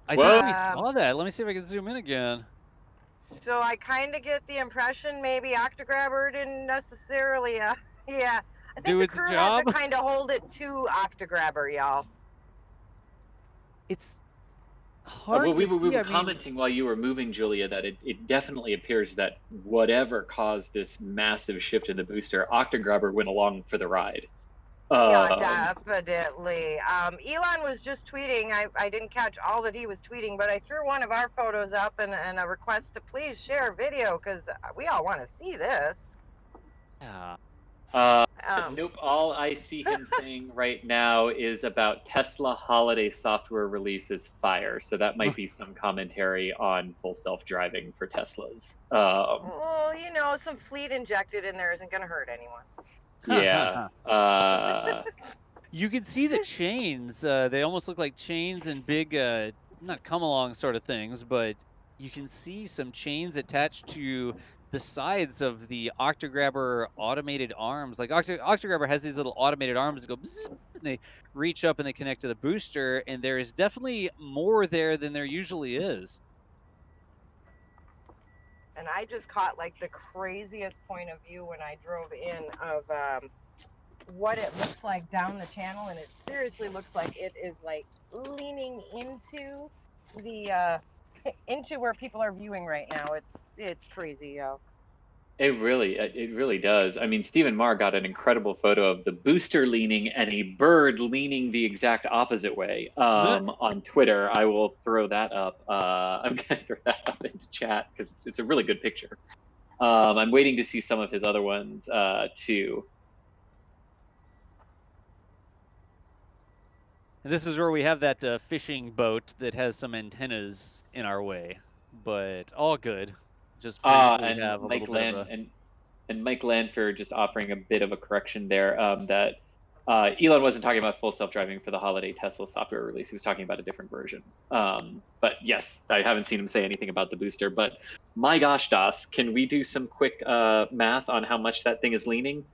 I Whoa. think we saw that. Let me see if I can zoom in again. So I kind of get the impression maybe Octograbber didn't necessarily, yeah. I think Do the its crew had job. to kind of hold it to Octograbber, y'all. It's hard Well, we to were, we see. were I mean, commenting while you were moving, Julia, that it definitely appears that whatever caused this massive shift in the booster, Octograbber went along for the ride. Yeah, definitely. Elon was just tweeting. I didn't catch all that he was tweeting, but I threw one of our photos up and a request to please share video because we all want to see this. yeah. Nope. All I see him saying right now is about Tesla holiday software releases fire. So that might be some commentary on full self-driving for Teslas. Well, you know, some fleet injected in there isn't going to hurt anyone. Yeah. You can see the chains. They almost look like chains and big, not come along sort of things, but you can see some chains attached to the sides of the Octograbber automated arms. Like Octograbber has these little automated arms that go bzzz, and they reach up and they connect to the booster. And there is definitely more there than there usually is. And I just caught like the craziest point of view when I drove in of what it looks like down the channel, and it seriously looks like it is like leaning into the into where people are viewing right now. It's crazy, yo. It really does. I mean, Stephen Marr got an incredible photo of the booster leaning and a bird leaning the exact opposite way on Twitter. I will throw that up. I'm gonna throw that up into chat because it's a really good picture. I'm waiting to see some of his other ones too. And this is where we have that fishing boat that has some antennas in our way, but all good. Just briefly And have a Mike little bit of a... and Mike Lanford just offering a bit of a correction there that Elon wasn't talking about full self-driving for the holiday Tesla software release. He was talking about a different version. But yes, I haven't seen him say anything about the booster. But my gosh, Das, can we do some quick math on how much that thing is leaning?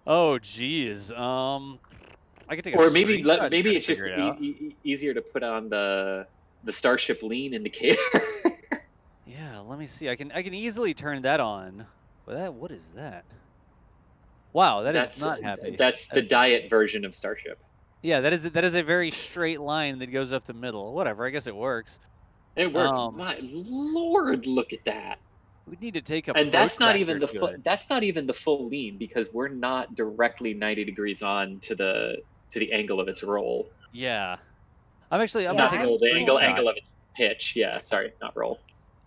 Oh, geez. I could take a Or maybe screenshot and try maybe to it's just figure it out. easier to put on the Starship lean indicator. Yeah, let me see. I can easily turn that on. But what is that? Wow, that's not happy. That's the diet version of Starship. Yeah, that is a very straight line that goes up the middle. Whatever, I guess it works. It works. My lord, look at that. We need to take a and that's not even the full. That's not even the full lean because we're not directly 90 degrees on to the angle of its roll. Yeah, I'm gonna take the angle of its pitch. Yeah, sorry, not roll.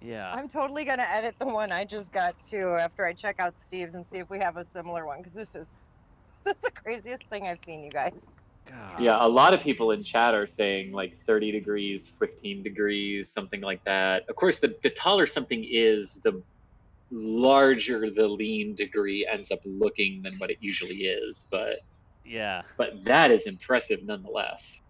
Yeah, I'm totally gonna edit the one I just got too after I check out Steve's and see if we have a similar one because that's the craziest thing I've seen, you guys. God. Yeah, a lot of people in chat are saying like 30 degrees, 15 degrees, something like that. Of course, the taller something is, the larger the lean degree ends up looking than what it usually is. But yeah, but that is impressive nonetheless.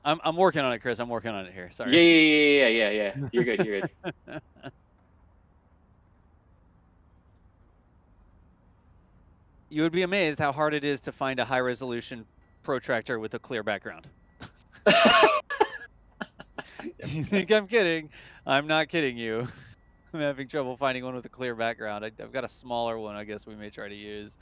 I'm working on it, Chris. I'm working on it here. Sorry. Yeah. You're good. You're good. You would be amazed how hard it is to find a high resolution protractor with a clear background. You think I'm kidding? I'm not kidding you. I'm having trouble finding one with a clear background. I've got a smaller one I guess we may try to use.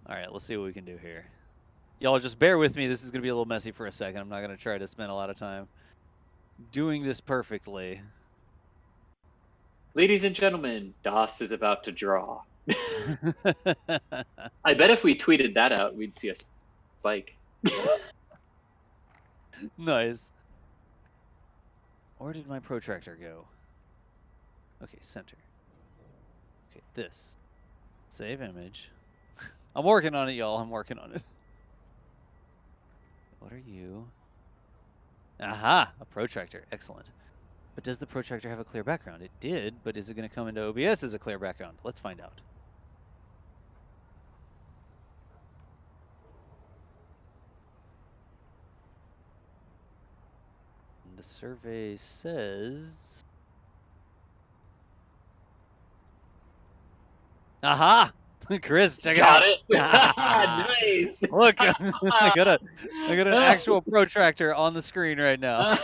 All right, let's see what we can do here. Y'all just bear with me. This is going to be a little messy for a second. I'm not going to try to spend a lot of time doing this perfectly. Ladies and gentlemen, DOS is about to draw. I bet if we tweeted that out, we'd see a spike. Nice. Where did my protractor go? Okay, center. Okay, this. Save image. I'm working on it, y'all. I'm working on it. What are you? Aha! A protractor. Excellent. But does the protractor have a clear background? It did, but is it going to come into OBS as a clear background? Let's find out. And the survey says... Aha! Chris, check it out. Got it. Nice. Look, I got an actual protractor on the screen right now.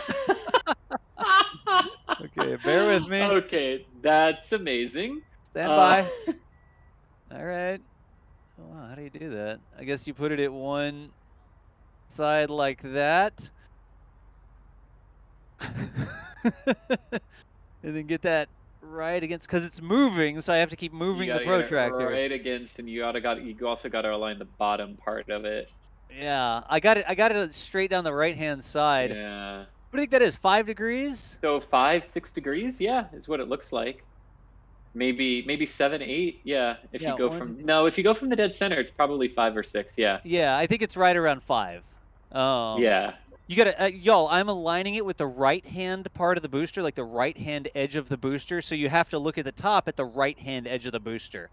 Okay, bear with me. Okay, that's amazing. Stand by. All right. Oh, wow, how do you do that? I guess you put it at one side like that. And then get that right against, because it's moving, so I have to keep moving the protractor. Right against, and you also got to align the bottom part of it. Yeah, I got it straight down the right-hand side. Yeah. What do you think that is? 5 degrees? So 5-6 degrees, yeah, is what it looks like. Maybe 7, 8, yeah. If you go from the dead center, it's probably 5 or 6, yeah. Yeah, I think it's right around 5. Yeah. You gotta, y'all, I'm aligning it with the right-hand part of the booster, like the right-hand edge of the booster, so you have to look at the top at the right-hand edge of the booster.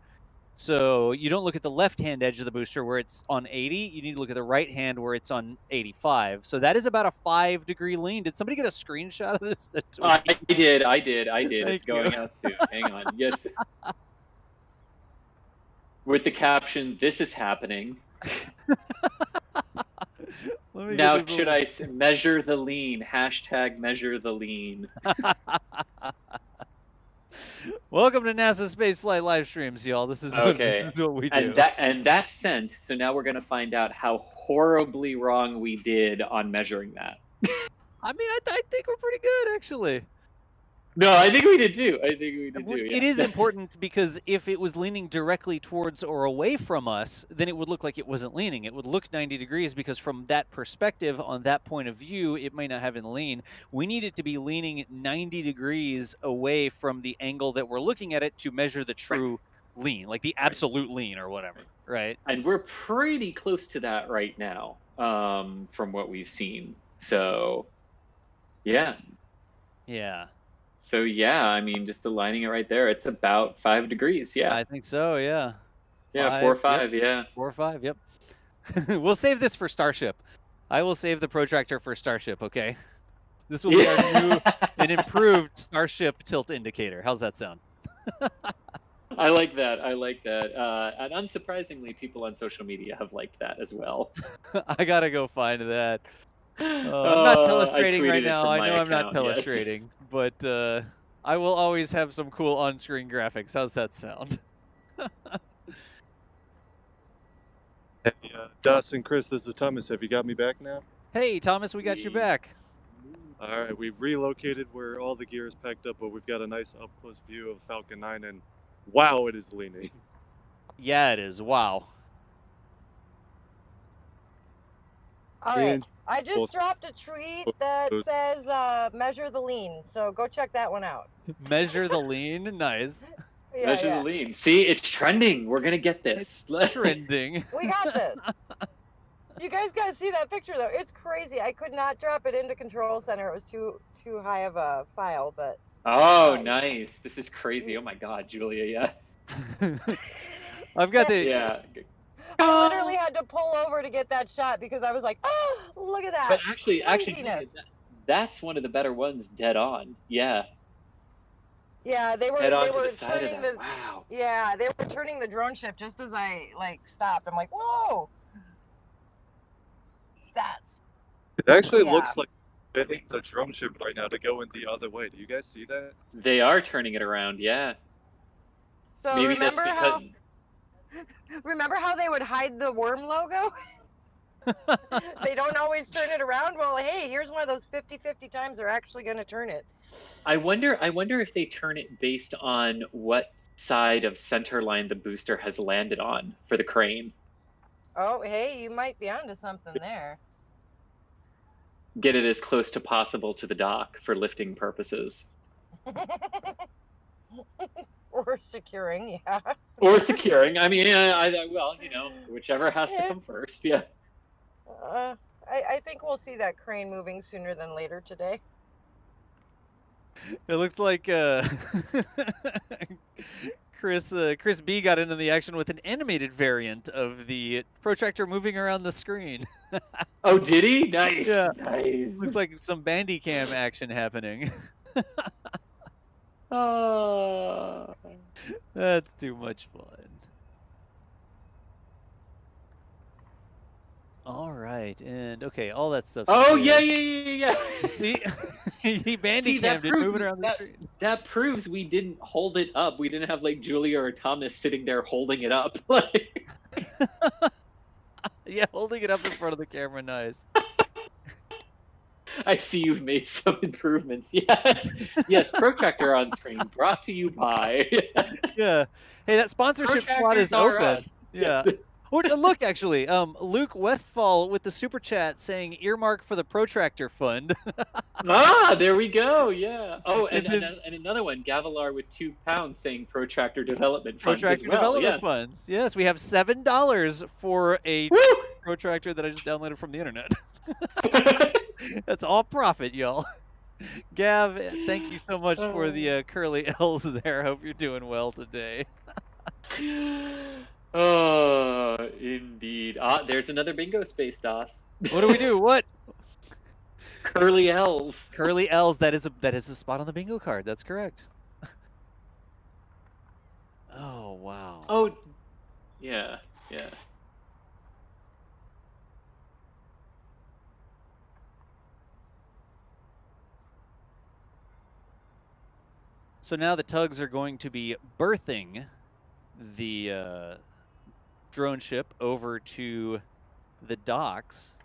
So you don't look at the left-hand edge of the booster where it's on 80, you need to look at the right hand where it's on 85. So that is about a 5-degree lean. Did somebody get a screenshot of this? I did. It's going you. out soon. Hang on. Yes. With the caption, "This is happening." Now, should I measure the lean? # measure the lean. Welcome to NASA Spaceflight live streams, y'all. This is what we do. And that's sent. So now we're gonna find out how horribly wrong we did on measuring that. I mean, I think we're pretty good, actually. No, I think we did too. Yeah. It is important because if it was leaning directly towards or away from us, then it would look like it wasn't leaning. It would look 90 degrees because from that perspective, on that point of view, it might not have been lean. We need it to be leaning 90 degrees away from the angle that we're looking at it to measure the true lean, like the absolute lean or whatever, right? And we're pretty close to that right now, from what we've seen. So, yeah. Yeah. So yeah, I mean, just aligning it right there, it's about 5 degrees. Yeah, I think so. Yeah. Yeah, 4 or 5. Yep. Yeah, 4 or 5. Yep. We'll save this for Starship. I will save the protractor for Starship. Okay. This will be our new and improved Starship tilt indicator. How's that sound? I like that. And unsurprisingly, people on social media have liked that as well. I gotta go find that. I'm not telestrating right now. I know I'm not telestrating, but I will always have some cool on-screen graphics. How's that sound? Hey, Dustin, Chris, this is Thomas. Have you got me back now? Hey, Thomas, we got you back. All right, we've relocated where all the gear is packed up, but we've got a nice up-close view of Falcon 9, and wow, it is leaning. Yeah, it is. Wow. All right. I just dropped a tweet that says measure the lean, so go check that one out. Measure the lean? Nice. Measure the lean. See, it's trending. We're going to get this. It's trending. We got this. You guys got to see that picture, though. It's crazy. I could not drop it into Control Center. It was too high of a file, but... Oh, nice. This is crazy. Oh, my God, Julia, yeah. I've got the... Yeah. I literally had to pull over to get that shot because I was like, oh, look at that. But actually, that's one of the better ones, dead on. Yeah. Yeah, they Head were on they to the were side of turning that. the Wow. yeah, they were turning the drone ship just as I like stopped. I'm like, whoa, stats. It actually Yeah. looks like spinning the drone ship right now to go in the other way. Do you guys see that? They are turning it around, yeah. So Maybe that's because remember how they would hide the worm logo? They don't always turn it around. Well, hey, here's one of those 50-50 times they're actually going to turn it. I wonder if they turn it based on what side of center line the booster has landed on for the crane. Oh, hey, you might be onto something there. Get it as close to possible to the dock for lifting purposes. Or securing, yeah. Or securing. I mean, well, whichever has to come first. Yeah. I think we'll see that crane moving sooner than later today. It looks like Chris B got into the action with an animated variant of the protractor moving around the screen. Oh, did he? Nice. Yeah. Nice. Looks like some Bandicam action happening. That's too much fun. All right, and okay, all that stuff. Oh yeah. See, he Bandicammed it moving around the screen. That proves we didn't hold it up. We didn't have like Julia or Thomas sitting there holding it up. Like, yeah, holding it up in front of the camera, nice. I see you've made some improvements. Yes, protractor on screen, brought to you by. Yeah, hey, that sponsorship slot is open. Us. Yeah. Oh, look, actually, Luke Westfall with the super chat saying earmark for the protractor fund. There we go. Yeah. Oh, and another one, Gavilar with £2 saying protractor development funds Protractor as well. development funds. Yes, we have $7 for a protractor that I just downloaded from the internet. That's all profit, y'all. Gav, thank you so much for the curly L's there. Hope you're doing well today. Oh, indeed. There's another bingo space, DOS. What do we do? What? Curly L's. Curly L's. That is a spot on the bingo card. That's correct. Oh, wow. Oh, yeah. So now the tugs are going to be berthing the drone ship over to the docks.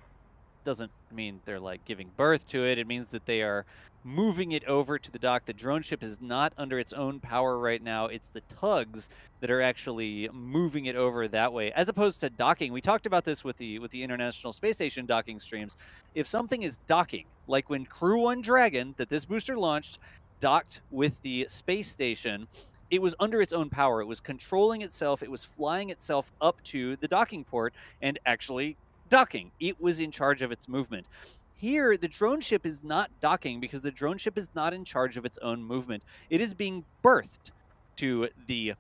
Doesn't mean they're like giving birth to it. It means that they are moving it over to the dock. The drone ship is not under its own power right now. It's the tugs that are actually moving it over that way, as opposed to docking. We talked about this with the International Space Station docking streams. If something is docking, like when Crew 1 Dragon that this booster launched docked with the space station, it was under its own power. It was controlling itself. It was flying itself up to the docking port and actually docking. It was in charge of its movement. Here, the drone ship is not docking because the drone ship is not in charge of its own movement. It is being berthed to the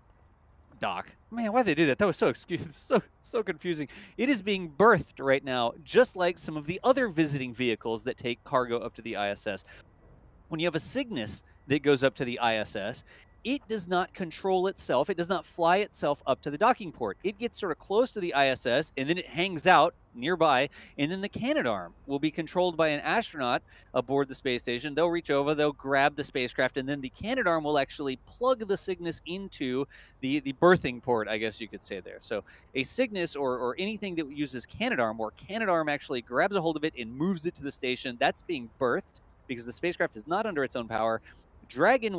dock. Man, why'd they do that? That was so confusing. It is being berthed right now, just like some of the other visiting vehicles that take cargo up to the ISS. When you have a Cygnus that goes up to the ISS, it does not control itself. It does not fly itself up to the docking port. It gets sort of close to the ISS, and then it hangs out nearby, and then the Canadarm will be controlled by an astronaut aboard the space station. They'll reach over, they'll grab the spacecraft, and then the Canadarm will actually plug the Cygnus into the berthing port, I guess you could say there. So a Cygnus or anything that uses Canadarm, or Canadarm actually grabs a hold of it and moves it to the station, that's being berthed because the spacecraft is not under its own power. Dragon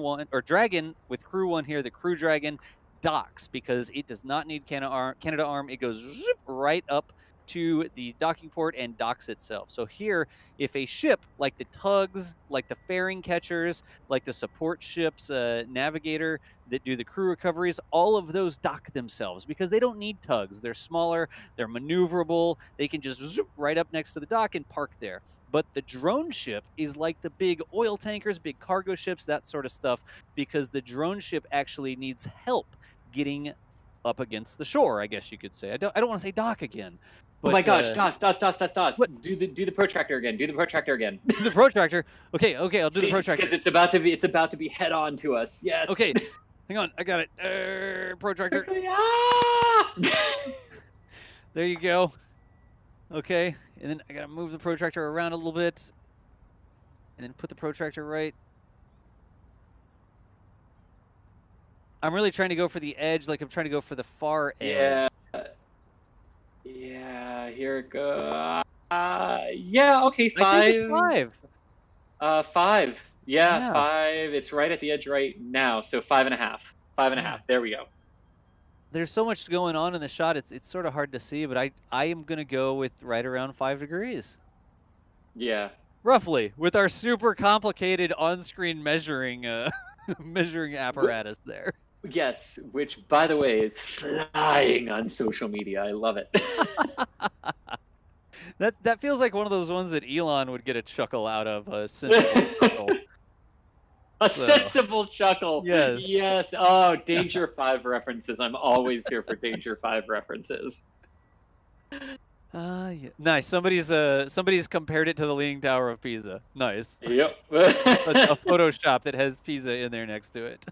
with Crew 1 here, the Crew Dragon docks because it does not need Canadarm. It goes right up to the docking port and docks itself. So here, if a ship like the tugs, like the fairing catchers, like the support ships, navigator that do the crew recoveries, all of those dock themselves because they don't need tugs. They're smaller, they're maneuverable, they can just zoop right up next to the dock and park there. But the drone ship is like the big oil tankers, big cargo ships, that sort of stuff, because the drone ship actually needs help getting up against the shore, I guess you could say. I don't want to say dock again. But, oh my gosh, DOS. what? Do the protractor again. Do the protractor again. The protractor. Okay, I'll do the protractor. Because it's about to be head on to us. Yes. Okay, hang on, I got it. Protractor. Ah! There you go. Okay, and then I gotta move the protractor around a little bit, and then put the protractor right. I'm really trying to go for the edge, like I'm trying to go for the far edge. Yeah, here it goes. Yeah, okay, 5. I think it's 5. 5. Yeah, Yeah. 5. It's right at the edge right now, so 5.5. 5.5. Yeah. There we go. There's so much going on in the shot, it's sort of hard to see, but I am gonna go with right around 5 degrees. Yeah. Roughly, with our super complicated on-screen measuring measuring apparatus there. Yes, which, by the way, is flying on social media. I love it. That feels like one of those ones that Elon would get a chuckle out of, a sensible chuckle. Sensible chuckle. Yes. Yes. Oh, Danger 5 references. I'm always here for Danger 5 references. Yeah. Nice. Somebody's compared it to the Leaning Tower of Pisa. Nice. Yep. A Photoshop that has Pisa in there next to it.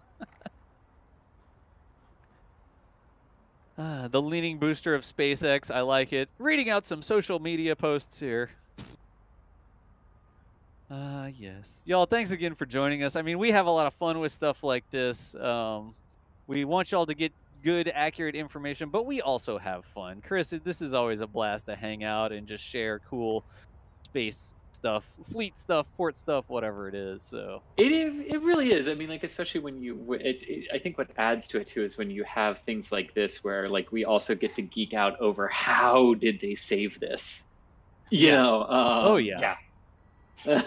The leaning booster of SpaceX. I like it. Reading out some social media posts here. Yes. Y'all, thanks again for joining us. I mean, we have a lot of fun with stuff like this. We want y'all to get good, accurate information, but we also have fun. Chris, this is always a blast to hang out and just share cool space stuff, fleet stuff, port stuff, whatever it is. So it really is. I mean, like, especially when I think what adds to it too is when you have things like this where, like, we also get to geek out over how did they save this, you know? Oh yeah. And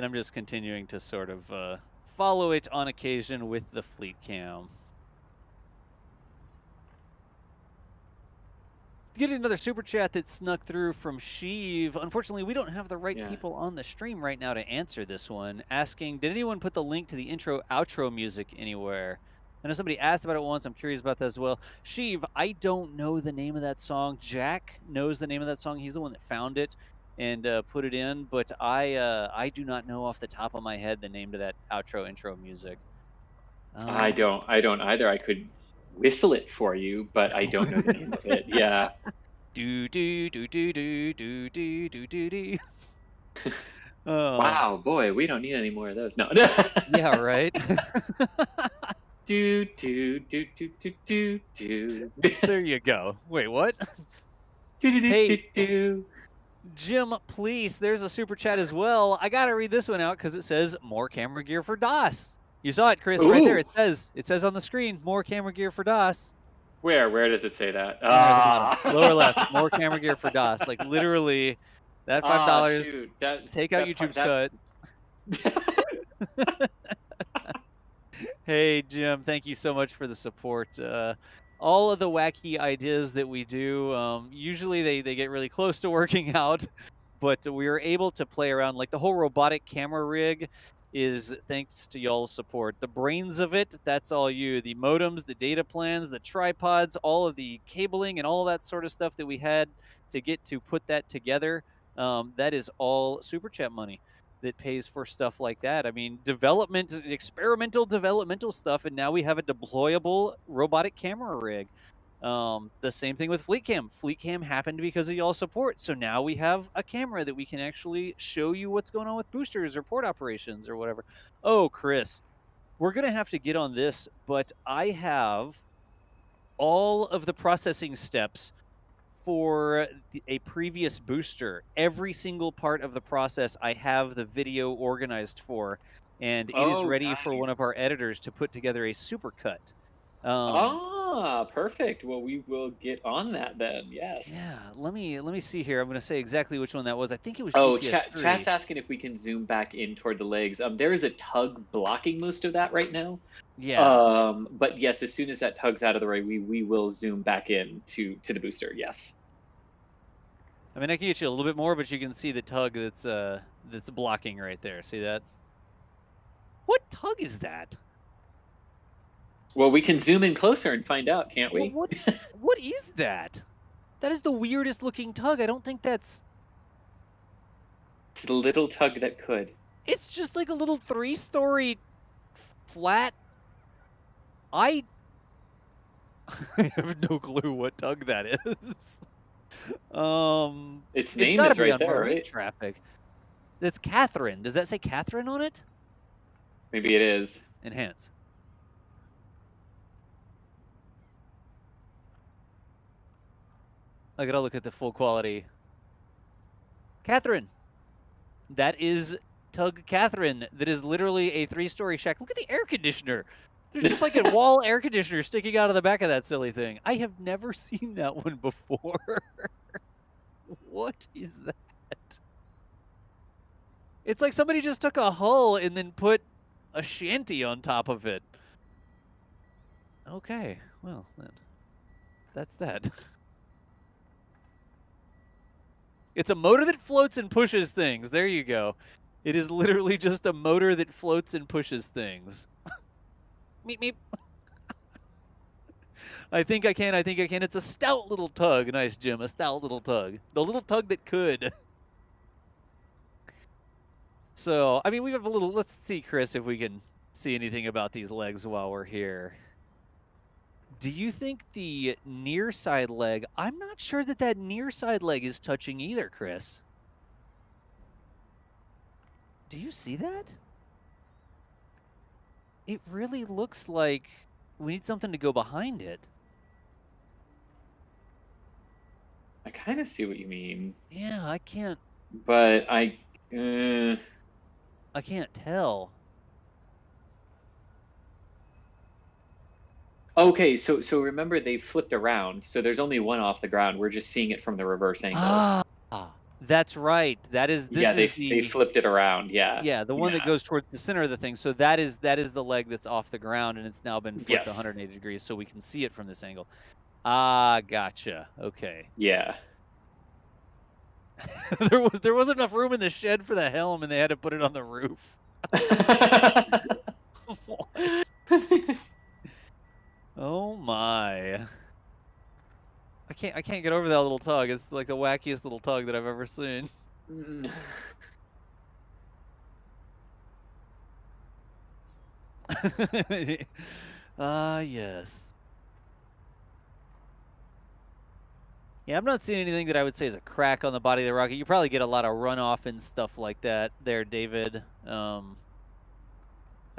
I'm just continuing to sort of follow it on occasion with the fleet cam. Get another super chat that snuck through from Sheev. Unfortunately, we don't have the right people on the stream right now to answer this one. Asking, did anyone put the link to the intro outro music anywhere? I know somebody asked about it once. I'm curious about that as well. Sheev, I don't know the name of that song. Jack knows the name of that song. He's the one that found it and put it in. But I do not know off the top of my head the name to that outro intro music. I don't either. I could whistle it for you, but I don't know the name of it. Yeah. Do do do do do do do do do do. Wow, boy, we don't need any more of those. No. Yeah, right. Do do do do do do do. There you go. Wait, what? Hey, Jim, please. There's a super chat as well. I gotta read this one out because it says more camera gear for DOS. You saw it, Chris, right there. It says on the screen, more camera gear for DOS. Where does it say that? Lower left, more camera gear for DOS. Like literally, that $5. Take out YouTube's cut. Hey, Jim, thank you so much for the support. All of the wacky ideas that we do, usually they get really close to working out, but we are able to play around. Like the whole robotic camera rig is thanks to y'all's support. The brains of it, that's all you. The modems, the data plans, the tripods, all of the cabling and all that sort of stuff that we had to get to put that together, that is all Super Chat money that pays for stuff like that. I mean, experimental developmental stuff, and now we have a deployable robotic camera rig. The same thing with Fleet Cam. Fleet Cam happened because of y'all's support. So now we have a camera that we can actually show you what's going on with boosters or port operations or whatever. Oh, Chris, we're going to have to get on this, but I have all of the processing steps for a previous booster. Every single part of the process I have the video organized for, and it is ready for one of our editors to put together a supercut. Perfect. Well, we will get on that then. Yes. Yeah. Let me see here. I'm going to say exactly which one that was. I think it was. Chat's asking if we can zoom back in toward the legs. There is a tug blocking most of that right now. Yeah. But yes, as soon as that tug's out of the way, we will zoom back in to the booster. Yes. I mean, I can get you a little bit more, but you can see the tug that's blocking right there. See that? What tug is that? Well, we can zoom in closer and find out, can't we? What is that? That is the weirdest looking tug. I don't think that's... It's the little tug that could. It's just like a little 3-story flat... I have no clue what tug that is. Its name gotta is be right on there, marine right? traffic. That's Catherine. Does that say Catherine on it? Maybe it is. Enhance. I gotta look at the full quality. Catherine. That is Tug Catherine. That is literally a 3-story shack. Look at the air conditioner. There's just like a wall air conditioner sticking out of the back of that silly thing. I have never seen that one before. What is that? It's like somebody just took a hull and then put a shanty on top of it. Okay, well then, that's that. It's a motor that floats and pushes things. There you go. It is literally just a motor that floats and pushes things. Meep, meep. I think I can. It's a stout little tug. Nice, Jim. A stout little tug. The little tug that could. So, I mean, we have a little... Let's see, Chris, if we can see anything about these legs while we're here. Do you think the near side leg... I'm not sure that near side leg is touching either, Chris. Do you see that? It really looks like we need something to go behind it. I kind of see what you mean. Yeah, I can't... But I can't tell. Okay, so remember they flipped around, so there's only one off the ground. We're just seeing it from the reverse angle. Ah, that's right. That is they flipped it around. Yeah. Yeah, the one that goes towards the center of the thing. So that is the leg that's off the ground, and it's now been flipped 180 degrees, so we can see it from this angle. Ah, gotcha. Okay. Yeah. there wasn't enough room in the shed for the helm, and they had to put it on the roof. What? Oh my! I can't get over that little tug. It's like the wackiest little tug that I've ever seen. Yes. Yeah, I'm not seeing anything that I would say is a crack on the body of the rocket. You probably get a lot of runoff and stuff like that there, David. I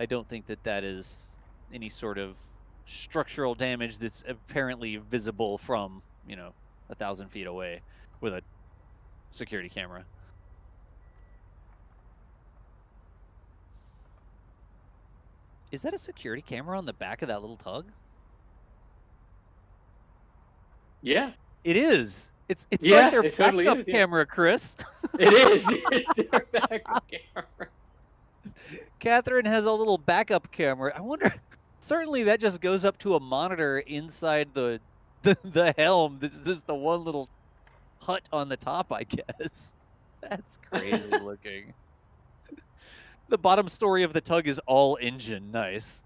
don't think that is any sort of structural damage that's apparently visible from, 1,000 feet away with a security camera. Is that a security camera on the back of that little tug? Yeah. It is. It's like their totally backup is, yeah. camera, Chris. It is. It's their backup camera. Catherine has a little backup camera. I wonder. Certainly, that just goes up to a monitor inside the helm. This is just the one little hut on the top, I guess. That's crazy looking. The bottom story of the tug is all engine. Nice.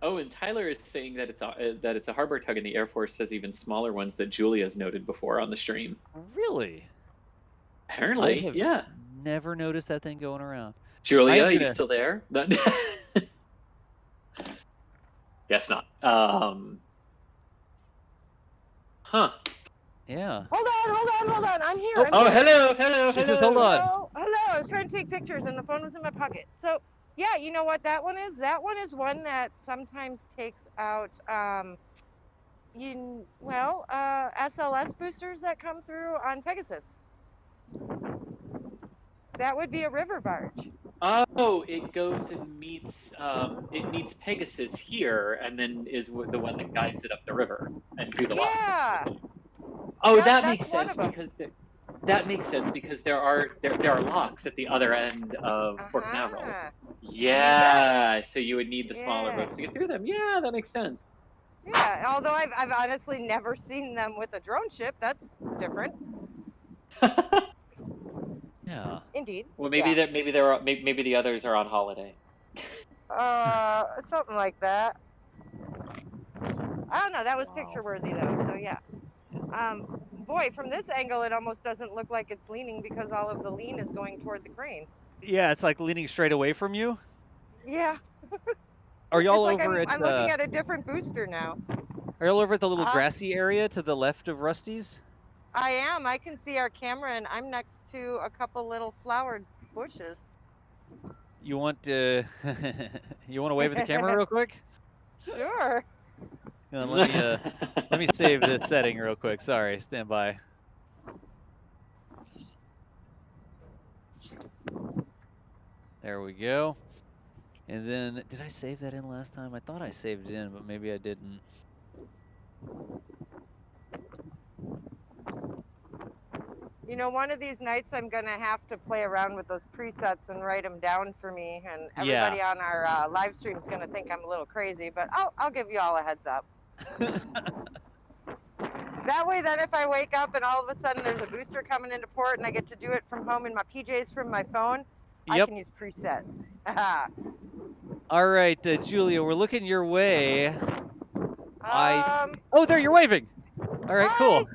Oh, and Tyler is saying that it's a harbor tug, and the Air Force has even smaller ones that Julia's noted before on the stream. Really? Apparently, yeah. Never noticed that thing going around. Julia, are you still there? Guess not. Huh. Yeah. Hold on. I'm here. Oh, hello. She says, hold on. Hello. I was trying to take pictures and the phone was in my pocket. So, yeah, you know what that one is? That one is one that sometimes takes out, SLS boosters that come through on Pegasus. That would be a river barge. Oh, it goes and meets Pegasus here, and then is the one that guides it up the river and through the locks. Yeah. Oh, that makes sense because there are locks at the other end of Port Canaveral. Yeah, so you would need the smaller boats to get through them. Yeah, that makes sense. Yeah, although I've honestly never seen them with a drone ship. That's different. Yeah. Indeed. Well, maybe Yeah. maybe the others are on holiday. Something like that. I don't know. That was Wow. picture worthy though. So yeah. Boy, from this angle, it almost doesn't look like it's leaning because all of the lean is going toward the crane. Yeah, it's like leaning straight away from you. Yeah. Are y'all It's like over I'm looking at a different booster now. Are y'all over at the little Uh, grassy area to the left of Rusty's? I am. I can see our camera, and I'm next to a couple little flowered bushes. You want to you want to wave at the camera real quick? Sure. Let me save the setting real quick. Sorry, stand by. There we go. And then, did I save that in last time? I thought I saved it in, but maybe I didn't. You know, one of these nights I'm going to have to play around with those presets and write them down for me. And everybody on our live stream is going to think I'm a little crazy, but I'll give you all a heads up. That way, then if I wake up and all of a sudden there's a booster coming into port and I get to do it from home in my PJs from my phone, I can use presets. All right, Julia, we're looking your way. Oh, there, you're waving. All right, cool.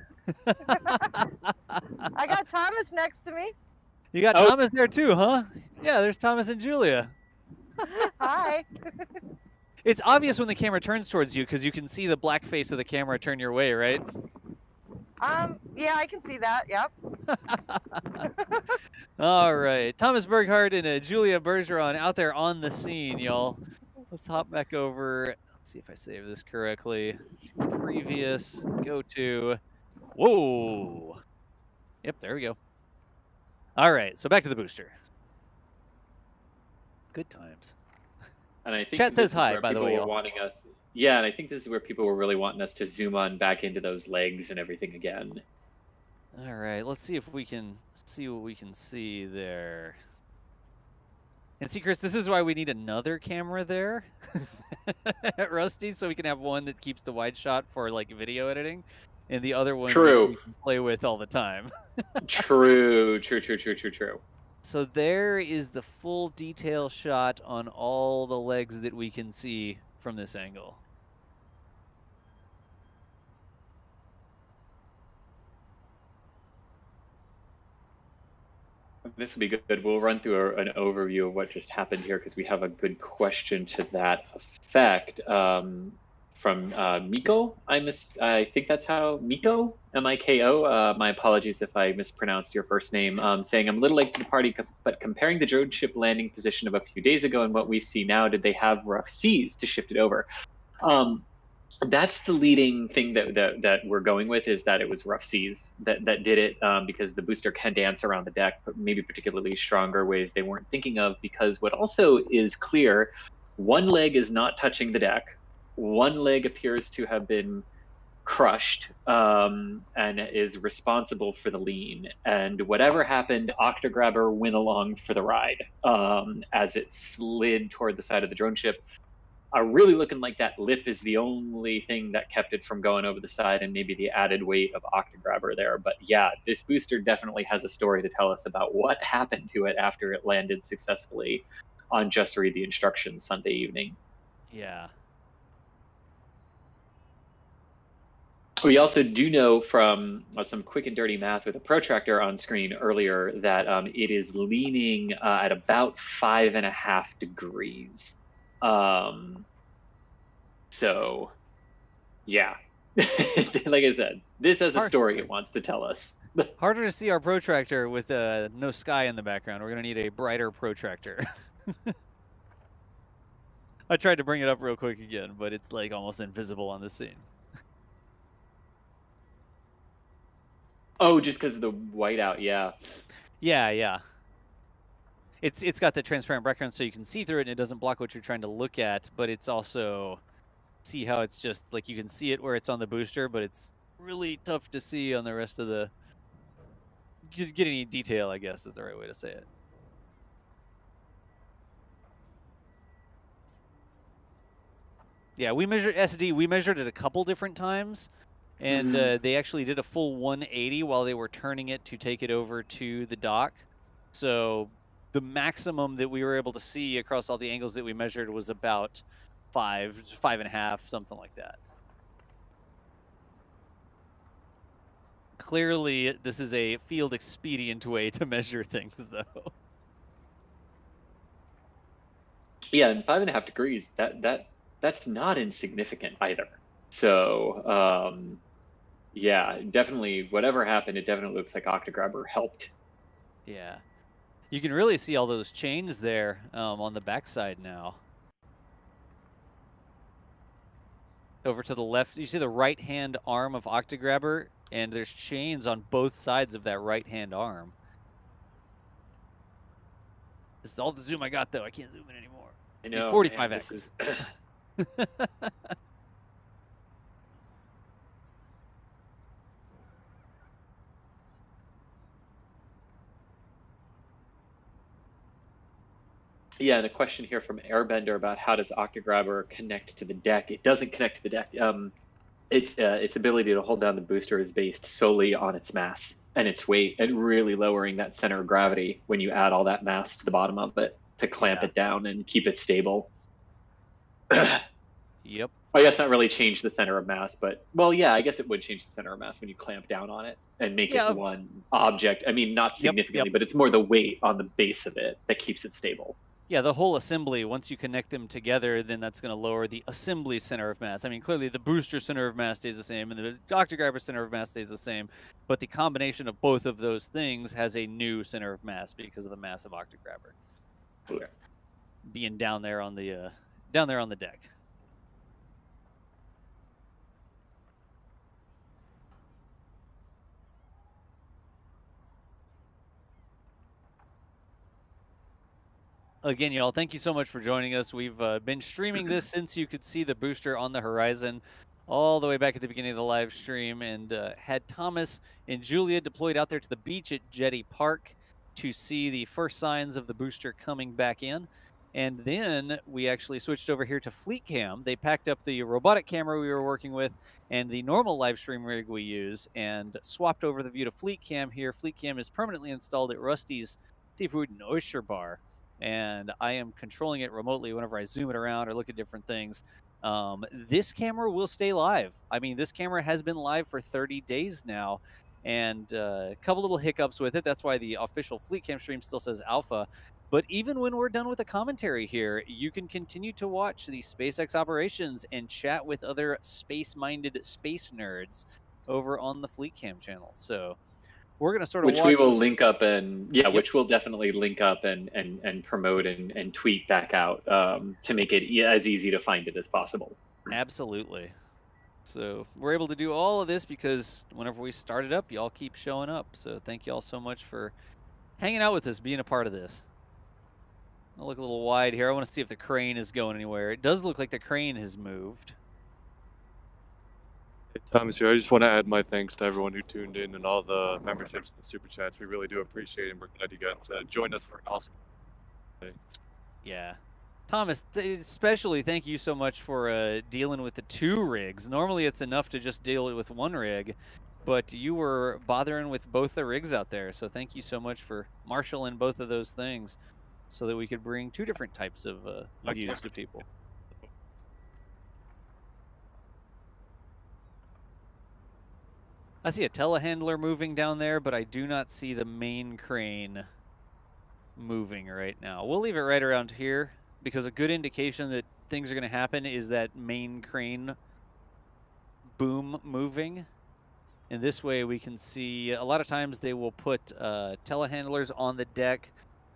I got Thomas next to me. You got Thomas there too, huh? Yeah, there's Thomas and Julia. Hi. It's obvious when the camera turns towards you because you can see the black face of the camera turn your way, right? Yeah, I can see that. Yep. All right, Thomas Berghardt and Julia Bergeron out there on the scene, y'all. Let's hop back over. Let's see if I save this correctly. Previous, go to. Whoa. Yep, there we go. All right, so back to the booster. Good times. And I think Chat this says is hi, where by the people way, were y'all. wanting us. Yeah, and I think this is where people were really wanting us to zoom on back into those legs and everything again. All right, let's see if we can see what we can see there. And see, Chris, this is why we need another camera there at Rusty, so we can have one that keeps the wide shot for like video editing, and the other one that we can play with all the time. True. So there is the full detail shot on all the legs that we can see from this angle. This will be good. We'll run through an overview of what just happened here because we have a good question to that effect from Miko. I think that's how Miko, M-I-K-O. My apologies if I mispronounced your first name. Saying I'm a little late to the party, but comparing the drone ship landing position of a few days ago and what we see now, did they have rough seas to shift it over? That's the leading thing that we're going with, is that it was rough seas that did it, because the booster can dance around the deck, but maybe particularly stronger ways they weren't thinking of. Because what also is clear, one leg is not touching the deck. One leg appears to have been crushed, and is responsible for the lean. And whatever happened, Octograbber went along for the ride as it slid toward the side of the drone ship. Really looking like that lip is the only thing that kept it from going over the side, and maybe the added weight of Octograbber there. But yeah, this booster definitely has a story to tell us about what happened to it after it landed successfully on Just Read the Instructions Sunday evening. Yeah. We also do know from some quick and dirty math with a protractor on screen earlier that it is leaning at about 5.5 degrees. So yeah, like I said, this has a story it wants to tell us. Harder to see our protractor with no sky in the background. We're gonna need a brighter protractor. I tried to bring it up real quick again, but it's like almost invisible on the scene. Oh, just because of the whiteout, yeah. Yeah. It's got the transparent background so you can see through it and it doesn't block what you're trying to look at, but it's also, see how it's just like you can see it where it's on the booster, but it's really tough to see on the rest of the, get any detail, I guess is the right way to say it. Yeah, we measured SD, we measured it a couple different times, And they actually did a full 180 while they were turning it to take it over to the dock. So the maximum that we were able to see across all the angles that we measured was about 5.5, something like that. Clearly, this is a field expedient way to measure things, though. Yeah, and 5.5 degrees, that's not insignificant either. So yeah, definitely whatever happened, it definitely looks like Octograbber helped. Yeah. You can really see all those chains there on the backside now. Over to the left, you see the right-hand arm of Octograbber, and there's chains on both sides of that right-hand arm. This is all the zoom I got, though. I can't zoom in anymore. I know, 45x. Yeah, and a question here from Airbender about how does Octograbber connect to the deck? It doesn't connect to the deck. Its ability to hold down the booster is based solely on its mass and its weight, and really lowering that center of gravity when you add all that mass to the bottom of it to clamp it down and keep it stable. Yep. I guess not really change the center of mass, but well, yeah, I guess it would change the center of mass when you clamp down on it and make it one object. I mean, not significantly, but it's more the weight on the base of it that keeps it stable. Yeah, the whole assembly, once you connect them together, then that's going to lower the assembly center of mass. I mean, clearly the booster center of mass stays the same and the Octograbber center of mass stays the same, but the combination of both of those things has a new center of mass because of the mass of Octograbber. Okay. Being down there on the deck. Again, y'all, thank you so much for joining us. We've been streaming this since you could see the booster on the horizon all the way back at the beginning of the live stream, and had Thomas and Julia deployed out there to the beach at Jetty Park to see the first signs of the booster coming back in. And then we actually switched over here to Fleet Cam. They packed up the robotic camera we were working with and the normal live stream rig we use and swapped over the view to Fleet Cam here. Fleet Cam is permanently installed at Rusty's Seafood and Oyster Bar, and I am controlling it remotely whenever I zoom it around or look at different things. This camera will stay live. I mean, this camera has been live for 30 days now, and a couple little hiccups with it. That's why the official Fleet Cam stream still says alpha. But even when we're done with the commentary here, you can continue to watch the SpaceX operations and chat with other space-minded space nerds over on the Fleet Cam channel. So we're going to sort of which we will link up and which we'll definitely link up and promote and tweet back out to make it as easy to find it as possible. Absolutely. So we're able to do all of this because whenever we start it up, y'all keep showing up. So thank y'all so much for hanging out with us, being a part of this. I'll look a little wide here. I want to see if the crane is going anywhere. It does look like the crane has moved. Hey, Thomas here. I just want to add my thanks to everyone who tuned in and all the memberships and the super chats. We really do appreciate it, and we're glad you got to join us for an awesome day. Yeah. Thomas, especially thank you so much for dealing with the 2 rigs. Normally it's enough to just deal with 1 rig, but you were bothering with both the rigs out there. So thank you so much for marshaling both of those things so that we could bring 2 different types of views to people. I see a telehandler moving down there, but I do not see the main crane moving right now. We'll leave it right around here because a good indication that things are going to happen is that main crane boom moving. And this way we can see a lot of times they will put telehandlers on the deck,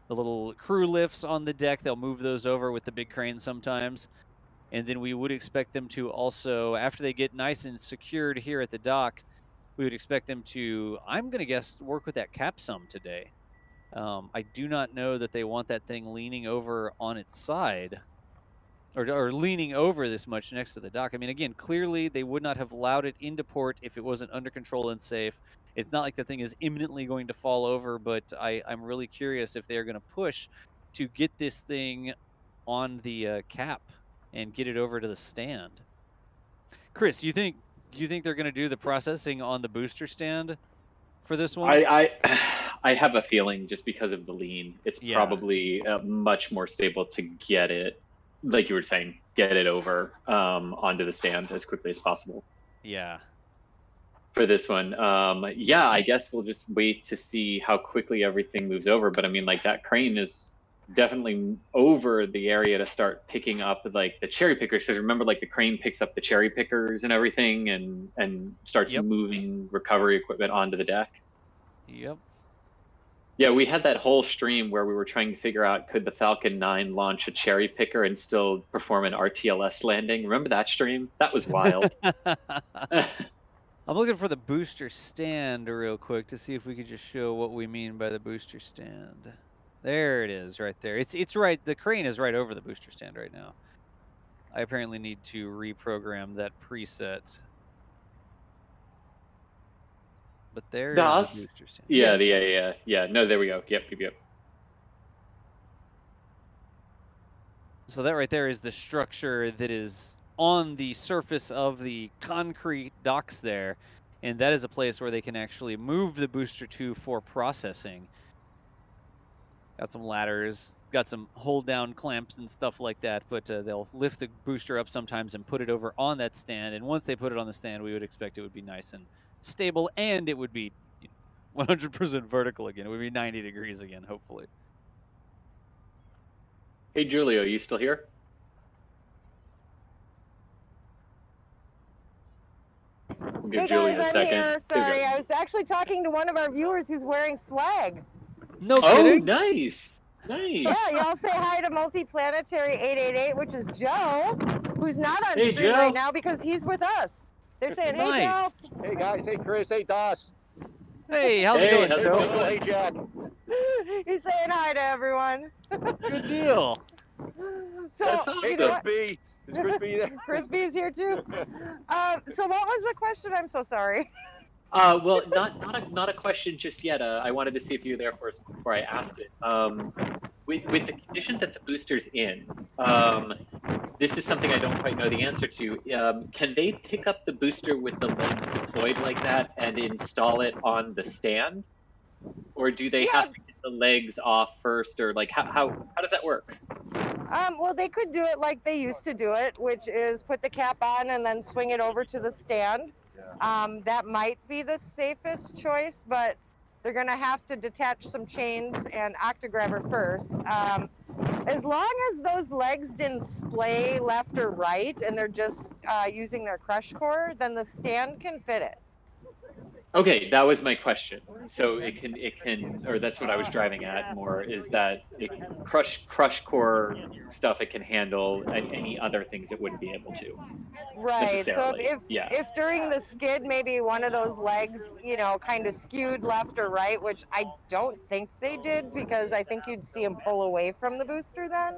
the little crew lifts on the deck. They'll move those over with the big crane sometimes. And then we would expect them to also, after they get nice and secured here at the dock, we would expect them to, I'm going to guess, work with that capsum today. I do not know that they want that thing leaning over on its side or leaning over this much next to the dock. I mean, again, clearly they would not have allowed it into port if it wasn't under control and safe. It's not like the thing is imminently going to fall over, but I'm really curious if they're going to push to get this thing on the cap and get it over to the stand. Chris, you think Do you think they're going to do the processing on the booster stand for this one? I have a feeling just because of the lean, it's probably much more stable to get it, like you were saying, get it over onto the stand as quickly as possible. Yeah. For this one, yeah, I guess we'll just wait to see how quickly everything moves over. But I mean, like that crane is definitely over the area to start picking up like the cherry pickers. Because remember, like the crane picks up the cherry pickers and everything, and starts moving recovery equipment onto the deck. Yep. Yeah, we had that whole stream where we were trying to figure out could the Falcon 9 launch a cherry picker and still perform an RTLS landing. Remember that stream? That was wild. I'm looking for the booster stand real quick to see if we could just show what we mean by the booster stand. There it is right there. It's right. The crane is right over the booster stand right now. I apparently need to reprogram that preset. But there is the booster stand. Yeah. No, there we go. Yep. So that right there is the structure that is on the surface of the concrete docks there, and that is a place where they can actually move the booster to for processing. Got some ladders, got some hold down clamps and stuff like that, but they'll lift the booster up sometimes and put it over on that stand, and once they put it on the stand, we would expect it would be nice and stable, and it would be 100% vertical again. It would be 90 degrees again, hopefully. Hey, Julio, you still here? We'll give Hey Julie guys, a second. I'm here. Sorry, I was actually talking to one of our viewers who's wearing swag. No kidding? Oh, nice. Yeah, y'all say hi to Multiplanetary 888, which is Joe, who's not on stream Joe. right now because he's with us. They're saying, hey, Nice. Joe. Hey guys, hey Chris, hey Doss. Hey, how's it going, how's it Joe? going? Hey Jack. He's saying hi to everyone. Good deal. So, That's awesome. Hey you know what? Chris B. Is Chris B there? Chris B is here too. So what was the question? I'm so sorry. Well, not a question just yet. I wanted to see if you were there for us before I asked it. With the condition that the booster's in, this is something I don't quite know the answer to. Can they pick up the booster with the legs deployed like that and install it on the stand, or do they have to get the legs off first, or like how does that work? Well, they could do it like they used to do it, which is put the cap on and then swing it over to the stand. That might be the safest choice, but they're going to have to detach some chains and octograb her first. As long as those legs didn't splay left or right and they're just using their crush core, then the stand can fit it. Okay, that was my question. So it can, or that's what I was driving at more, is that it crush core stuff it can handle, and any other things it wouldn't be able to. Right. So necessarily. if during the skid maybe one of those legs, kind of skewed left or right, which I don't think they did because I think you'd see them pull away from the booster then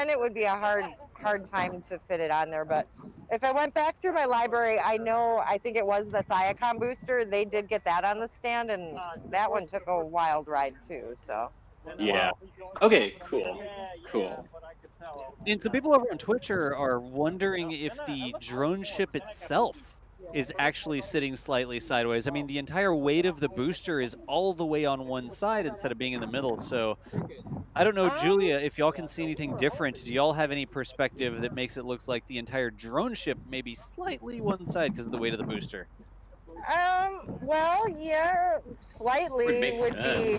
it would be a hard time to fit it on there. But if I went back through my library, I think it was the Thiacom booster. They did get that on the stand, and that one took a wild ride too. So. Yeah. Okay. Cool. And some people over on Twitch are wondering if the drone ship itself is actually sitting slightly sideways. I mean, the entire weight of the booster is all the way on one side instead of being in the middle. So I don't know, Julia, if y'all can see anything different. Do y'all have any perspective that makes it look like the entire drone ship may be slightly one side because of the weight of the booster? Well, yeah, slightly would be.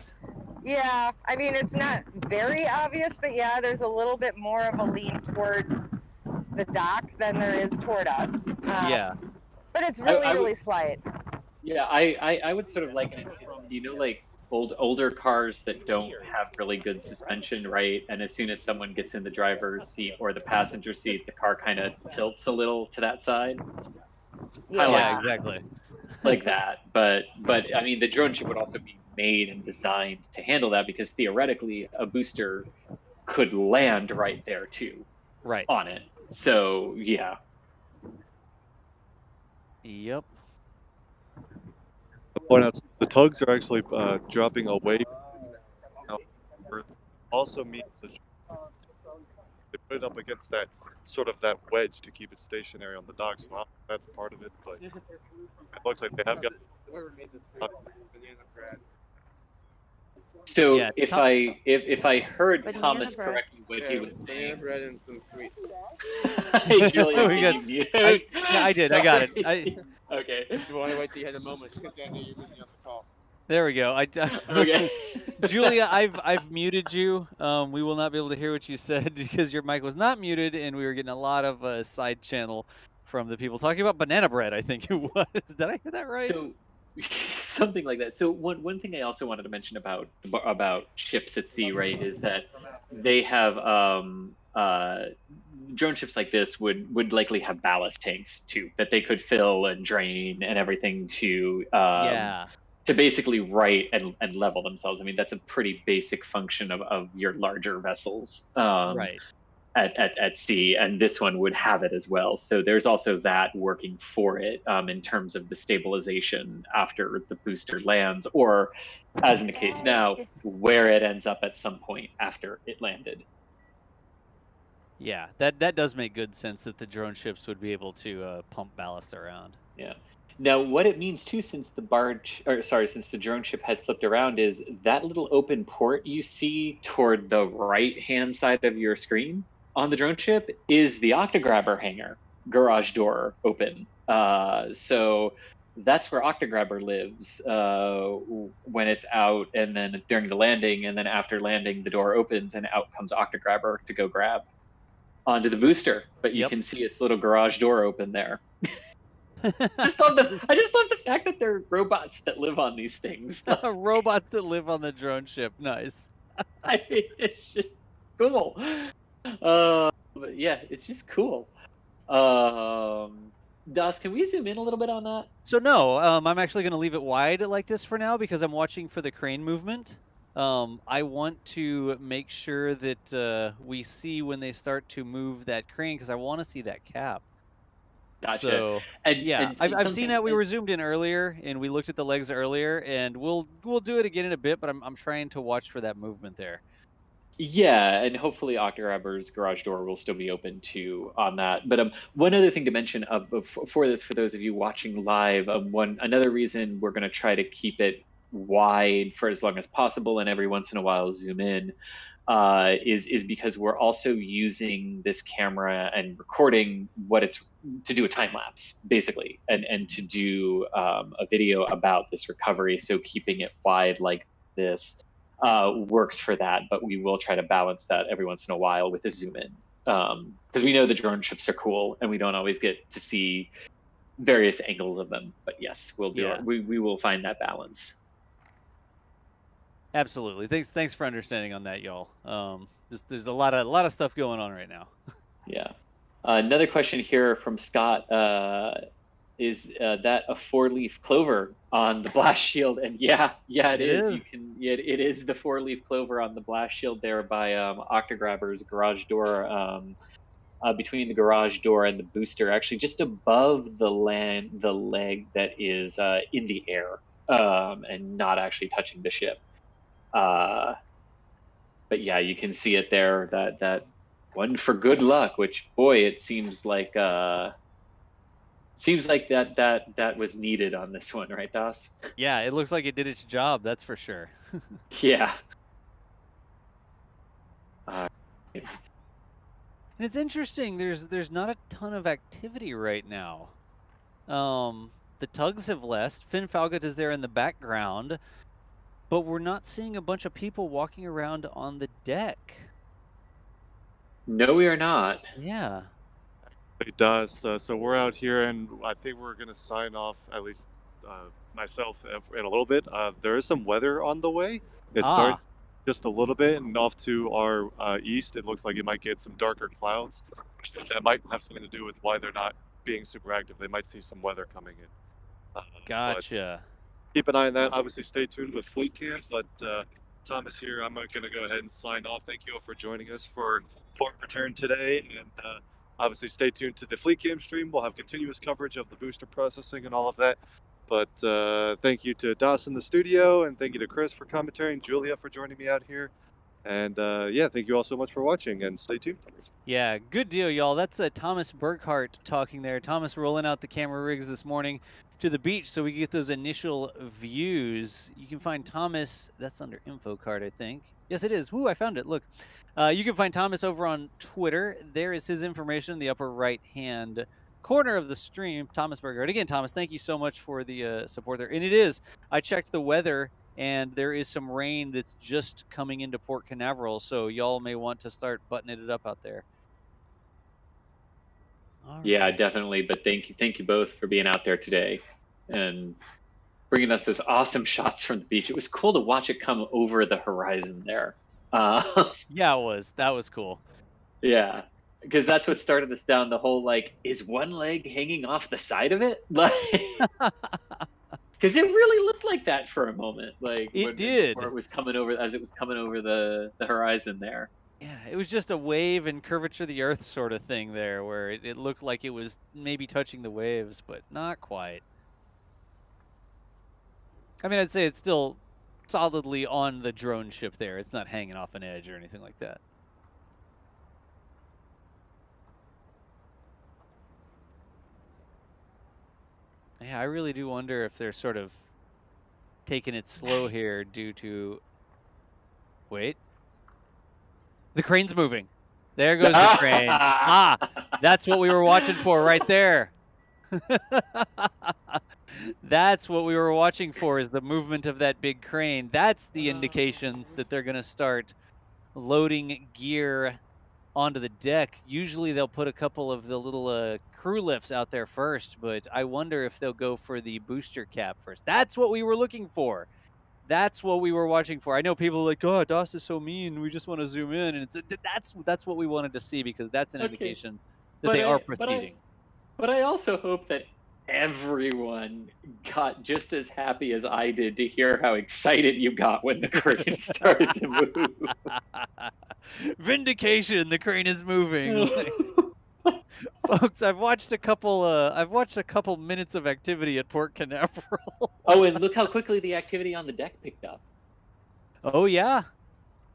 Yeah, I mean, it's not very obvious, but yeah, there's a little bit more of a lean toward the dock than there is toward us. Yeah. But it's really slight. Yeah, I would sort of liken it, like older cars that don't have really good suspension, right? And as soon as someone gets in the driver's seat or the passenger seat, the car kind of tilts a little to that side. Yeah, exactly. Like that. But I mean, the drone ship would also be made and designed to handle that, because theoretically a booster could land right there too. Right. On it. So yeah. Yep. I'll point out the tugs are actually dropping away. Also means the put it up against that sort of that wedge to keep it stationary on the dock. So that's part of it, but it looks like they have got. So Yeah, if I heard Thomas correctly, what he was saying. Bread and some sweet. Hey, Julia, We can got- you mute? Yeah, I did. I got it. Okay. You want to wait till you had a moment because I know you're busy on the call. There we go. Okay. Julia, I've muted you. We will not be able to hear what you said because your mic was not muted, and we were getting a lot of side channel from the people talking about banana bread. I think it was. Did I hear that right? So something like that. So one thing I also wanted to mention about ships at sea, right, is that they have drone ships like this would likely have ballast tanks too that they could fill and drain and everything to Yeah. to basically right and level themselves. I mean, that's a pretty basic function of your larger vessels. Right. At sea, and this one would have it as well. So there's also that working for it in terms of the stabilization after the booster lands, or as in the case now, where it ends up at some point after it landed. Yeah, that does make good sense that the drone ships would be able to pump ballast around. Yeah. Now, what it means too, since the drone ship has flipped around, is that little open port you see toward the right-hand side of your screen on the drone ship is the Octograbber hangar, garage door open. So that's where Octograbber lives when it's out, and then during the landing, and then after landing, the door opens and out comes Octograbber to go grab onto the booster. But you can see its little garage door open there. I just love the fact that there are robots that live on these things. Robots that live on the drone ship. Nice. I mean, it's just cool. But yeah, it's just cool. Das, can we zoom in a little bit on that? So no, I'm actually going to leave it wide like this for now because I'm watching for the crane movement. I want to make sure that we see when they start to move that crane because I want to see that cap. Gotcha. So and I've seen that. We were zoomed in earlier and we looked at the legs earlier, and we'll do it again in a bit. But I'm trying to watch for that movement there. Yeah, and hopefully Octograbber's garage door will still be open too on that. But one other thing to mention for this, for those of you watching live, another reason we're going to try to keep it wide for as long as possible, and every once in a while zoom in, is because we're also using this camera and recording to do a time lapse basically, and to do a video about this recovery. So keeping it wide like this works for that, but we will try to balance that every once in a while with a zoom in, because we know the drone ships are cool and we don't always get to see various angles of them. But yes, we'll do it. We will find that balance. Absolutely. Thanks for understanding on that, y'all. There's a lot of stuff going on right now. Yeah. Another question here from Scott. Is that a 4-leaf clover on the blast shield? And yeah, it is. It is the 4-leaf clover on the blast shield there by Octograbber's garage door, between the garage door and the booster, actually just above the leg that is in the air, and not actually touching the ship. But yeah, you can see it there. That one for good luck, which boy, it seems like. Seems like that was needed on this one, right, Das? Yeah, it looks like it did its job. That's for sure. Yeah. And it's interesting. There's not a ton of activity right now. The tugs have left. Finn Falgout is there in the background, but we're not seeing a bunch of people walking around on the deck. No, we are not. Yeah. It does. So we're out here, and I think we're going to sign off, at least myself, in a little bit. There is some weather on the way. It's starting just a little bit, and off to our east, it looks like it might get some darker clouds. That might have something to do with why they're not being super active. They might see some weather coming in. Gotcha. Keep an eye on that. Obviously, stay tuned with Fleet Cams. But Thomas here, I'm going to go ahead and sign off. Thank you all for joining us for port return today, and obviously, stay tuned to the Fleet Cam stream. We'll have continuous coverage of the booster processing and all of that. But thank you to Das in the studio, and thank you to Chris for commentating, Julia for joining me out here. And yeah, thank you all so much for watching, and stay tuned. Yeah, good deal, y'all. That's Thomas Burkhart talking there. Thomas rolling out the camera rigs this morning to the beach so we can get those initial views. You can find Thomas, that's under info card, I think. Yes, it is. Woo, I found it. Look. You can find Thomas over on Twitter. There is his information in the upper right-hand corner of the stream. Thomas Burkhart. Again, Thomas, thank you so much for the support there. And it is. I checked the weather, and there is some rain that's just coming into Port Canaveral, so y'all may want to start buttoning it up out there. Yeah, definitely. But thank you both for being out there today and bringing us those awesome shots from the beach. It was cool to watch it come over the horizon there. Yeah, it was. That was cool. Yeah, because that's what started us down the whole, like, is one leg hanging off the side of it? Like, because it really looked like that for a moment. Like, it did. Before it was coming over, as it was coming over the horizon there. Yeah, it was just a wave and curvature of the earth sort of thing there, where it looked like it was maybe touching the waves, but not quite. I mean, I'd say it's still solidly on the drone ship there. It's not hanging off an edge or anything like that. Yeah, I really do wonder if they're sort of taking it slow here due to... Wait. The crane's moving. There goes the crane. Ah, that's what we were watching for right there. That's what we were watching for, is the movement of that big crane. That's the indication that they're going to start loading gear onto the deck. Usually they'll put a couple of the little crew lifts out there first, but I wonder if they'll go for the booster cap first. That's what we were looking for. That's what we were watching for. I know people are like, oh, DOS is so mean. We just want to zoom in. And that's what we wanted to see, because that's an indication that they are proceeding. But I also hope that everyone got just as happy as I did to hear how excited you got when the crane started to move. Vindication! The crane is moving. Folks, I've watched a couple minutes of activity at Port Canaveral. Oh, and look how quickly the activity on the deck picked up. Oh yeah,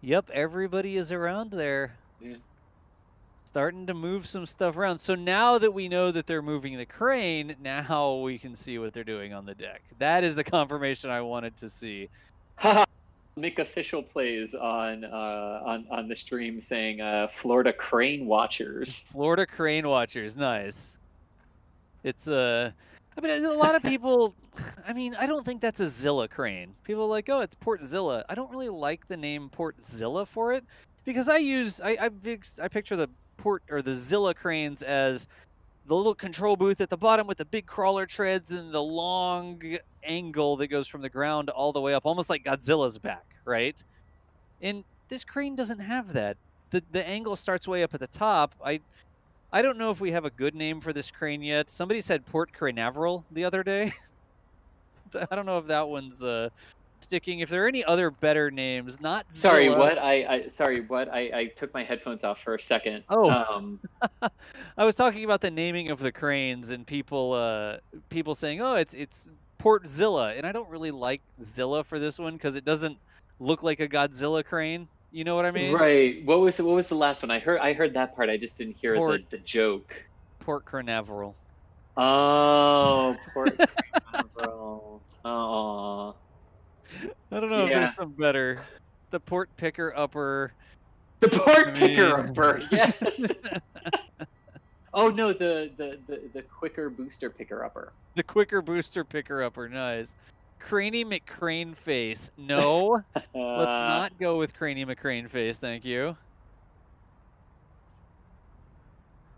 yep. Everybody is around there. Yeah. Starting to move some stuff around. So now that we know that they're moving the crane, now we can see what they're doing on the deck. That is the confirmation I wanted to see. Make official plays on the stream saying Florida Crane Watchers. Florida Crane Watchers, nice. It's I mean, a lot of people. I mean, I don't think that's a Zilla crane. People are like, oh, it's Port Zilla. I don't really like the name Port Zilla for it, because I picture the Port or the Zilla cranes as the little control booth at the bottom with the big crawler treads and the long angle that goes from the ground all the way up, almost like Godzilla's back, right? And this crane doesn't have that. The angle starts way up at the top. I don't know if we have a good name for this crane yet. Somebody said Port Canaveral the other day. I don't know if that one's sticking. If there are any other better names, not Sorry, Zilla. what? I took my headphones off for a second. Oh, I was talking about the naming of the cranes and people saying, oh, it's Port Zilla, and I don't really like Zilla for this one because it doesn't look like a Godzilla crane. You know what I mean? Right. What was the last one? I heard that part. I just didn't hear the joke. Port Canaveral. Oh, Port Canaveral. Oh. I don't know if there's some better. The Port Picker Upper. The Port Picker Upper. Yes. Oh no, the Quicker Booster Picker Upper. The Quicker Booster Picker Upper. Nice. Craney McCrane Face. No, let's not go with Craney McCrane Face. Thank you.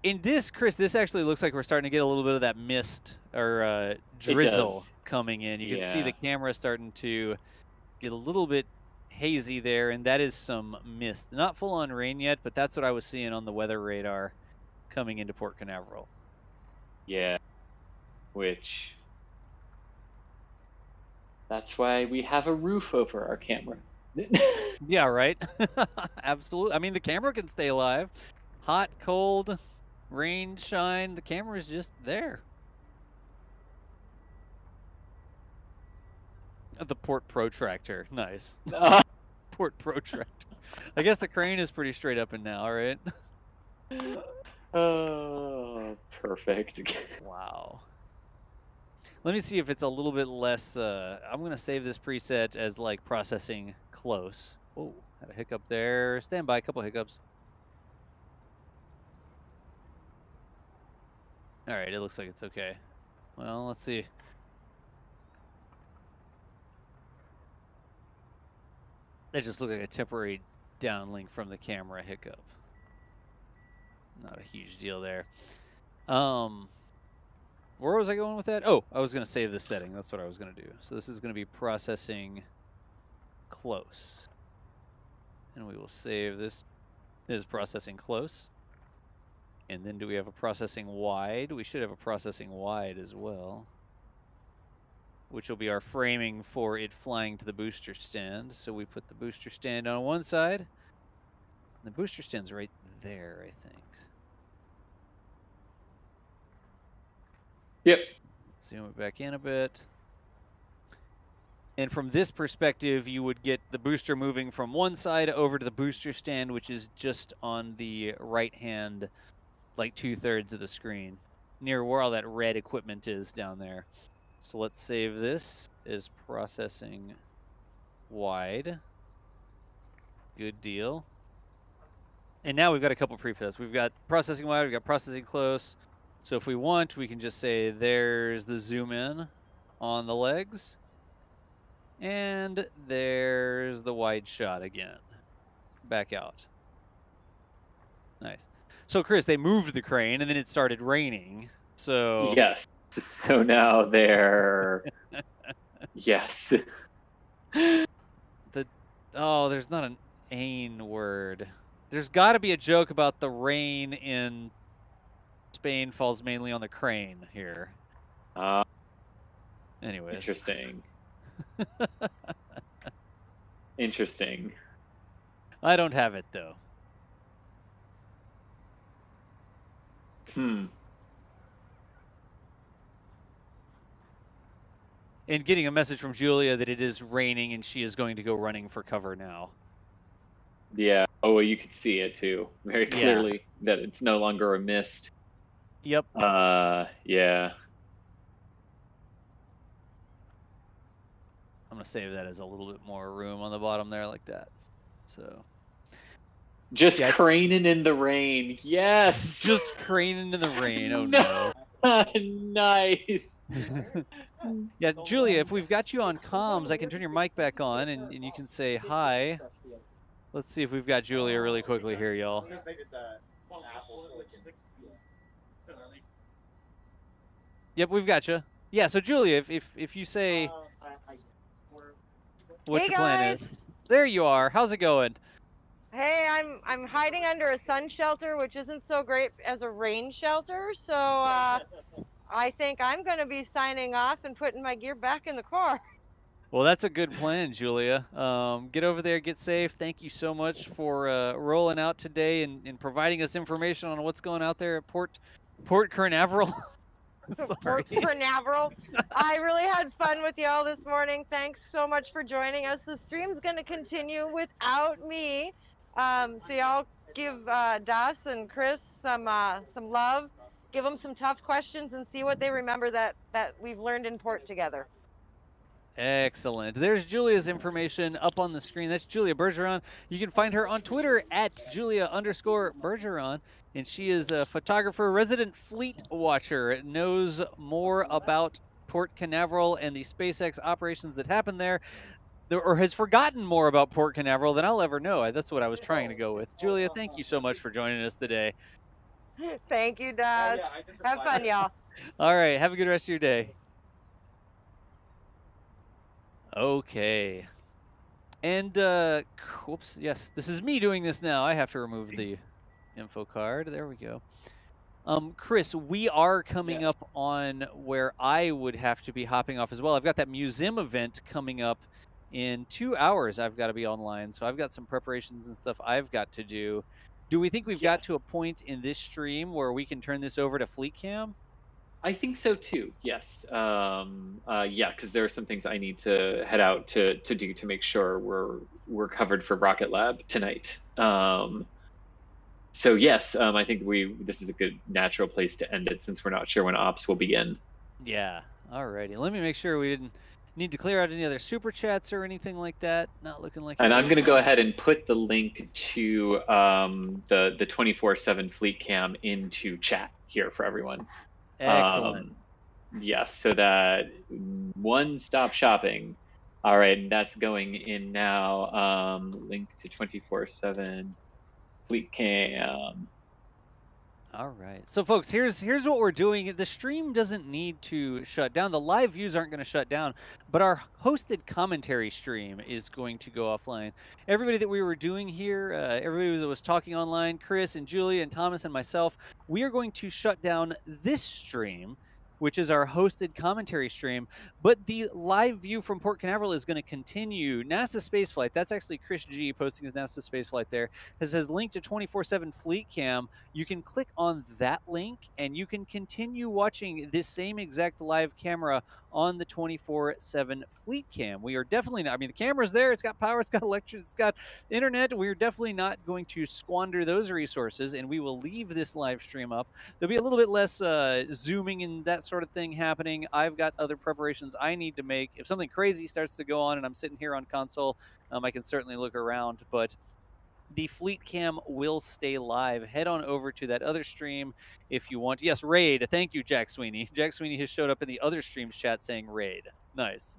In this, Chris, this actually looks like we're starting to get a little bit of that mist or drizzle coming in. You can see the camera starting to get a little bit hazy there, and that is some mist. Not full-on rain yet, but that's what I was seeing on the weather radar coming into Port Canaveral. Yeah, which... That's why we have a roof over our camera. Yeah, right? Absolutely. I mean, the camera can stay alive. Hot, cold, rain, shine, the camera is just there. The Port Protractor. Nice. Port Protractor. I guess the crane is pretty straight up and now, right? Oh, perfect. Wow. Let me see if it's a little bit less. I'm going to save this preset as like processing close. Oh, had a hiccup there. Stand by, a couple hiccups. All right, it looks like it's okay. Well, let's see. That just looked like a temporary downlink from the camera hiccup. Not a huge deal there. Where was I going with that? Oh, I was going to save the setting. That's what I was going to do. So this is going to be processing close. And we will save this as processing close. And then do we have a processing wide? We should have a processing wide as well, which will be our framing for it flying to the booster stand. So we put the booster stand on one side. And the booster stand's right there, I think. Yep. Zoom it back in a bit. And from this perspective, you would get the booster moving from one side over to the booster stand, which is just on the right hand, like 2/3 of the screen, near where all that red equipment is down there. So let's save this as processing wide. Good deal. And now we've got a couple presets. We've got processing wide, we've got processing close. So if we want, we can just say there's the zoom in on the legs. And there's the wide shot again. Back out. Nice. So Chris, they moved the crane and then it started raining. So Yes. So now they're yes. Oh, there's not an ain word. There's got to be a joke about the rain in Spain falls mainly on the crane here. Anyways. Interesting. Interesting. I don't have it though. And getting a message from Julia that it is raining and she is going to go running for cover now. Yeah. Oh, well, you could see it too very clearly that it's no longer a mist. Yep. Yeah. I'm gonna save that as a little bit more room on the bottom there, like that. So. Just craning in the rain. Yes. Just craning in the rain. Oh no. Nice. Yeah, Julia, if we've got you on comms, I can turn your mic back on and you can say hi. Let's see if we've got Julia really quickly here, y'all. Yep, we've got you. Yeah, so Julia, if you say what your plan is. There you are. How's it going? Hey, I'm hiding under a sun shelter, which isn't so great as a rain shelter. So I think I'm going to be signing off and putting my gear back in the car. Well, that's a good plan, Julia. Get over there, get safe. Thank you so much for rolling out today and providing us information on what's going out there at Port Canaveral. Sorry. Port Canaveral. I really had fun with y'all this morning. Thanks so much for joining us. The stream's going to continue without me. So y'all give Das and Chris some love. Give them some tough questions and see what they remember that we've learned in port together. Excellent. There's Julia's information up on the screen. That's Julia Bergeron. You can find her on Twitter at Julia_Bergeron. And she is a photographer, resident fleet watcher, knows more about Port Canaveral and the SpaceX operations that happen there, or has forgotten more about Port Canaveral than I'll ever know. That's what I was trying to go with. Julia, thank you so much for joining us today. Thank you, Dad. Have fun, y'all. All right. Have a good rest of your day. Okay. And, whoops, yes, this is me doing this now. I have to remove the info card. There we go. Chris, we are coming up on where I would have to be hopping off as well. I've got that museum event coming up in 2 hours. I've got to be online. So I've got some preparations and stuff I've got to do. Do we think we've got to a point in this stream where we can turn this over to Fleet Cam? I think so too. Yes. Yeah, because there are some things I need to head out to do to make sure we're covered for Rocket Lab tonight. So yes, I think this is a good natural place to end it since we're not sure when ops will begin. Yeah. Alrighty. Let me make sure we didn't need to clear out any other super chats or anything like that. Not looking like. And I'm going to go ahead and put the link to the 24/7 fleet cam into chat here for everyone. Excellent. Yes, so that one-stop shopping. All right, that's going in now. Link to 24/7 fleet cam. All right. So folks, here's what we're doing. The stream doesn't need to shut down. The live views aren't going to shut down, but our hosted commentary stream is going to go offline. Everybody that we were doing here, everybody that was talking online, Chris and Julia and Thomas and myself, we are going to shut down this stream, which is our hosted commentary stream, but the live view from Port Canaveral is going to continue. NASA Spaceflight, that's actually Chris G posting his NASA Spaceflight there, has linked to 24/7 Fleet Cam. You can click on that link and you can continue watching this same exact live camera on the 24/7 Fleet Cam. We are definitely not, I mean, the camera's there, it's got power, it's got electric, it's got internet. We're definitely not going to squander those resources, and we will leave this live stream up. There'll be a little bit less zooming and that sort of thing happening. I've got other preparations I need to make. If something crazy starts to go on and I'm sitting here on console, I can certainly look around, but the Fleet Cam will stay live. Head on over to that other stream if you want. Yes, raid. Thank you, Jack Sweeney. Jack Sweeney has showed up in the other streams chat saying raid. Nice.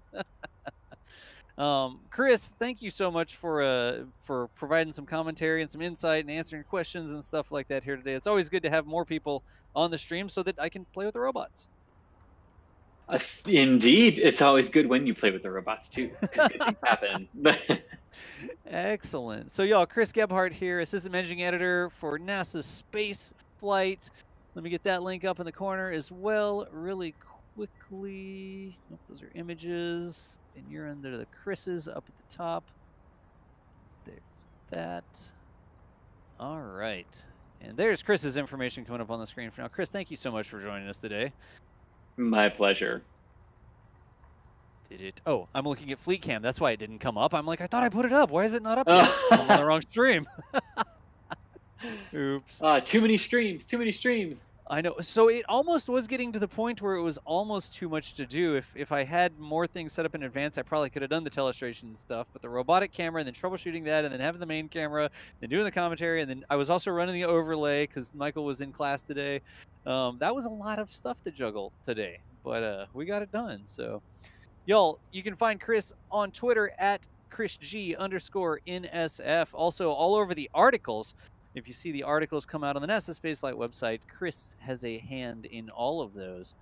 Chris, thank you so much for providing some commentary and some insight and answering questions and stuff like that here today. It's always good to have more people on the stream so that I can play with the robots. Indeed, it's always good when you play with the robots too, because good things happen. Excellent. So y'all, Chris Gebhardt here, Assistant Managing Editor for NASASpaceflight. Let me get that link up in the corner as well really quickly. Nope, those are images. And you're under the Chris's up at the top. There's that. All right. And there's Chris's information coming up on the screen for now. Chris, thank you so much for joining us today. My pleasure. Did it? Oh, I'm looking at Fleet Cam. That's why it didn't come up. I'm like, I thought I put it up. Why is it not up yet? I'm on the wrong stream. Oops. Too many streams. Too many streams. I know. So it almost was getting to the point where it was almost too much to do. If I had more things set up in advance, I probably could have done the telestration stuff. But the robotic camera and then troubleshooting that and then having the main camera, then doing the commentary, and then I was also running the overlay because Michael was in class today. That was a lot of stuff to juggle today, but we got it done. So y'all, you can find Chris on Twitter at ChrisG_NSF. Also all over the articles. If you see the articles come out on the NASA Spaceflight website, Chris has a hand in all of those.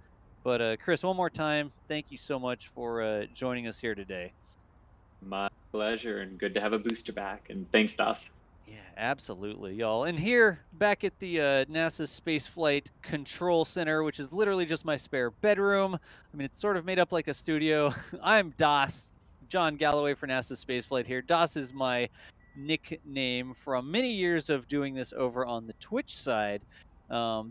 But Chris, one more time, thank you so much for joining us here today. My pleasure, and good to have a booster back. And thanks, Das. Yeah, absolutely, y'all. And here, back at the NASA Spaceflight Control Center, which is literally just my spare bedroom. I mean, it's sort of made up like a studio. I'm Das, John Galloway for NASA Spaceflight here. Das is my nickname from many years of doing this over on the Twitch side.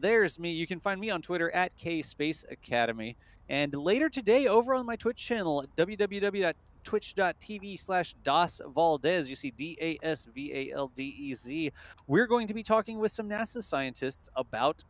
There's me. You can find me on Twitter at KSpaceAcademy. And later today over on my Twitch channel, www.twitch.tv/DasValdez, you see DasValdez, we're going to be talking with some NASA scientists about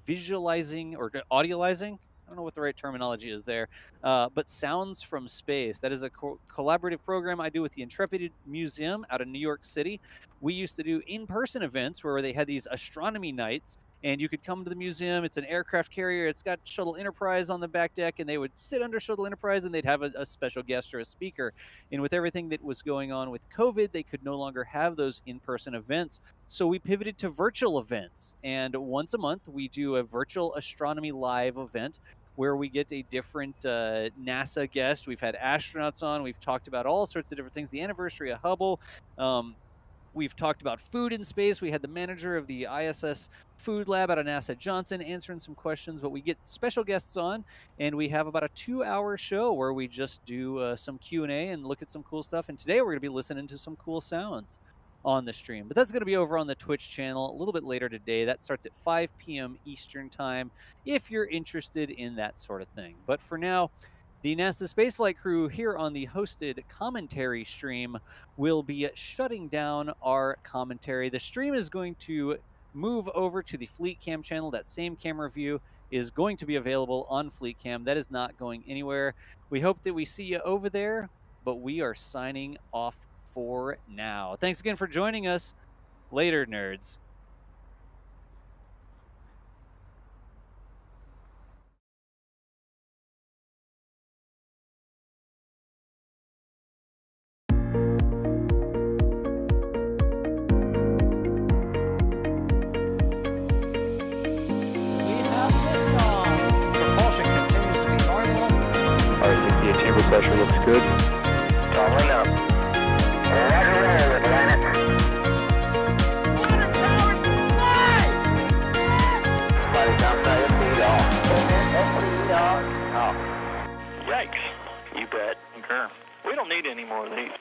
visualizing or audioalizing. I don't know what the right terminology is there, but sounds from space. That is a collaborative program I do with the Intrepid Museum out of New York City. We used to do in-person events where they had these astronomy nights, and you could come to the museum. It's an aircraft carrier. It's got Shuttle Enterprise on the back deck, and they would sit under Shuttle Enterprise, and they'd have a special guest or a speaker. And with everything that was going on with COVID, they could no longer have those in-person events. So we pivoted to virtual events. And once a month, we do a virtual astronomy live event where we get a different NASA guest. We've had astronauts on. We've talked about all sorts of different things. The anniversary of Hubble. We've talked about food in space. We had the manager of the ISS Food Lab out of NASA Johnson answering some questions, but we get special guests on, and we have about a 2-hour show where we just do some Q&A and look at some cool stuff. And today we're going to be listening to some cool sounds. on the stream. But that's going to be over on the Twitch channel a little bit later today. That starts at 5 p.m. Eastern time if you're interested in that sort of thing. But for now, the NASA Spaceflight crew here on the hosted commentary stream will be shutting down our commentary. The stream is going to move over to the Fleet Cam channel. That same camera view is going to be available on Fleet Cam. That is not going anywhere. We hope that we see you over there, but we are signing off for now. Thanks again for joining us. Later, nerds. Chamber pressure looks good. Following up. Roger, roll with planet. Flight downside of speed off. Yikes. You bet. Concur. We don't need any more of these.